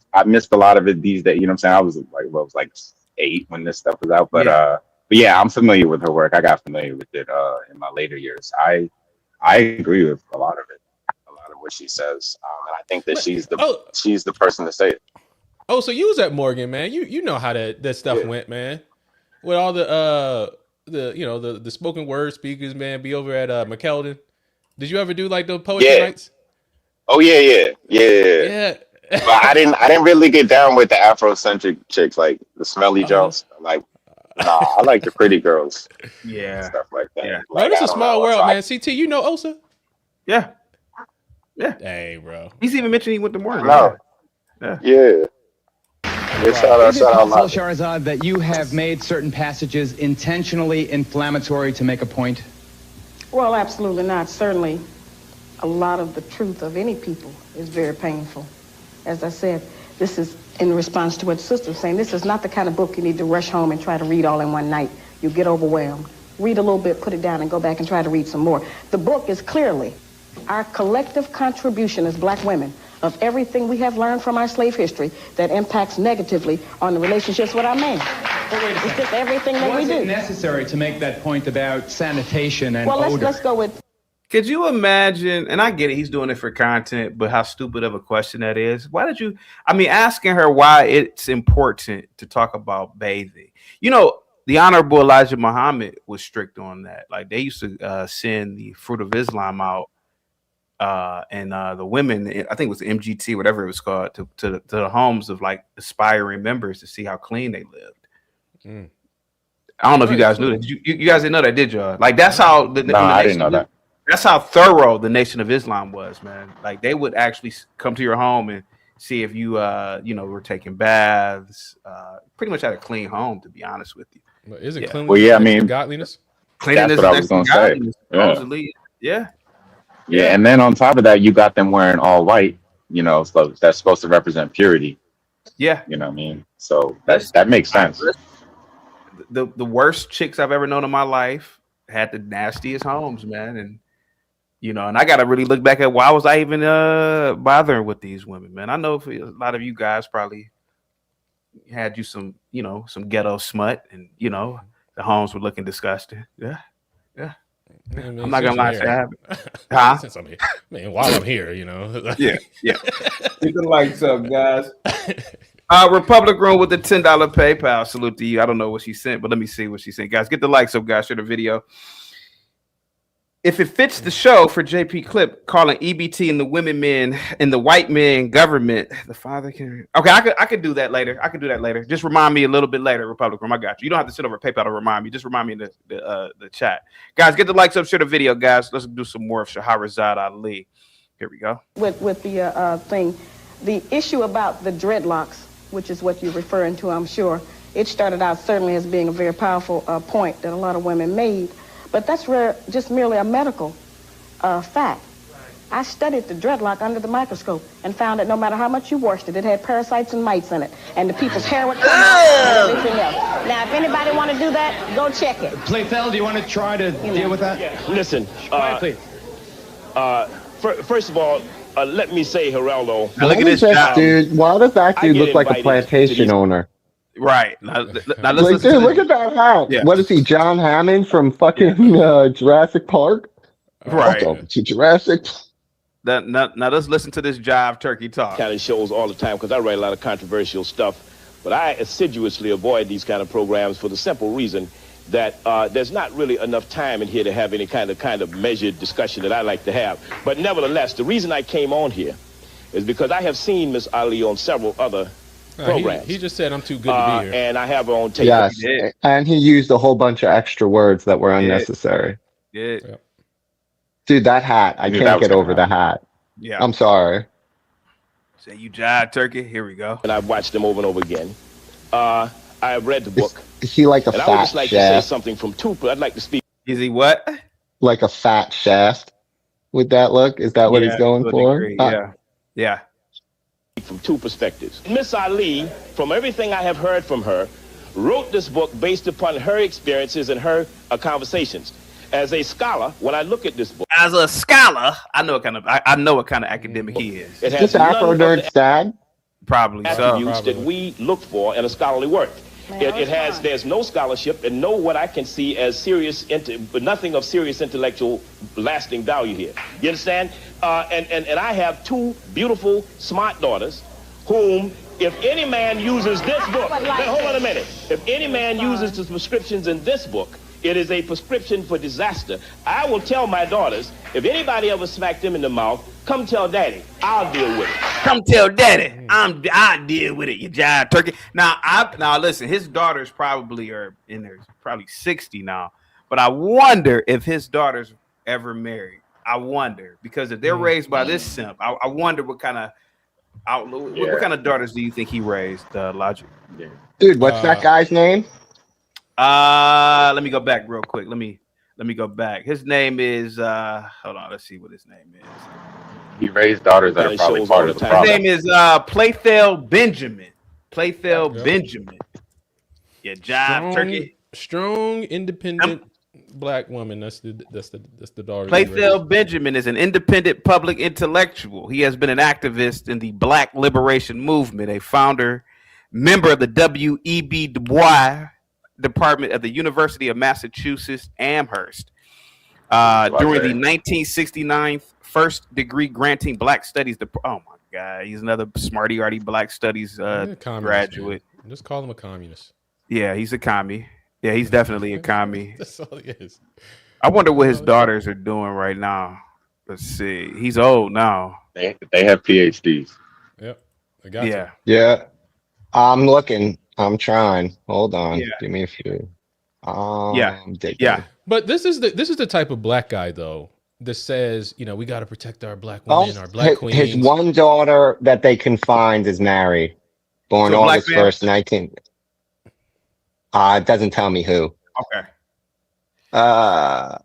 a lot of it these days. You know what I'm saying? I was like, well, I was like 8 when this stuff was out, but yeah, I'm familiar with her work. I got familiar with it in my later years. I agree with a lot of it, a lot of what she says, and I think that she's the person to say it. Oh, so you was at Morgan, man. You know how that stuff went, man. With all the spoken word speakers, man, be over at McKeldin. Did you ever do like the poetry nights? Oh yeah. But I didn't really get down with the Afrocentric chicks, like the smelly Jones. Like, nah, I like the pretty girls. Yeah. Stuff like that. Yeah. Bro, this is a small world, man. CT, you know Osa? Yeah. Hey, bro. He's even mentioned he went to Morgan. No. Yeah. Is it possible, Shahrazad, that you have made certain passages intentionally inflammatory to make a point? Well, absolutely not. Certainly, a lot of the truth of any people is very painful. As I said, this is in response to what Sister was saying. This is not the kind of book you need to rush home and try to read all in one night. You get overwhelmed. Read a little bit, put it down, and go back and try to read some more. The book is clearly our collective contribution as black women of everything we have learned from our slave history that impacts negatively on the relationships with our men. It's just everything that we do. Was it necessary to make that point about sanitation and odor? Let's go with... Could you imagine, and I get it, he's doing it for content, but how stupid of a question that is. Why did you, asking her why it's important to talk about bathing. You know, the Honorable Elijah Muhammad was strict on that. Like, they used to send the Fruit of Islam out and the women, I think it was the MGT, whatever it was called, to the homes of like aspiring members to see how clean they lived. I don't know if you guys knew that. You guys didn't know that, did y'all? Like, that's how I didn't know that. That's how thorough the Nation of Islam was, man. Like, they would actually come to your home and see if you were taking baths. Pretty much had a clean home, to be honest with you. But is it cleanliness? Well, yeah, I mean, godliness. Cleanliness. That's what I was gonna say. Yeah, and then on top of that, you got them wearing all white. So that's supposed to represent purity. Yeah, you know what I mean. So that makes sense. The worst chicks I've ever known in my life had the nastiest homes, man, and and I got to really look back at why was I even bothering with these women, man. I know a lot of you guys probably had you some ghetto smut, and the homes were looking disgusting. Yeah. Man, I'm not gonna lie to you. Since I'm here, man, while I'm here, yeah. Keep the lights up, guys. Republic Room with the $10 PayPal. Salute to you. I don't know what she sent, but let me see what she sent. Guys, get the likes up, guys. Share the video. If it fits the show for JP Clip, calling EBT and the women men and the white men government, the father can. Okay, I could do that later. Just remind me a little bit later, Republic Room. I got you. You don't have to sit over PayPal to remind me. Just remind me in the chat. Guys, get the likes up, share the video, guys. Let's do some more of Shahrazad Ali. Here we go. With the thing, the issue about the dreadlocks, which is what you're referring to, I'm sure, it started out certainly as being a very powerful point that a lot of women made. But that's just merely a medical fact. I studied the dreadlock under the microscope and found that no matter how much you washed it, it had parasites and mites in it. And the people's hair would come out and everything else. Now, if anybody want to do that, go check it. Playfell, do you want to try to deal with that? Yeah. Listen, please. First of all, let me say, Geraldo. Look at this dude. Why does that dude look like a plantation owner? Right. Now like, dude, look at that hat. Yeah. What is he, John Hammond from fucking Jurassic Park? Right. Welcome to Jurassic. Now let's listen to this jive turkey talk. Kind of shows all the time because I write a lot of controversial stuff, but I assiduously avoid these kind of programs for the simple reason that there's not really enough time in here to have any kind of measured discussion that I like to have. But nevertheless, the reason I came on here is because I have seen Miss Ali on several other programs. He just said I'm too good to be here. And I have her on tape. Yes, and he used a whole bunch of extra words that were unnecessary. Yeah. Dude, that hat. I can't get over the hat. Yeah. I'm sorry. Say you jive turkey. Here we go. And I've watched them over and over again. I have read the book. Is he like a fat shaft? I would just like to say something from Tupa. I'd like to speak. Is he what? Like a fat shaft with that look? Is that what he's going for? Yeah. From two perspectives. Miss Ali, from everything I have heard from her, wrote this book based upon her experiences and her conversations. as a scholar, when I look at this book, as a scholar, I know what kind of academic he is. it Is has this Afro none of Nerd's the dad? Probably attributes so. that we look for in a scholarly work. There's no scholarship and no what I can see as serious, nothing of serious intellectual lasting value here. You understand? And I have two beautiful, smart daughters whom, if any man uses this book, hold on a minute. If any man uses the prescriptions in this book, it is a prescription for disaster. I will tell my daughters, if anybody ever smacked them in the mouth, come tell daddy. I'll deal with it. Come tell daddy. I'll deal with it, you jive turkey. Now listen, his daughters probably are in their probably 60 now. But I wonder if his daughters ever married. I wonder. Because if they're raised by this simp, I wonder what kind of what kind of daughters do you think he raised, Logic? Yeah. Dude, what's that guy's name? Let me go back real quick. Let me go back. His name is hold on, let's see what his name is. He raised daughters that are probably part of the problem. His name is Playthell Benjamin. Benjamin. Yeah, jive turkey. Strong, independent black woman. That's the daughter. Playthell Benjamin is an independent public intellectual. He has been an activist in the Black Liberation Movement, a member of the W.E.B. Du Bois Department of the University of Massachusetts Amherst. During the 1969 first degree granting Black Studies. Oh my God, he's another smarty arty Black Studies graduate. Man. Just call him a communist. Yeah, he's a commie. Yeah, he's definitely a commie. That's all he is. I wonder what his daughters are doing right now. Let's see. He's old now. They have PhDs. Yep. I got you. Yeah. I'm looking. I'm trying. Hold on. Yeah. Give me a few. Yeah. But this is the type of black guy though that says, we got to protect our black women, our black queens. His one daughter that they can find is married, born August 1st, 19. It doesn't tell me who. Okay. Yeah,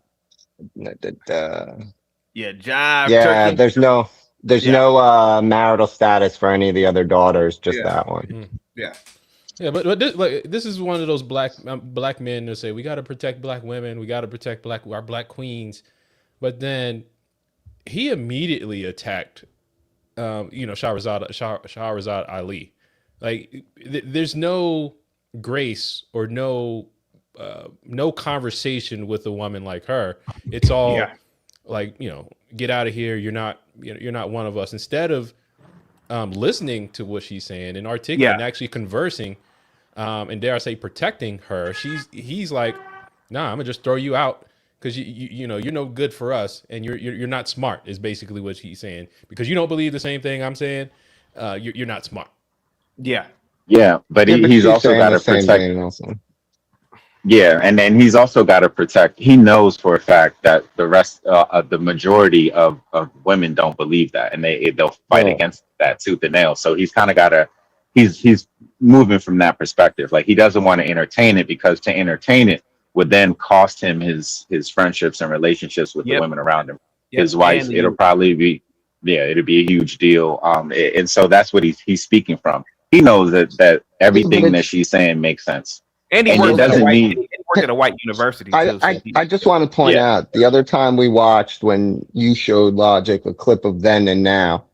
Turkey. there's no marital status for any of the other daughters, just that one. Yeah. Yeah, but this is one of those black men that say we got to protect black women, we got to protect our black queens, but then he immediately attacked, Shahrazad Ali. Like, there's no grace or no conversation with a woman like her. It's all like, get out of here. You're not one of us. Instead of listening to what she's saying and articulating and actually conversing. And dare I say protecting her, he's like, nah, I'm gonna just throw you out because you're no good for us and you're not smart is basically what he's saying, because you don't believe the same thing I'm saying. You're not smart. Yeah, but he's also got to protect. Yeah, and then he's also got to protect. He knows for a fact that the rest of the majority of women don't believe that, and they'll fight against that tooth and nail. So he's kind of got to. He's moving from that perspective. Like, he doesn't want to entertain it, because to entertain it would then cost him his friendships and relationships with the women around him. His wife, it'll probably be, it'll be a huge deal. And so that's what he's speaking from. He knows that everything that she's saying makes sense. And he works at a white university. I just want to point out, the other time we watched, when you showed Logic a clip of then and now,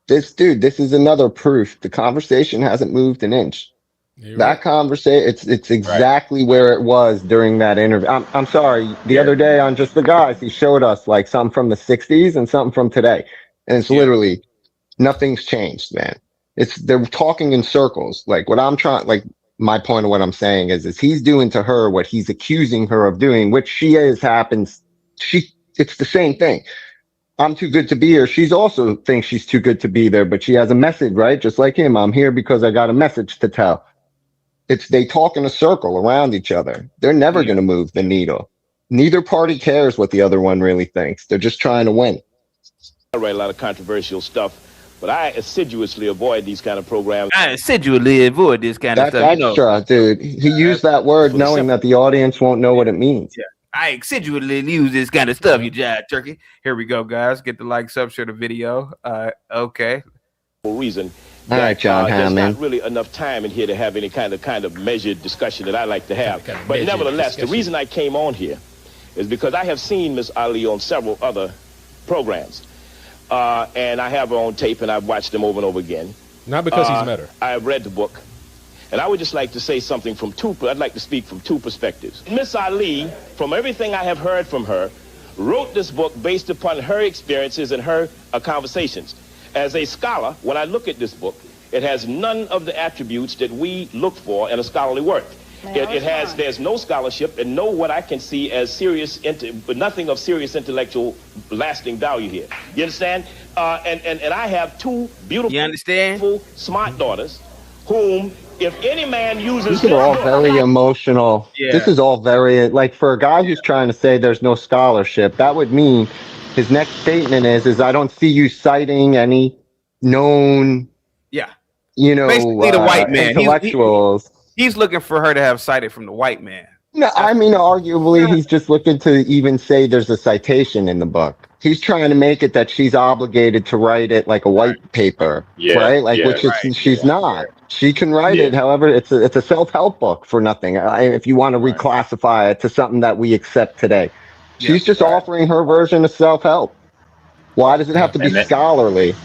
this is another proof. The conversation hasn't moved an inch. That conversation, it's exactly where it was during that interview. I'm sorry. The other day on Just the Guys, he showed us like something from the 60s and something from today. And it's literally nothing's changed, man. They're talking in circles. Like, my point of what I'm saying is he's doing to her what he's accusing her of doing, which it's the same thing. I'm too good to be here. She's also thinks she's too good to be there, but she has a message, right? Just like him. I'm here because I got a message to tell. They talk in a circle around each other. They're never going to move the needle. Neither party cares what the other one really thinks. They're just trying to win. I write a lot of controversial stuff, but I assiduously avoid these kind of programs. That's extra, dude. He used that word knowing that the audience won't know what it means. Yeah. I assiduously use this kind of stuff, you jive turkey. Here we go, guys. Get the like, sub, share the video. Okay. Reason. All right, John Hammond. There's not really enough time in here to have any kind of measured discussion that I like to have. But nevertheless, the reason I came on here is because I have seen Miss Ali on several other programs. And I have her on tape, and I've watched them over and over again. Not because he's met her. I have read the book. And I would just like to say something from I'd like to speak from two perspectives. Miss Ali, from everything I have heard from her, wrote this book based upon her experiences and her conversations. As a scholar, when I look at this book, it has none of the attributes that we look for in a scholarly work. There's no scholarship and no what I can see as nothing of serious intellectual lasting value here. You understand? And I have two beautiful, smart daughters whom, if any man uses... These are all very emotional. Yeah. This is all very, like, for a guy who's trying to say there's no scholarship, that would mean his next statement is I don't see you citing any known, basically the white man. Intellectuals. He's looking for her to have cited from the white man. No, I mean, arguably, he's just looking to even say there's a citation in the book. He's trying to make it that she's obligated to write it like a white paper, right? Like, she's not. She can write it. However, it's a self-help book for nothing. If you want to reclassify it to something that we accept today, she's just offering her version of self-help. Why does it have to be scholarly?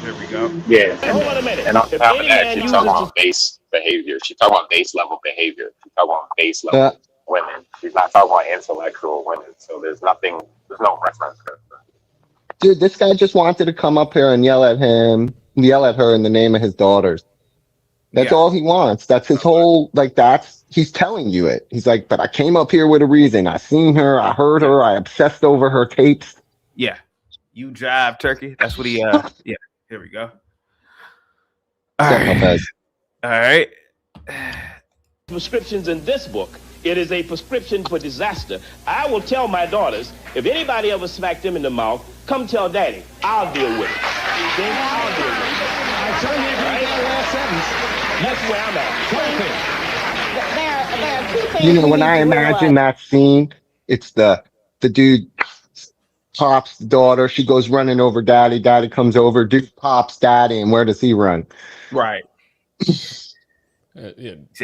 There we go. Yeah. Hold on a minute. And on top of that, she's talking about base behavior. She's talking about base level behavior. She's talking about base level women. She's not talking about intellectual women. So there's no reference to her. Dude, this guy just wanted to come up here and yell at her in the name of his daughters. That's all he wants. That's his whole, he's telling you it. He's like, but I came up here with a reason. I seen her, I heard her, I obsessed over her tapes. Yeah. You jive, turkey. That's what he, here we go. All right. Prescriptions in this book, it is a prescription for disaster. I will tell my daughters, if anybody ever smacked them in the mouth, come tell daddy. I'll deal with it. See? I'll deal with it. I totally agree with that That's where I'm at. You know, when I imagine that scene, it's the dude pops the daughter, she goes running over daddy, daddy comes over, dude pops daddy, and where does he run? Right. So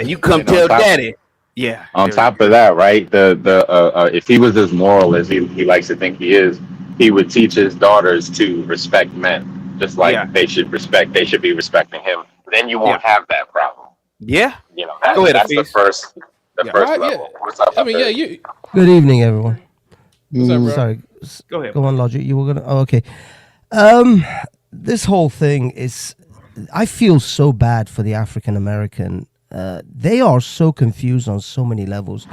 you come tell daddy. Yeah. On top of that, right? If he was as moral as he likes to think he is, he would teach his daughters to respect men, just like they should be respecting him. Then you won't have that problem. Yeah. You know, that's the first level. What's up? Good evening, everyone. What's up, bro? Sorry. Go ahead. Go on, Logic. You were gonna. Oh, okay. This whole thing is. I feel so bad for the African American. They are so confused on so many levels.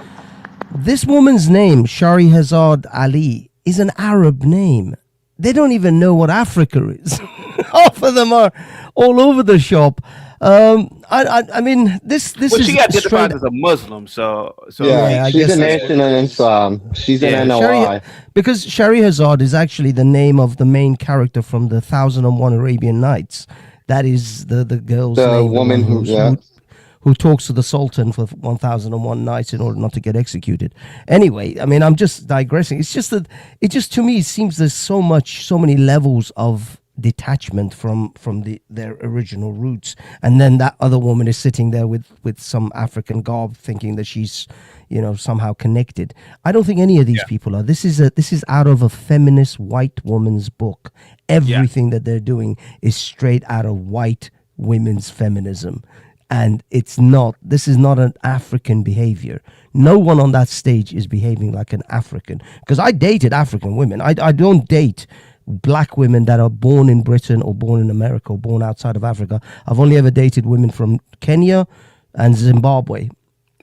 This woman's name, Shari Hazard Ali, is an Arab name. They don't even know what Africa is. Half of them are all over the shop. I mean, this is. She identified as a Muslim, so yeah, she's a nation in Islam. She's an NOI. Because Shari Hazard is actually the name of the main character from the 1001 Arabian Nights. That is the girl's name. The woman who talks to the Sultan for 1001 nights in order not to get executed. Anyway, I mean, I'm just digressing. It's just that to me, it seems there's so many levels of detachment from their original roots, and then that other woman is sitting there with some African garb, thinking that she's somehow connected. I don't think any of these people are. This is out of a feminist white woman's book. Everything that they're doing is straight out of white women's feminism, and this is not an African behavior. No one on that stage is behaving like an African, because I dated African women. I don't date black women that are born in Britain or born in America or born outside of Africa. I've only ever dated women from Kenya and Zimbabwe,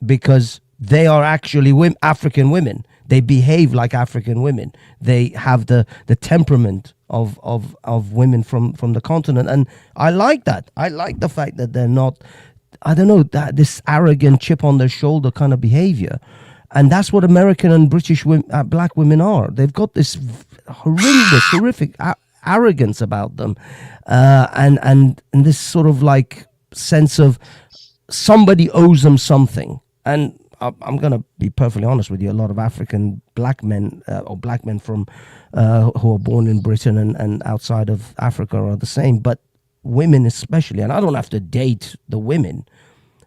because they are actually African women. They behave like African women. They have the temperament of women from the continent, and I like that. I like the fact that they're not, I don't know, this arrogant chip on their shoulder kind of behavior. And that's what American and British black women are. They've got this horrific arrogance about them, and this sort of like sense of somebody owes them something. And I'm going to be perfectly honest with you. A lot of African black men or black men from who are born in Britain and outside of Africa are the same. But women especially, and I don't have to date the women.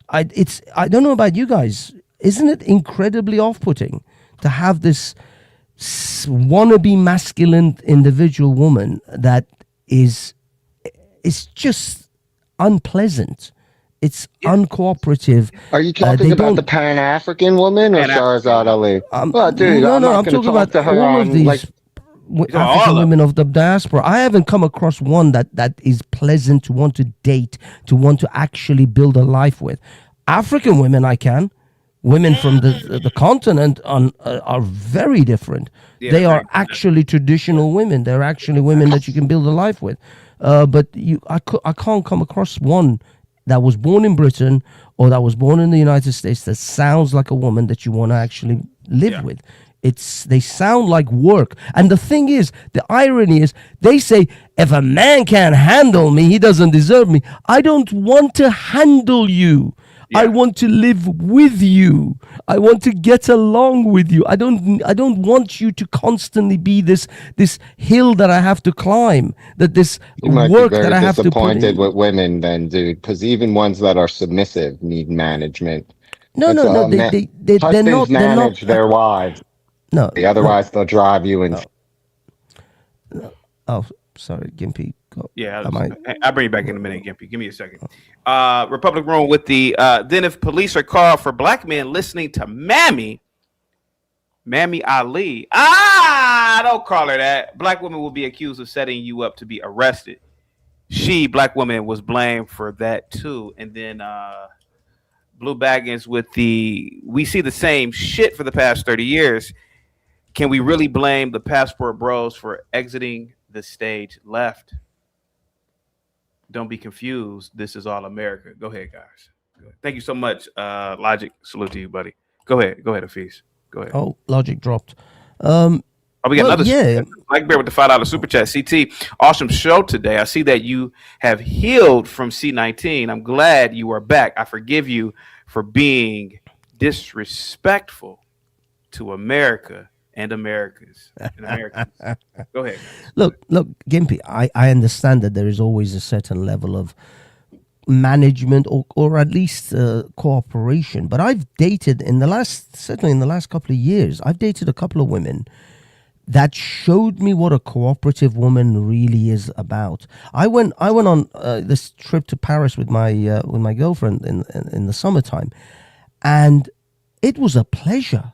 I don't know about you guys. Isn't it incredibly off-putting to have this wannabe masculine individual woman that is just unpleasant. It's uncooperative. Are you talking about the Pan-African woman or Shahrazad Ali? Well, dude, no, I'm no, not I'm going to talking talk about to her all of on these like African women of the diaspora. I haven't come across one that is pleasant to want to date, to want to actually build a life with. African women, I can. Women from the continent are very different. Yeah, they are actually traditional women. They're actually women that you can build a life with. But I can't come across one that was born in Britain or that was born in the United States that sounds like a woman that you want to actually live with. They sound like work. And the thing is, the irony is, they say, if a man can't handle me, he doesn't deserve me. I don't want to handle you. I want to live with you. I want to get along with you. I don't want you to constantly be this hill that I have to climb, this you might work be very that I have to put disappointed in. with women then, dude, because even ones that are submissive need management. No, It's, they're husbands not. They're not. manage their wives. No, Otherwise they'll drive you in. Oh, sorry, Gimpy. Yeah, I'll bring you back in a minute, Gimpy. Give me a second. Republic Room with the then if police are called for black men listening to Mammy Ali. Don't call her that. Black women will be accused of setting you up to be arrested. Black woman, was blamed for that too. And then Blue Baggins with we see the same shit for the past 30 years. Can we really blame the passport bros for exiting the stage left? Don't be confused. This is all America. Go ahead, guys. Go ahead. Thank you so much. Logic, salute to you, buddy. Go ahead, Hafiz. Go ahead. Oh, Logic dropped. We got another. Yeah, Black Bear with the $5 super chat. CT, awesome show today. I see that you have healed from C19. I'm glad you are back. I forgive you for being disrespectful to America and Americans. Go ahead. Look, Gimpy, I understand that there is always a certain level of management or at least cooperation. But I've dated certainly in the last couple of years, I've dated a couple of women that showed me what a cooperative woman really is about. I went on this trip to Paris with my girlfriend in the summertime, and it was a pleasure.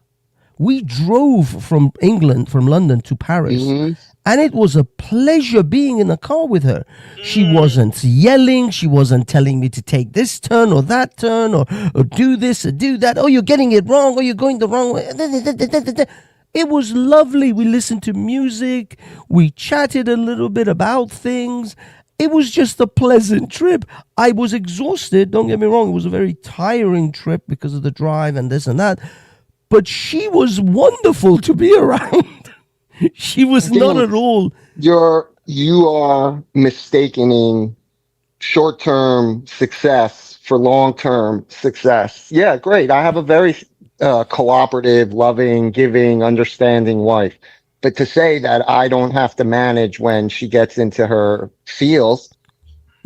We drove from London to Paris, and it was a pleasure being in the car with her. She wasn't yelling. She wasn't telling me to take this turn or that turn or do this or do that. Oh, you're getting it wrong. Oh, you're going the wrong way. It was lovely. We listened to music. We chatted a little bit about things. It was just a pleasant trip. I was exhausted. Don't get me wrong. It was a very tiring trip because of the drive and this and that. But she was wonderful to be around. She was not at all. You are mistaking short-term success for long-term success. Yeah, great. I have a very cooperative, loving, giving, understanding wife. But to say that I don't have to manage when she gets into her feels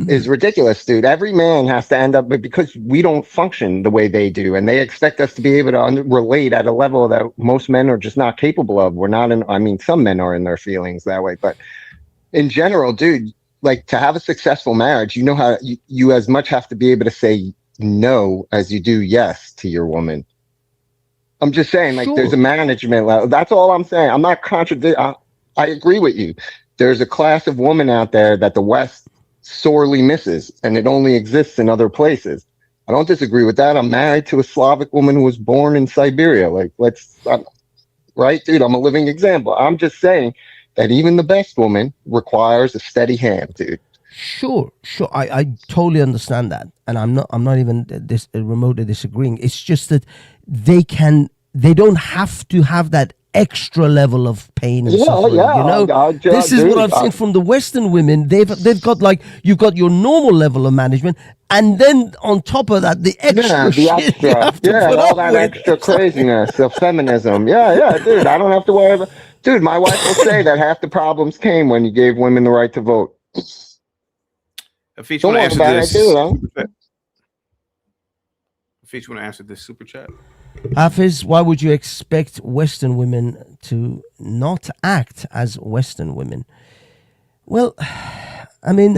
is ridiculous, dude. Every man has to end up, because we don't function the way they do, and they expect us to be able to relate at a level that most men are just not capable of. Some men are in their feelings that way, but in general, dude, like, to have a successful marriage, you know how you as much have to be able to say no as you do yes to your woman. I'm just saying, like, there's a management level. That's all I'm saying. I'm not contradicting. I agree with you. There's a class of woman out there that the West sorely misses, and it only exists in other places. I don't disagree with that. I'm married to a Slavic woman who was born in Siberia. Like, right, dude? I'm a living example. I'm just saying that even the best woman requires a steady hand, dude. Sure. I totally understand that, and I'm not even remotely disagreeing. It's just that they don't have to have that extra level of pain and suffering. This is what I've seen from the Western women. They've got, like, you've got your normal level of management, and then on top of that, the extra shit you have to put all up that with. extra craziness of feminism. Yeah, dude. I don't have to worry about. Dude, my wife will say that half the problems came when you gave women the right to vote. If each want to answer this, If each want to answer this super chat. Hafiz, why would you expect Western women to not act as Western women? Well, I mean,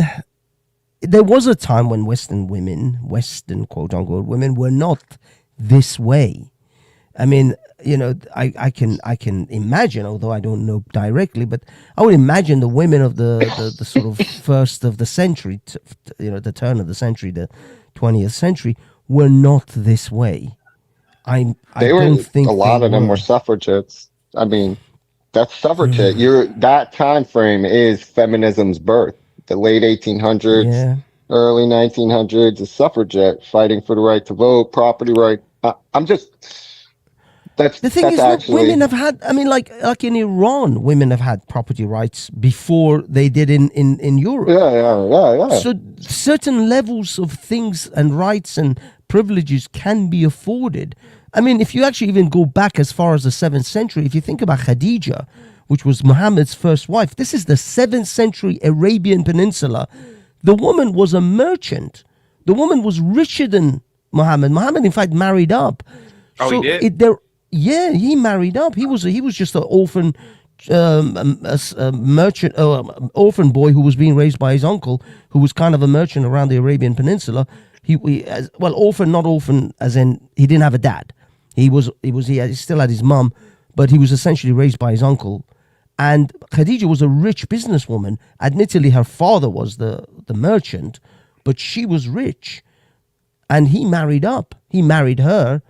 there was a time when Western women, Western quote unquote women, were not this way. I mean, you know, I can imagine, although I don't know directly, but I would imagine the women of the sort of first of the century, you know, the turn of the century, the 20th century, were not this way. I don't think a lot they of them were. were suffragettes. I mean, that's suffragette. That time frame is feminism's birth. The late 1800s, Yeah. early 1900s, a suffragette fighting for the right to vote, property right. I'm just The thing that's is, look, actually women have had. I mean, like in Iran, women have had property rights before they did in Europe. yeah. So certain levels of things and rights and privileges can be afforded. I mean, if you actually even go back as far as the 7th century, if you think about Khadija, which was Muhammad's first wife, this is the 7th century Arabian Peninsula. The woman was a merchant. The woman was richer than Muhammad. Muhammad, in fact, married up. Oh, So he did? yeah, he married up. He was just an orphan merchant, orphan boy who was being raised by his uncle, who was kind of a merchant around the Arabian Peninsula. Orphan, not orphan, as in he didn't have a dad. He still had his mum, but he was essentially raised by his uncle. And Khadija was a rich businesswoman. Admittedly, her father was the merchant, but she was rich, and he married up. He married her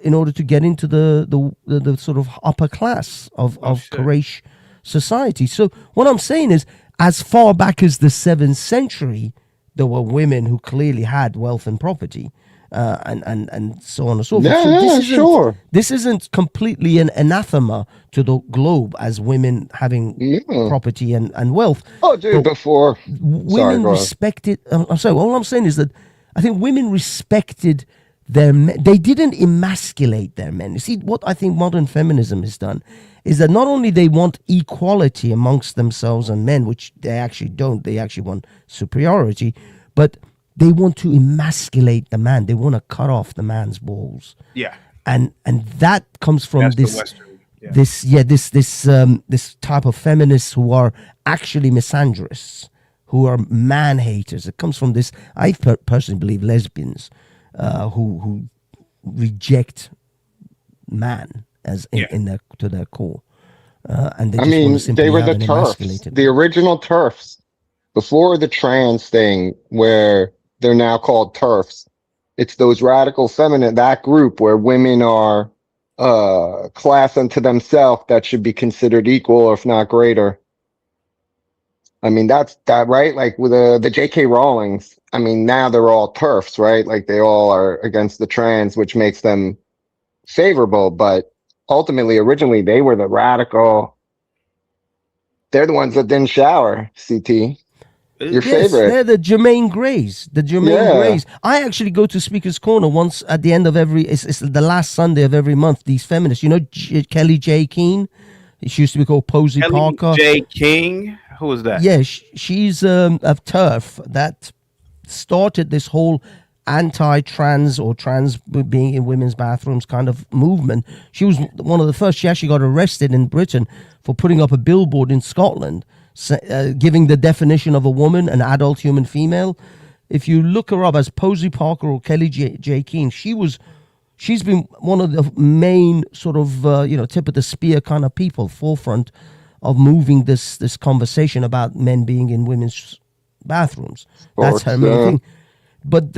in order to get into the sort of upper class of Quraysh society. So what I'm saying is, as far back as the 7th century, there were women who clearly had wealth and property, and so on and so forth. So this isn't completely an anathema to the globe as women having property and wealth. Oh, dude, before women respected. I'm sorry. All I'm saying is that I think women respected their men. They didn't emasculate their men. You see, what I think modern feminism has done is that not only they want equality amongst themselves and men, which they actually don't. They actually want superiority, but they want to emasculate the man. They want to cut off the man's balls. Yeah. And that comes from That's the this Western, this type of feminists who are actually misandrists, who are man haters. It comes from this. I personally believe lesbians who reject man as in their to their core, and they just want to simply they were have the an TERFs, emasculated. the original TERFs, before the trans thing, where they're now called TERFs. It's those radical feminine, that group where women are class unto themselves that should be considered equal, or if not greater. I mean, that's that, right? Like with the J.K. Rowlings, I mean, now they're all TERFs, right? Like they all are against the trans, which makes them favorable. But ultimately, originally, they were the radical. They're the ones that didn't shower, CT. Your favorite. They're the Jermaine Grays. The Jermaine Grays. I actually go to Speaker's Corner once at the end of every. It's the last Sunday of every month. These feminists, you know, Kelly J. Keane. She used to be called Posey Kelly Parker. J. King. Who was that? Yeah, she's a TERF that started this whole anti-trans or trans being in women's bathrooms kind of movement. She was one of the first. She actually got arrested in Britain for putting up a billboard in Scotland giving the definition of a woman, an adult human female. If you look her up as Posey Parker or Kelly J. Keane, she's been one of the main sort of tip of the spear kind of people, forefront of moving this conversation about men being in women's bathrooms. That's her main thing.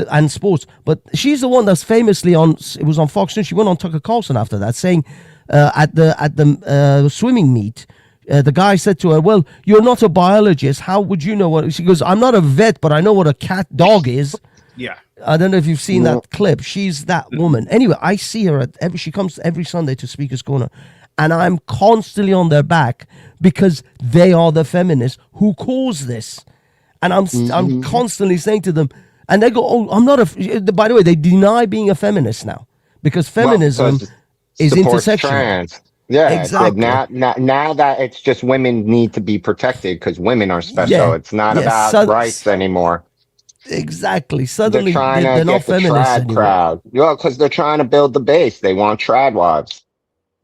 And sports. But she's the one that's famously it was on Fox News. She went on Tucker Carlson after that, saying at the swimming meet, the guy said to her, "Well, you're not a biologist. How would you know what?" She goes, "I'm not a vet, but I know what a cat dog is." Yeah. I don't know if you've seen that clip. She's that woman. Anyway, I see her she comes every Sunday to Speaker's Corner, and I'm constantly on their back because they are the feminists who cause this. And I'm constantly saying to them, and they go, "Oh, I'm not a." By the way, they deny being a feminist now because feminism is intersectional. Trans. Yeah, exactly. Now that it's just women need to be protected because women are special. Yeah. It's not about rights anymore. Exactly. They're Suddenly trying to they're not get the feminists trad anymore. crowd. Yeah, because they're trying to build the base. They want trad wives.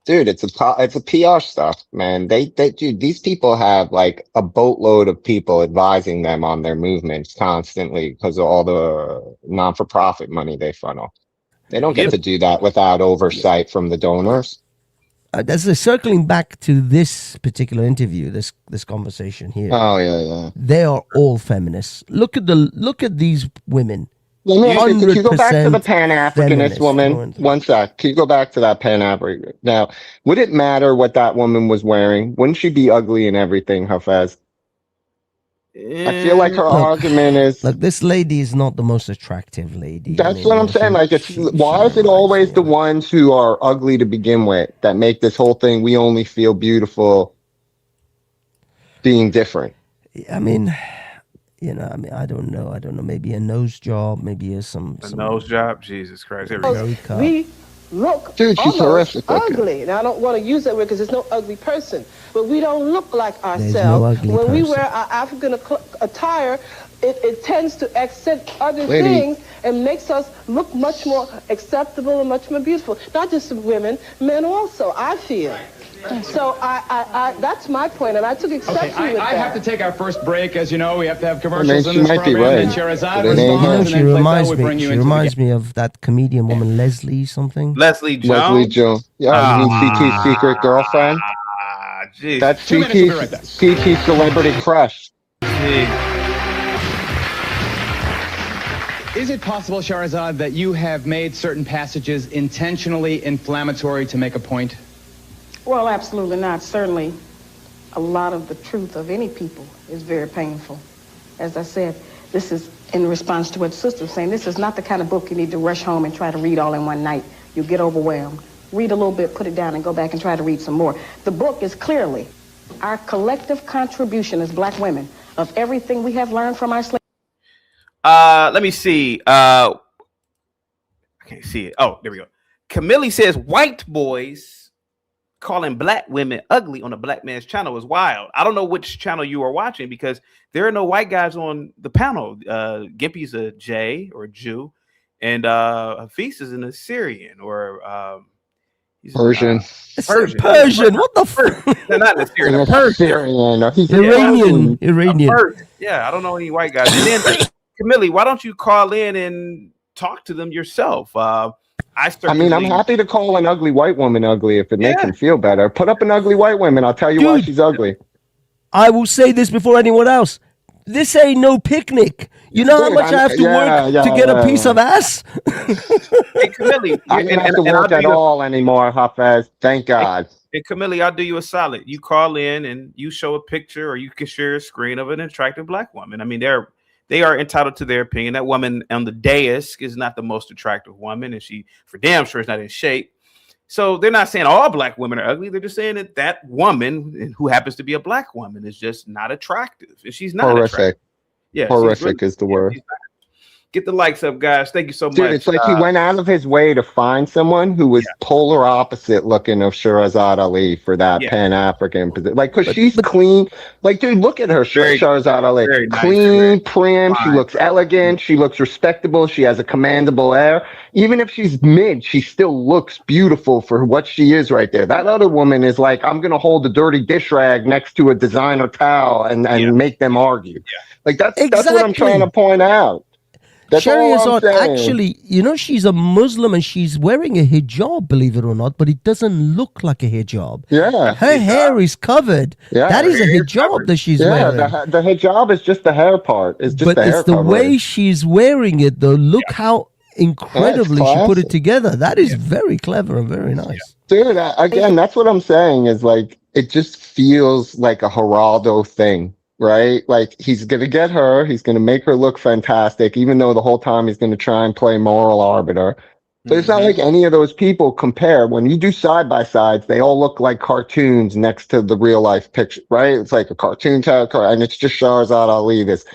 Dude, it's a PR stuff, man. Dude, these people have like a boatload of people advising them on their movements constantly because of all the non-for-profit money they funnel. They don't get to do that without oversight from the donors. Circling back to this particular interview, this conversation here. Oh yeah. They are all feminists. Look at these women. Let me ask you, could you go back to the 100% Pan-Africanist feminist. woman? One sec. Can you go back to that Pan-African? Now, would it matter what that woman was wearing? Wouldn't she be ugly and everything, Hafez? I feel like her argument is... Look, this lady is not the most attractive lady. That's what I'm saying. Like, why is it always the ones who are ugly to begin with that make this whole thing, we only feel beautiful being different? I mean... I don't know. Maybe a nose job. Maybe some nose job. Jesus Christ! Here we go. We look Dude, she's almost horrific looking. ugly. Now, I don't want to use that word because there's no ugly person, but we don't look like There's ourselves. no ugly When we person. wear our African attire, it tends to accent other Lady. things and makes us look much more acceptable and much more beautiful. Not just women, men also, I feel. So I that's my point, and I took exception with that. I have to take our first break. As you know, we have to have I commercials mean, in she this might be program. right. And Sherazade But it responds, ain't her. and She then Faisal reminds will bring me. you She into the reminds me of that comedian woman Leslie something. Leslie Jones. Leslie Jones. Yeah, you mean CT's secret girlfriend? Jeez. That's 2 minutes, we'll be right back. CT's celebrity crush. Is it possible, Shahrazad, that you have made certain passages intentionally inflammatory to make a point? Well, absolutely not. Certainly, a lot of the truth of any people is very painful. As I said, this is in response to what Sister was saying. This is not the kind of book you need to rush home and try to read all in one night. You'll get overwhelmed. Read a little bit, put it down, and go back and try to read some more. The book is clearly our collective contribution as black women of everything we have learned from our slaves. Let me see. I can't see it. Oh, there we go. Camille says white boys calling black women ugly on a black man's channel is wild. I don't know which channel you are watching because there are no white guys on the panel. Gimpy's a J or a Jew, and Hafiz is an Assyrian or he's Persian. Persian. What the fuck? No, not an Assyrian. A Persian. He's Iranian. Yeah, I don't know any white guys. And then Camille, why don't you call in and talk to them yourself? I mean, I'm happy to call an ugly white woman ugly if it makes him feel better. Put up an ugly white woman. I'll tell you why she's ugly. I will say this before anyone else. This ain't no picnic. You know how much I have to work to get a piece of ass? Hey, Camille, I don't have to work at all anymore, Hafez. Thank God. Hey, Camille, I'll do you a solid. You call in and you show a picture or you can share a screen of an attractive black woman. I mean, they are entitled to their opinion. That woman on the dais is not the most attractive woman, and she, for damn sure, is not in shape. So they're not saying all black women are ugly. They're just saying that that woman, who happens to be a black woman, is just not attractive, and she's not horrific. Attractive. Yeah, horrific is the word. Get the likes up, guys. Thank you so much. Dude, it's like he went out of his way to find someone who was polar opposite looking of Shahrazad Ali for that Pan-African position. Like, because she's clean. Like, dude, look at her, Shahrazad Ali. Clean, prim. She looks elegant. She looks respectable. She has a commandable air. Even if she's mid, she still looks beautiful for what she is right there. That other woman is like, I'm going to hold a dirty dish rag next to a designer towel and make them argue. Like, that's what I'm trying to point out. That's Shahrazad, actually, you know, she's a Muslim and she's wearing a hijab, believe it or not, but it doesn't look like a hijab. Yeah. Her hair is covered. Yeah. That is a hijab that she's wearing. The hijab is just the hair part. It's just but the hair it's the covering. way she's wearing it, though. Look how incredibly she put it together. That is very clever and very nice. Dude, again, that's what I'm saying is like, it just feels like a Geraldo thing. Right? Like, he's going to get her. He's going to make her look fantastic, even though the whole time he's going to try and play moral arbiter. But it's not like any of those people compare. When you do side-by-sides, they all look like cartoons next to the real-life picture, right? It's like a cartoon character, and it's just Shahrazad Ali, this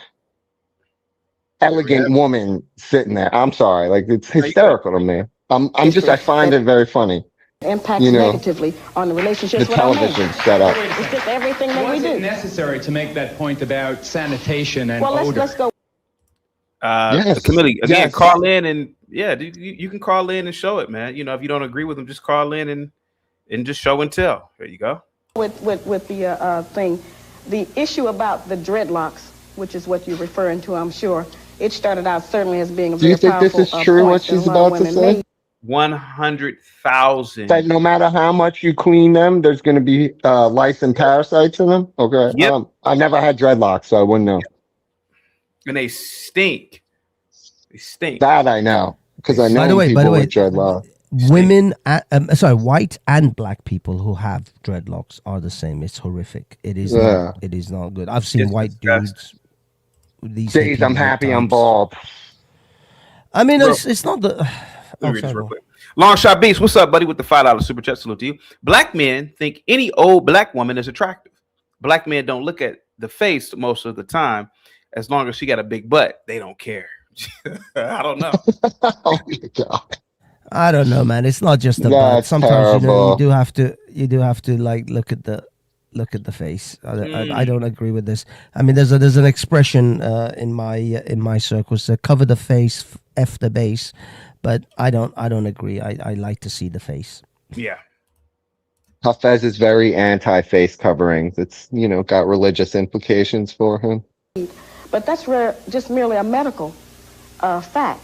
elegant woman sitting there. I'm sorry. Like, it's hysterical to me. I find it very funny. Impacts negatively on the relationships with our men. Setup. It's just everything that we do. Was it necessary to make that point about sanitation and odor? Let's go. The committee again. Yes. Call in and you can call in and show it, man. You know, if you don't agree with them, just call in and just show and tell. There you go. With the thing, the issue about the dreadlocks, which is what you're referring to, I'm sure, it started out certainly as being a Do you very think powerful this is true? What point that a she's lot of about to women say? made. 100,000. That no matter how much you clean them, there's going to be lice and parasites in them. Okay. Yep. I never had dreadlocks, so I wouldn't know. And they stink. They stink. That I know because I know people with dreadlocks. Women, white and black people who have dreadlocks are the same. It's horrific. It is. Not, it is not good. I've seen white dudes. These days, I'm happy I'm bald. I mean, it's not the. Let me read this real quick. Long Shot Beast, what's up, buddy? With the $5 super chat, salute to you. Black men think any old black woman is attractive. Black men don't look at the face most of the time. As long as she got a big butt, they don't care. I don't know. Oh my God. I don't know, man. It's not just the butt. Sometimes you do have to like look at the face. I don't agree with this. I mean, there's an expression in my circles that cover the face, F the base. But I don't agree. I like to see the face. Yeah. Hafez is very anti-face coverings. It's, got religious implications for him. But that's just merely a medical fact.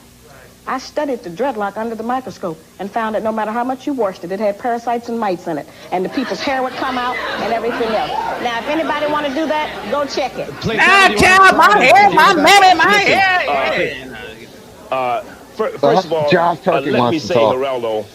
I studied the dreadlock under the microscope and found that no matter how much you washed it, it had parasites and mites in it. And the people's hair would come out and everything else. Now, if anybody want to do that, go check it. My hair, my mammy, my hair. First of all, John Turkey let me wants to say, talk. Geraldo,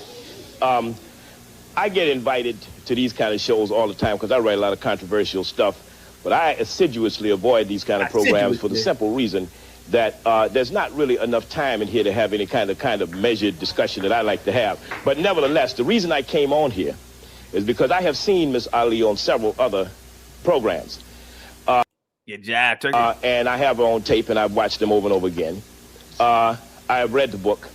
I get invited to these kind of shows all the time because I write a lot of controversial stuff. But I assiduously avoid these kind of programs for the simple reason that there's not really enough time in here to have any kind of measured discussion that I like to have. But nevertheless, the reason I came on here is because I have seen Miss Ali on several other programs. And I have her on tape, and I've watched them over and over again. I have read the book,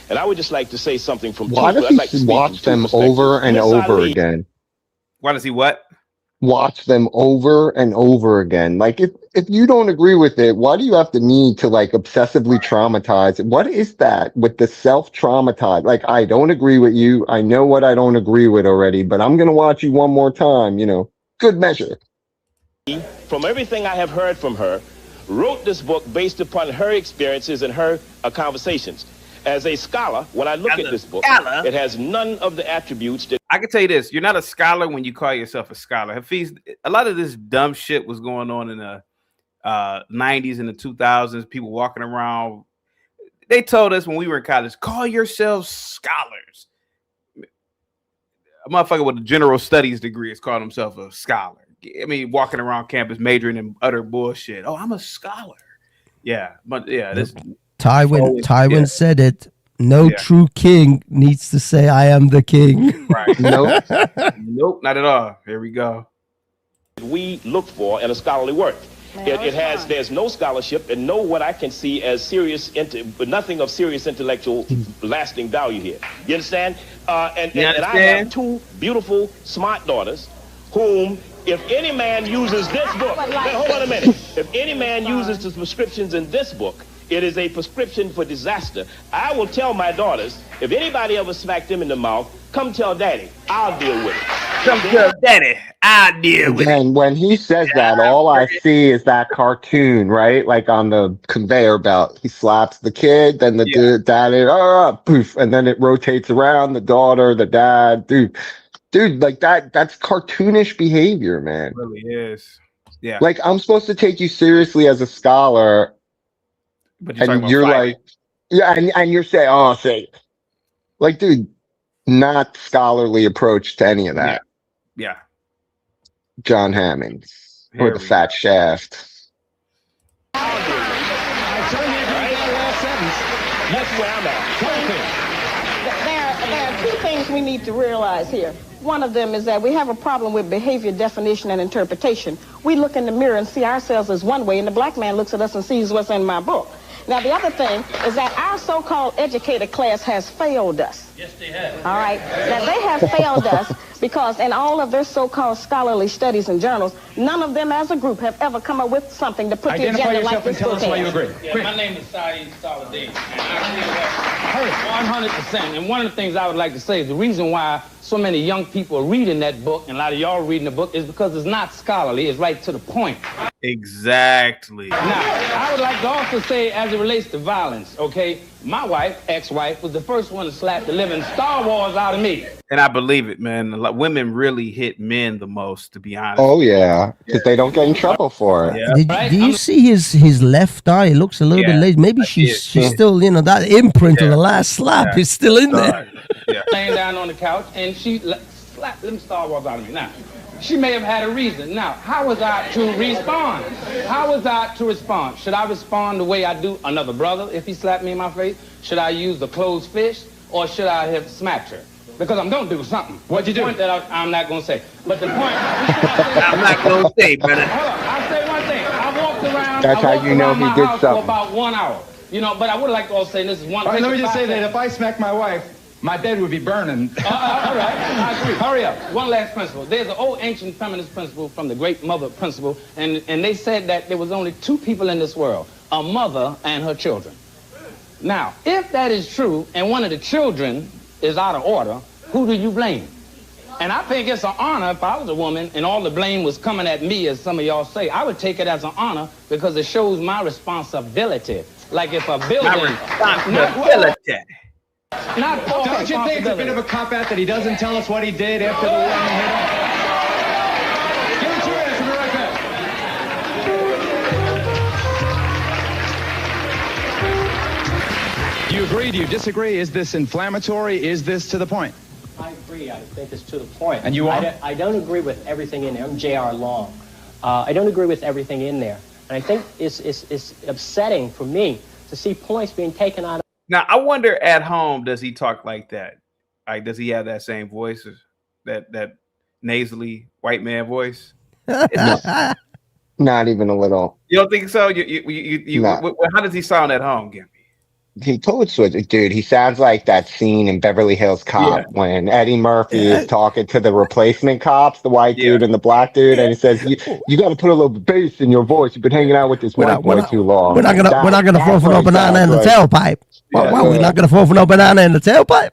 and I would just like to say something from. Why does he watch them over and over again? Why does he what? Watch them over and over again. Like if you don't agree with it, why do you have the need to like obsessively traumatize it? What is that with the self-traumatize? Like, I don't agree with you. I know what I don't agree with already, but I'm gonna watch you one more time. Good measure. From everything I have heard from her, wrote this book based upon her experiences and her conversations. As a scholar, when I look at this book, it has none of the attributes that... I can tell you this, you're not a scholar when you call yourself a scholar. Hafiz, a lot of this dumb shit was going on in the 90s and the 2000s, people walking around. They told us when we were in college, call yourselves scholars. A motherfucker with a general studies degree is calling himself a scholar. I mean, walking around campus majoring in utter bullshit. Oh, I'm a scholar. Yeah, but yeah, this Tywin said it. No true king needs to say, "I am the king." Right? Nope, nope, not at all. Here we go. We look for in a scholarly work. There's no scholarship and no what I can see as nothing of serious intellectual lasting value here. You understand? And I have two beautiful, smart daughters whom, if any man uses this book, hold on a minute. If any man uses the prescriptions in this book, it is a prescription for disaster. I will tell my daughters, if anybody ever smacked them in the mouth, come tell daddy, I'll deal with it. Come tell daddy, I'll deal with it. And when he says that, all I see is that cartoon, right? Like on the conveyor belt. He slaps the kid, then the daddy, poof, and then it rotates around, the daughter, the dad, dude, like that's cartoonish behavior, man. It really is. Yeah. Like, I'm supposed to take you seriously as a scholar, but you're like, and you're saying, like, dude, not scholarly approach to any of that. Yeah. John Hammond or the fat shaft. There are two things we need to realize here. One of them is that we have a problem with behavior definition and interpretation. We look in the mirror and see ourselves as one way, and the black man looks at us and sees what's in my book. Now, the other thing is that our so-called educated class has failed us. Yes, they have. All right. Now, they have failed us Because in all of their so-called scholarly studies and journals, none of them as a group have ever come up with something to put the Identify agenda like yourself and this tell book us why you has. agree. Yeah, my name is Saeed Salahdin, and I agree with 100%. And one of the things I would like to say is the reason why so many young people are reading that book, and a lot of y'all reading the book, is because it's not scholarly, it's right to the point. Exactly. Now, I would like to also say, as it relates to violence, okay, my wife, ex-wife, was the first one to slap the living Star Wars out of me. And I believe it, man. Women really hit men the most, to be honest. Oh yeah, because they don't get in trouble for it. Yeah. Do you see his left eye? It looks a little bit late. Maybe she's still, you know, that imprint of the last slap is still in there. Laying down on the couch, and she slapped them Star Wars out of me. Now, she may have had a reason. Now, how was I to respond? How was I to respond? Should I respond the way I do another brother if he slapped me in my face? Should I use the closed fist, or should I have smacked her? Because I'm going to do something. What'd you do? Point that I'm not going to say. But the point... I'm not going to say, brother. Hold on. I'll say one thing. I walked around... That's how you know he did for something. about 1 hour. You know, but I would like to also say this is one... All right, let me just say that if I smack my wife, my bed would be burning. All right, I agree. Hurry up. One last principle. There's an old ancient feminist principle from the great mother principle, and they said that there was only two people in this world, a mother and her children. Now, if that is true, and one of the children is out of order, who do you blame? And I think it's an honor if I was a woman and all the blame was coming at me, as some of y'all say. I would take it as an honor because it shows my responsibility. Like if a building... responsibility. Don't you think it's a bit of a cop-out that he doesn't tell us what he did after the woman hit him? Give it 2 minutes, we'll be right back. Do you agree? Do you disagree? Is this inflammatory? Is this to the point? I agree. I think it's to the point. And you are? I don't agree with everything in there. I'm J.R. Long. I don't agree with everything in there. And I think it's upsetting for me to see points being taken out of... Now, I wonder at home, does he talk like that? Like, does he have that same voice, that nasally white man voice? Not even a little. You don't think so? How does he sound at home, Gimpy? He code switches, dude. He sounds like that scene in Beverly Hills Cop when Eddie Murphy is talking to the replacement cops, the white dude and the black dude, and he says, "You got to put a little bass in your voice. You've been hanging out with this white boy too long." We're not gonna throw for no banana in the tailpipe. Why are we not gonna throw for no banana in the tailpipe?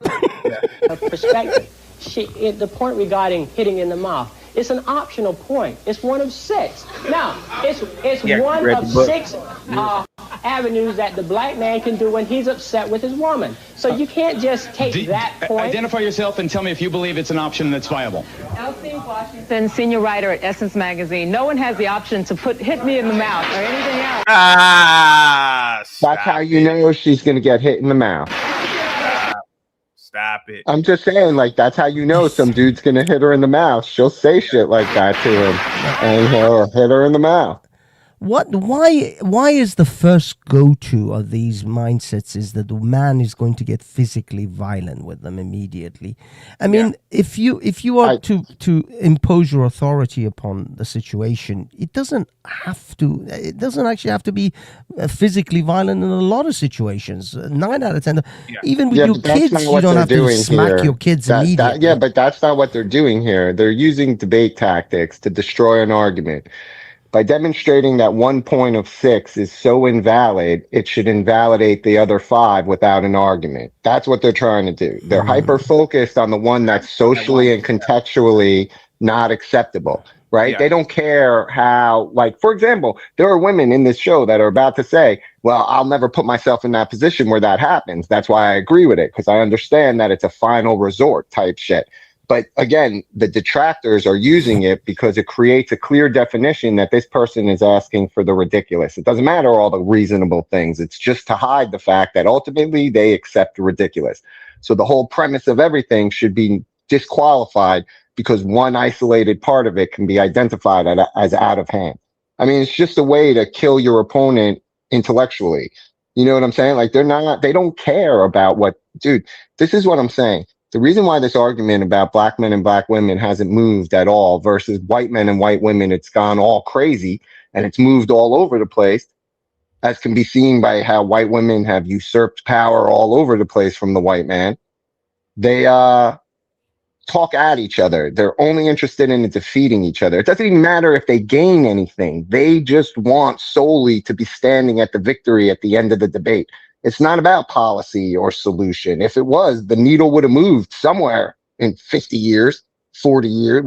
Perspective. The point regarding hitting in the mouth. It's an optional point. It's one of 6. Now, it's one of 6 avenues that the black man can do when he's upset with his woman. So you can't just take that point. Identify yourself and tell me if you believe it's an option that's viable. Elsie Washington, senior writer at Essence Magazine. No one has the option to hit me in the mouth or anything else. That's how you know she's going to get hit in the mouth. Stop it. I'm just saying, like, that's how you know some dude's going to hit her in the mouth. She'll say shit like that to him, and he'll hit her in the mouth. Why is the first go-to of these mindsets is that the man is going to get physically violent with them immediately? I mean, if you are to impose your authority upon the situation, it doesn't actually have to be physically violent in a lot of situations. 9 out of 10, even with your kids, you don't have to smack your kids immediately. But that's not what they're doing here. They're using debate tactics to destroy an argument. By demonstrating that one point of 6 is so invalid, it should invalidate the other 5 without an argument. That's what they're trying to do. They're hyper-focused on the one that's socially and contextually not acceptable, right? They don't care how, like, for example, there are women in this show that are about to say, well, I'll never put myself in that position where that happens. That's why I agree with it, because I understand that it's a final resort type shit. But again, the detractors are using it because it creates a clear definition that this person is asking for the ridiculous. It doesn't matter all the reasonable things. It's just to hide the fact that ultimately they accept the ridiculous. So the whole premise of everything should be disqualified because one isolated part of it can be identified as out of hand. I mean, it's just a way to kill your opponent intellectually. You know what I'm saying? Like, they don't care about what, dude, this is what I'm saying. The reason why this argument about black men and black women hasn't moved at all versus white men and white women, it's gone all crazy and it's moved all over the place, as can be seen by how white women have usurped power all over the place from the white man. They talk at each other. They're only interested in defeating each other. It doesn't even matter if they gain anything. They just want solely to be standing at the victory at the end of the debate. It's not about policy or solution. If it was, the needle would have moved somewhere in 50 years, 40 years.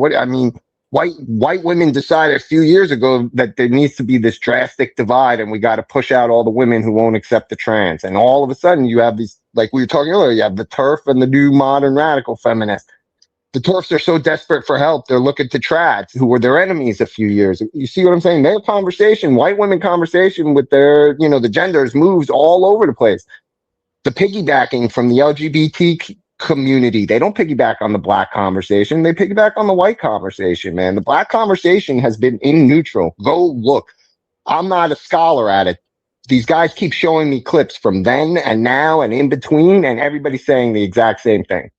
White women decided a few years ago that there needs to be this drastic divide and we got to push out all the women who won't accept the trans. And all of a sudden you have these, like we were talking earlier, you have the TERF and the new modern radical feminists. The TERFs are so desperate for help, they're looking to trads who were their enemies a few years. You see what I'm saying? Their conversation, white women conversation with their, the genders moves all over the place. The piggybacking from the LGBT community, they don't piggyback on the black conversation. They piggyback on the white conversation, man. The black conversation has been in neutral. Go look. I'm not a scholar at it. These guys keep showing me clips from then and now and in between, and everybody's saying the exact same thing.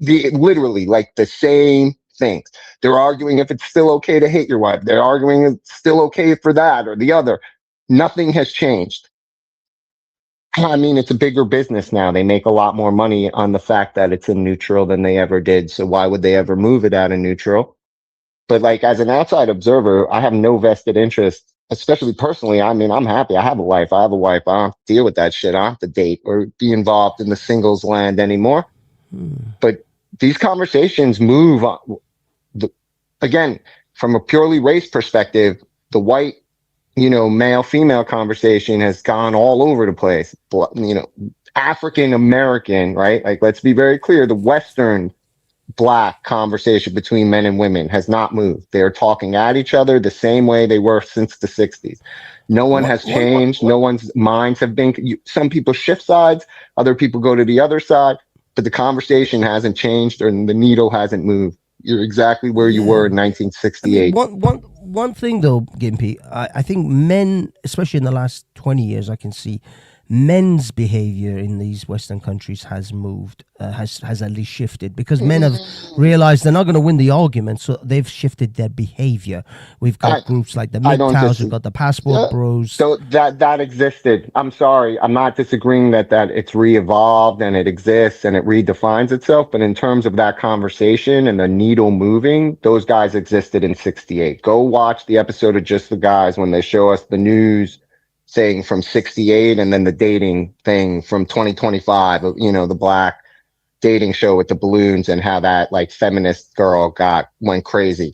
Literally like the same things. They're arguing if it's still okay to hate your wife. They're arguing it's still okay for that or the other. Nothing has changed. I mean, it's a bigger business now. They make a lot more money on the fact that it's in neutral than they ever did. So why would they ever move it out of neutral? But like as an outside observer, I have no vested interest, especially personally. I mean, I'm happy. I have a wife. I don't have to deal with that shit. I don't have to date or be involved in the singles land anymore. But these conversations move on. Again, from a purely race perspective, the white, male-female conversation has gone all over the place. African-American, right? Like, let's be very clear. The Western black conversation between men and women has not moved. They're talking at each other the same way they were since the 60s. No one has changed. No one's minds have been, some people shift sides, other people go to the other side. But the conversation hasn't changed and the needle hasn't moved. You're exactly where you were in 1968. I mean, one thing though, Gimpy, I think men, especially in the last 20 years, I can see men's behavior in these Western countries has moved, has at least shifted, because men have realized they're not going to win the argument, so they've shifted their behavior. We've got groups like the MGTOWs, we've got the Passport Bros. So that existed. I'm sorry, I'm not disagreeing that it's re-evolved and it exists and it redefines itself, but in terms of that conversation and the needle moving, those guys existed in 68. Go watch the episode of Just the Guys when they show us the news thing from 68 and then the dating thing from 2025, the black dating show with the balloons and how that like feminist girl went crazy.